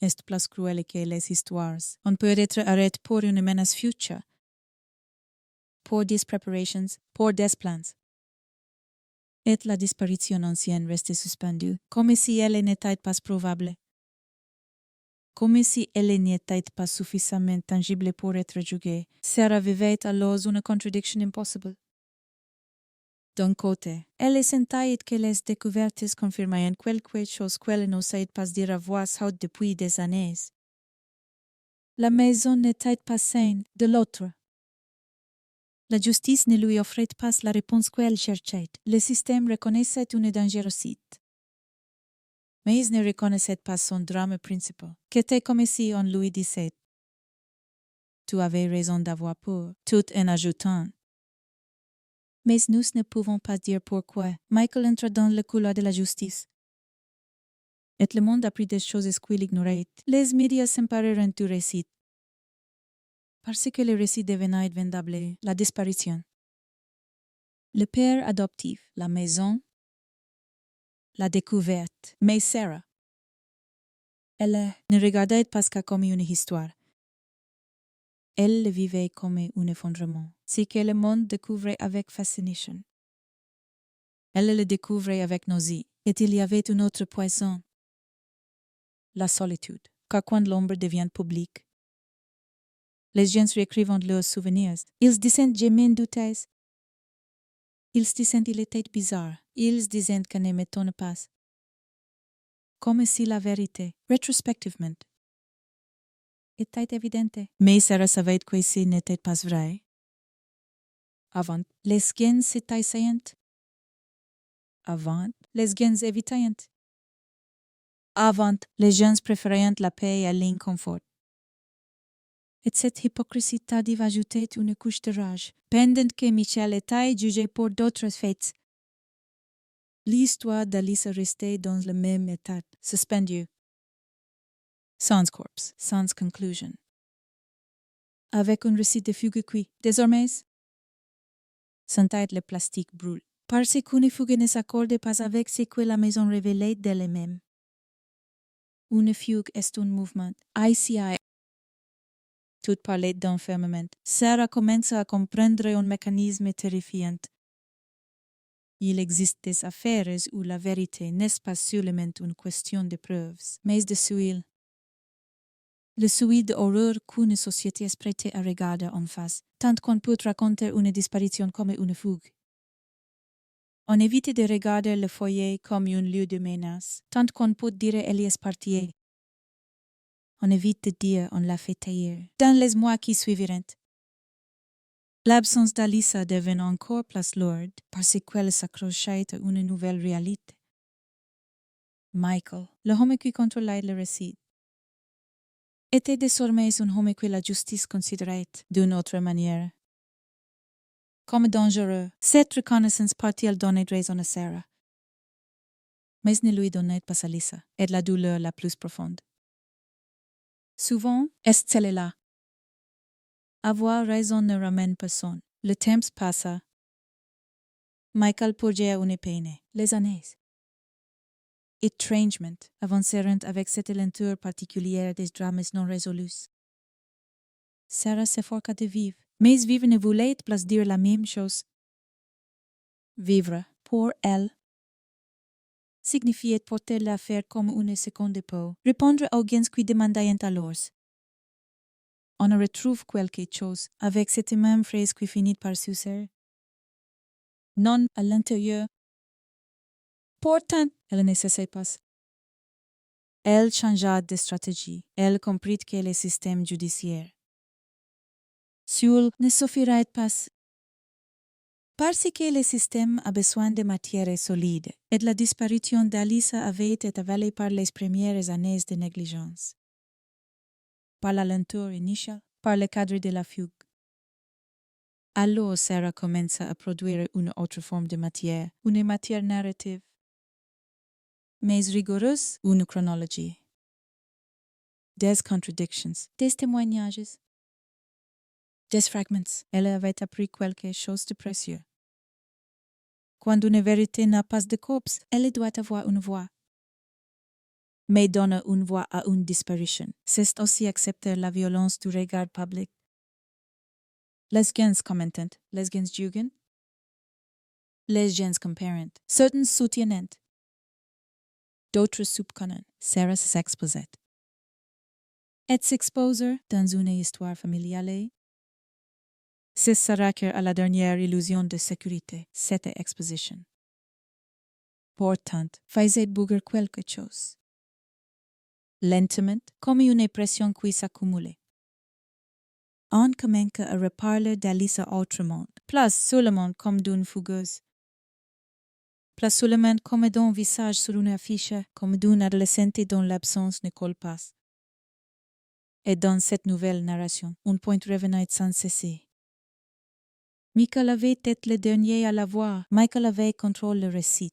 est plus cruelle que les histoires. On peut être arrêté pour une menace future, pour des préparations, pour des plans. Et la disparition ancienne restait suspendue, comme si elle n'était pas probable. Comme si elle n'était pas suffisamment tangible pour être jugée. Sarah vivait alors une contradiction impossible. D'un côté, elle sentait que les découvertes confirmaient quelque chose qu'elle n'osait pas dire à voix haute depuis des années. La maison n'était pas saine. De l'autre, la justice ne lui offrait pas la réponse qu'elle cherchait. Le système reconnaissait une dangerosité. Mais il ne reconnaissait pas son drame principal, qui était comme si on lui disait « Tu avais raison d'avoir peur », tout en ajoutant « Mais nous ne pouvons pas dire pourquoi. » Michael entra dans le couloir de la justice. Et le monde apprit des choses qu'il ignorait. Les médias s'emparèrent du récit. Parce que le récit devenait vendable, la disparition. Le père adoptif, la maison, la découverte. Mais Sarah, elle ne regardait pas ça comme une histoire. Elle le vivait comme un effondrement. C'est que le monde découvrait avec fascination. Elle le découvrait avec nausée. Et il y avait une autre poison. La solitude. Car quand l'ombre devient publique, les gens réécrivent leurs souvenirs. Ils disent jamais douteuses. Ils disent il était bizarre. Ils disent que ne m'étonne pas. Comme si la vérité, rétrospectivement, était évidente. Mais Sarah savait que ce n'était pas vrai. Avant, les gens étaient saillants. Avant, les gens évitaient. Avant, les gens préféraient la paix à l'inconfort. Et cette hypocrisie tardive ajoutait une couche de rage, pendant que Michel était jugé pour d'autres faits. L'histoire d'Alyssa restait dans le même état, suspendue. Sans corpse, sans conclusion. Avec un récit de fugue qui, désormais, sentait le plastique brûle. Parce qu'une fugue ne s'accorde pas avec ce que la maison révélait d'elle-même. Une fugue est un mouvement. ICI. Tout parlait d'enfermement. Sarah commença à comprendre un mécanisme terrifiant. Il existe des affaires où la vérité n'est pas seulement une question de preuves, mais de suite. Le suite d'horreur qu'une société est prête à regarder en face, tant qu'on peut raconter une disparition comme une fugue. On évite de regarder le foyer comme un lieu de menace, tant qu'on peut dire elle est partie. On évite de dire on l'a fait tailler. Dans les mois qui suivirent, l'absence d'Alyssa devint encore plus lourde parce qu'elle s'accrochait à une nouvelle réalité. Michael, le homme qui contrôlait le récit, était désormais un homme que la justice considérait d'une autre manière. Comme dangereux, cette reconnaissance partit-elle donner raison à Sarah. Mais ne lui donnait pas Alyssa, et la douleur la plus profonde. Souvent, est celle-là. Avoir raison ne ramène personne. Le temps passa. Michael purgeait une peine. Les années. Estrangement avancèrent avec cette lenteur particulière des drames non résolus. Sarah s'efforça de vivre, mais vivre ne voulait pas dire la même chose. Vivre, pour elle, signifiait porter l'affaire comme une seconde peau, répondre aux gens qui demandaient alors. On retrouve quelque chose avec cette même phrase qui finit par succéder. Non à l'intérieur. Pourtant, elle ne cessait pas. Elle changea de stratégie. Elle comprit que le système judiciaire seul ne suffirait pas. Parce que le système a besoin de matière solide, et la disparition d'Alyssa avait été avalée par les premières années de négligence. Par la lenteur initiale, par le cadre de la fugue. Alors Sarah commença à produire une autre forme de matière, une matière narrative, mais rigoureuse, une chronologie. Des contradictions, des témoignages, des fragments. Elle avait appris quelque chose de précieux. Quand une vérité n'a pas de corps, elle doit avoir une voix. Mais donner une voix à une disparition, c'est aussi accepter la violence du regard public. Les gens commentent, les gens jugent, les gens comparent, certains soutiennent, d'autres soupçonnent. Sarah s'exposait. Et s'exposer dans une histoire familiale, c'est s'arracher à la dernière illusion de sécurité, cette exposition. Pourtant, faisait bouger quelque chose. Lentement, comme une pression qui s'accumulait. On commence à reparler d'Alyssa autrement, plus seulement comme d'une fugueuse. Plus seulement comme d'un visage sur une affiche, comme d'une adolescente dont l'absence ne colle pas. Et dans cette nouvelle narration, un point revenait sans cesser. Michael avait été le dernier à la voir. Michael avait contrôlé le récit.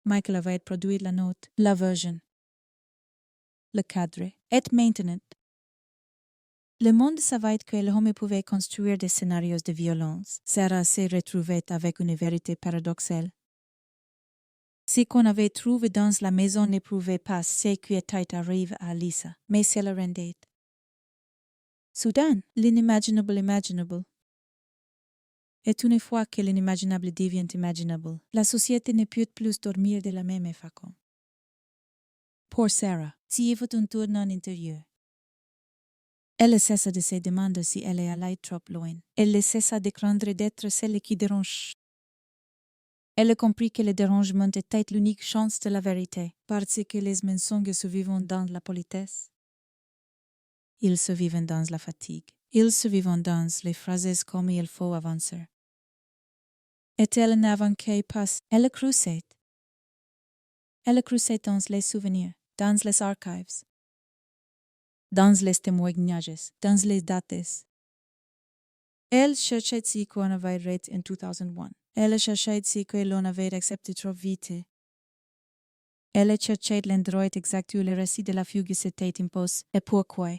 Michael avait produit la note, la version, le cadre, et maintenant. Le monde savait que l'homme pouvait construire des scénarios de violence. Sarah s'est retrouvée avec une vérité paradoxale. Ce qu'on avait trouvé dans la maison ne prouvait pas ce qui était arrivé à Alyssa, mais c'est le rendait. Soudain, l'inimaginable imaginable. Et une fois que l'inimaginable devient imaginable, la société ne peut plus dormir de la même façon. Pour Sarah, s'il y avait un tournant intérieur. Elle cessa de se demander si elle est allée trop loin. Elle cessa de craindre d'être celle qui dérange. Elle comprit que le dérangement était l'unique chance de la vérité, parce que les mensonges se vivent dans la politesse. Ils se vivent dans la fatigue. Ils se vivent dans les phrases comme il faut avancer. Et elle n'avançait pas, elle creusait. Elle creusait dans les souvenirs, dans les archives, dans les témoignages, dans les dates. Elle cherchait ce qu'on avait fait en 2001. Elle cherchait ce que l'on avait accepté trop vite. Elle cherchait l'endroit exact où le récit de la fugue s'était imposé. Et pourquoi?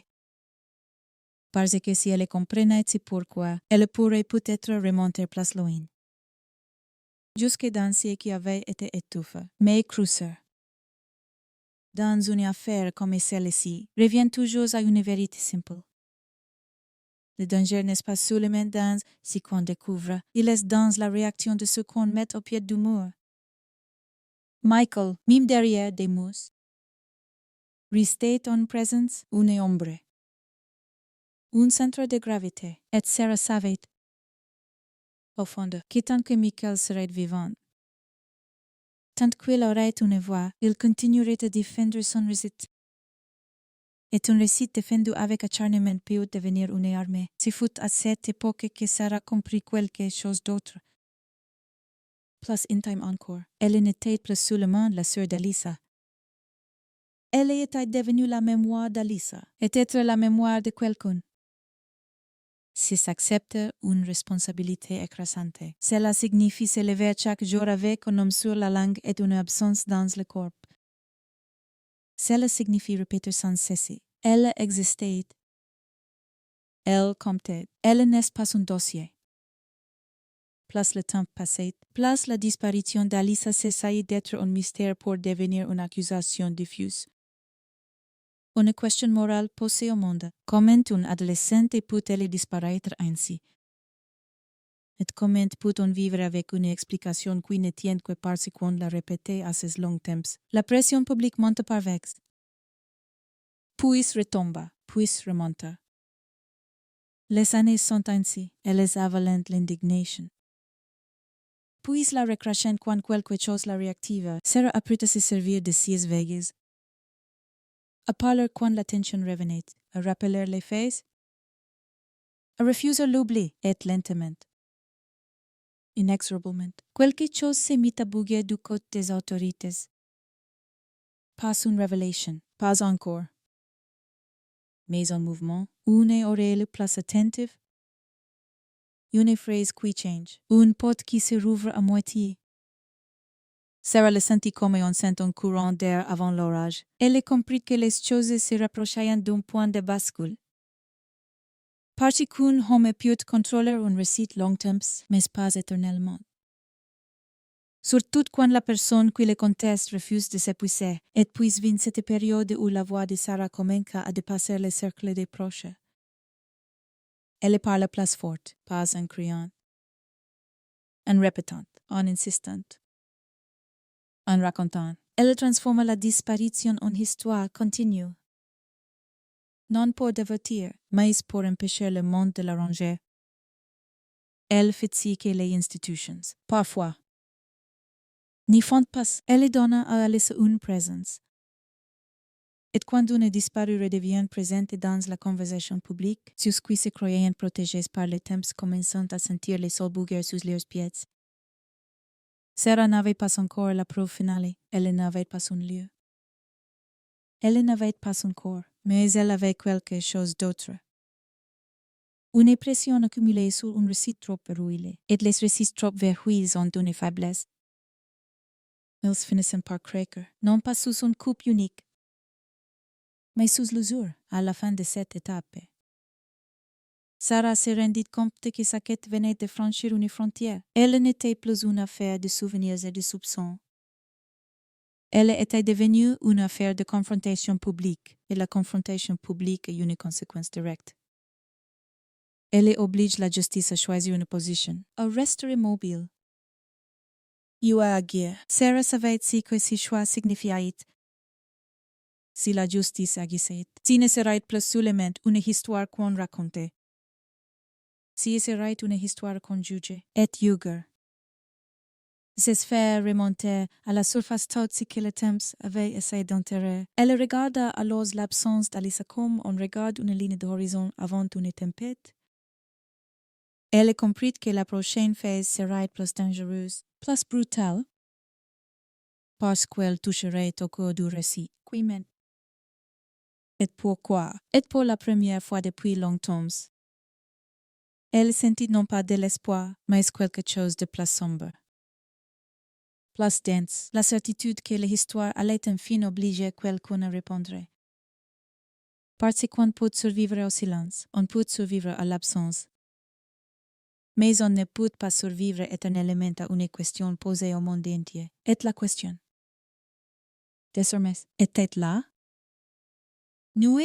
Parce que si elle comprenait ce pourquoi, elle pourrait peut-être remonter plus loin. Jusque dans ce qui avait été étouffé, mais creusé. Dans une affaire comme celle-ci, revient toujours à une vérité simple. Le danger n'est pas seulement dans ce qu'on découvre, il est dans la réaction de ce qu'on met au pied du mur. Michael, même derrière des mousses, restate en présence une ombre. Un centre de gravité, et Sarah savait, au fond, que tant que Michael serait vivant, tant qu'il aurait une voix, il continuerait de défendre son récit. Et un récit défendu avec acharnement peut devenir une armée. C'est fut à cette époque que Sarah comprit quelque chose d'autre. Plus intime encore, elle n'était plus seulement la sœur d'Alyssa. Elle était devenue la mémoire d'Alyssa, et être la mémoire de quelqu'un. Si s'accepte une responsabilité écrasante. Cela signifie se lever chaque jour avec un homme sur la langue et une absence dans le corps. Cela signifie répéter sans cesser. Elle existait. Elle comptait. Elle n'est pas un dossier. Plus le temps passait, plus la disparition d'Alyssa cessait d'être un mystère pour devenir une accusation diffuse. Une question morale posée au monde. Comment une adolescente peut-elle disparaître ainsi? Et comment peut-on vivre avec une explication qui ne tient que parce qu'on l'a répétée à ces longs temps? La pression publique monte par vagues. Puis retomba, puis remonta. Les années sont ainsi, elles avalent l'indignation. Puis la recrachent quand quelque chose la réactive. Sarah apprit à se servir de ses veilles. À parler quand la tension revenait, à rappeler les faits, à refuser l'oubli et lentement. Inexorablement, quelque chose se mit à bouger du côté des autorités. Pas une révélation, pas encore. Mais un mouvement, une oreille plus attentive, une phrase qui change, une porte qui se rouvre à moitié. Sarah le sentit comme on sent un courant d'air avant l'orage. Elle comprit que les choses se rapprochaient d'un point de bascule. Parce qu'un homme peut contrôler un récit long temps, mais pas éternellement. Surtout quand la personne qui le conteste refuse de s'épuiser, et puis vient cette période où la voix de Sarah commence à dépasser le cercle des proches. Elle parle plus forte, pas en criant, en répétant, en insistant, en racontant. Elle transforme la disparition en histoire continue. Non pour divertir, mais pour empêcher le monde de l'arranger. Elle fatigue les institutions, parfois. N'y font pas, elle donne à Alice une présence. Et quand une disparue redevient présente dans la conversation publique, ceux qui se croyaient protégés par les temps commençant à sentir les sols bouger sous leurs pieds. Sarah n'avait pas encore la preuve finale, elle n'avait pas un lieu. Elle n'avait pas un corps, mais elle avait quelque chose d'autre. Une pression accumulée sur un récit trop verrouillé, et les récits trop verrouillés ont une faiblesse. Ils finissent par craquer, non pas sous une coupe unique, mais sous l'usure à la fin de cette étape. Sarah se rendit compte que sa quête venait de franchir une frontière. Elle n'était plus une affaire de souvenirs et de soupçons. Elle était devenue une affaire de confrontation publique, et la confrontation publique est une conséquence directe. Elle oblige la justice à choisir une position, à rester immobile. You à agir. Sarah savait ce que ce choix signifiait. Si la justice agissait, si ne serait plus seulement une histoire qu'on racontait. Si serait une histoire qu'on jugeait, et juger. Se faire remonter à la surface tout ce que le temps avait essayé d'enterrer. Elle regarda alors l'absence d'Alyssa comme on regarde une ligne d'horizon avant une tempête. Elle comprit que la prochaine phase serait plus dangereuse, plus brutale, parce qu'elle toucherait au cœur du récit. Et pourquoi? Et pour la première fois depuis longtemps. Elle sentit non pas de l'espoir, mais quelque chose de plus sombre. Plus dense, la certitude que l'histoire allait enfin obliger quelqu'un à répondre. Parce qu'on peut survivre au silence, on peut survivre à l'absence. Mais on ne peut pas survivre éternellement à une question posée au monde entier. Et la question. Désormais, était là? Nous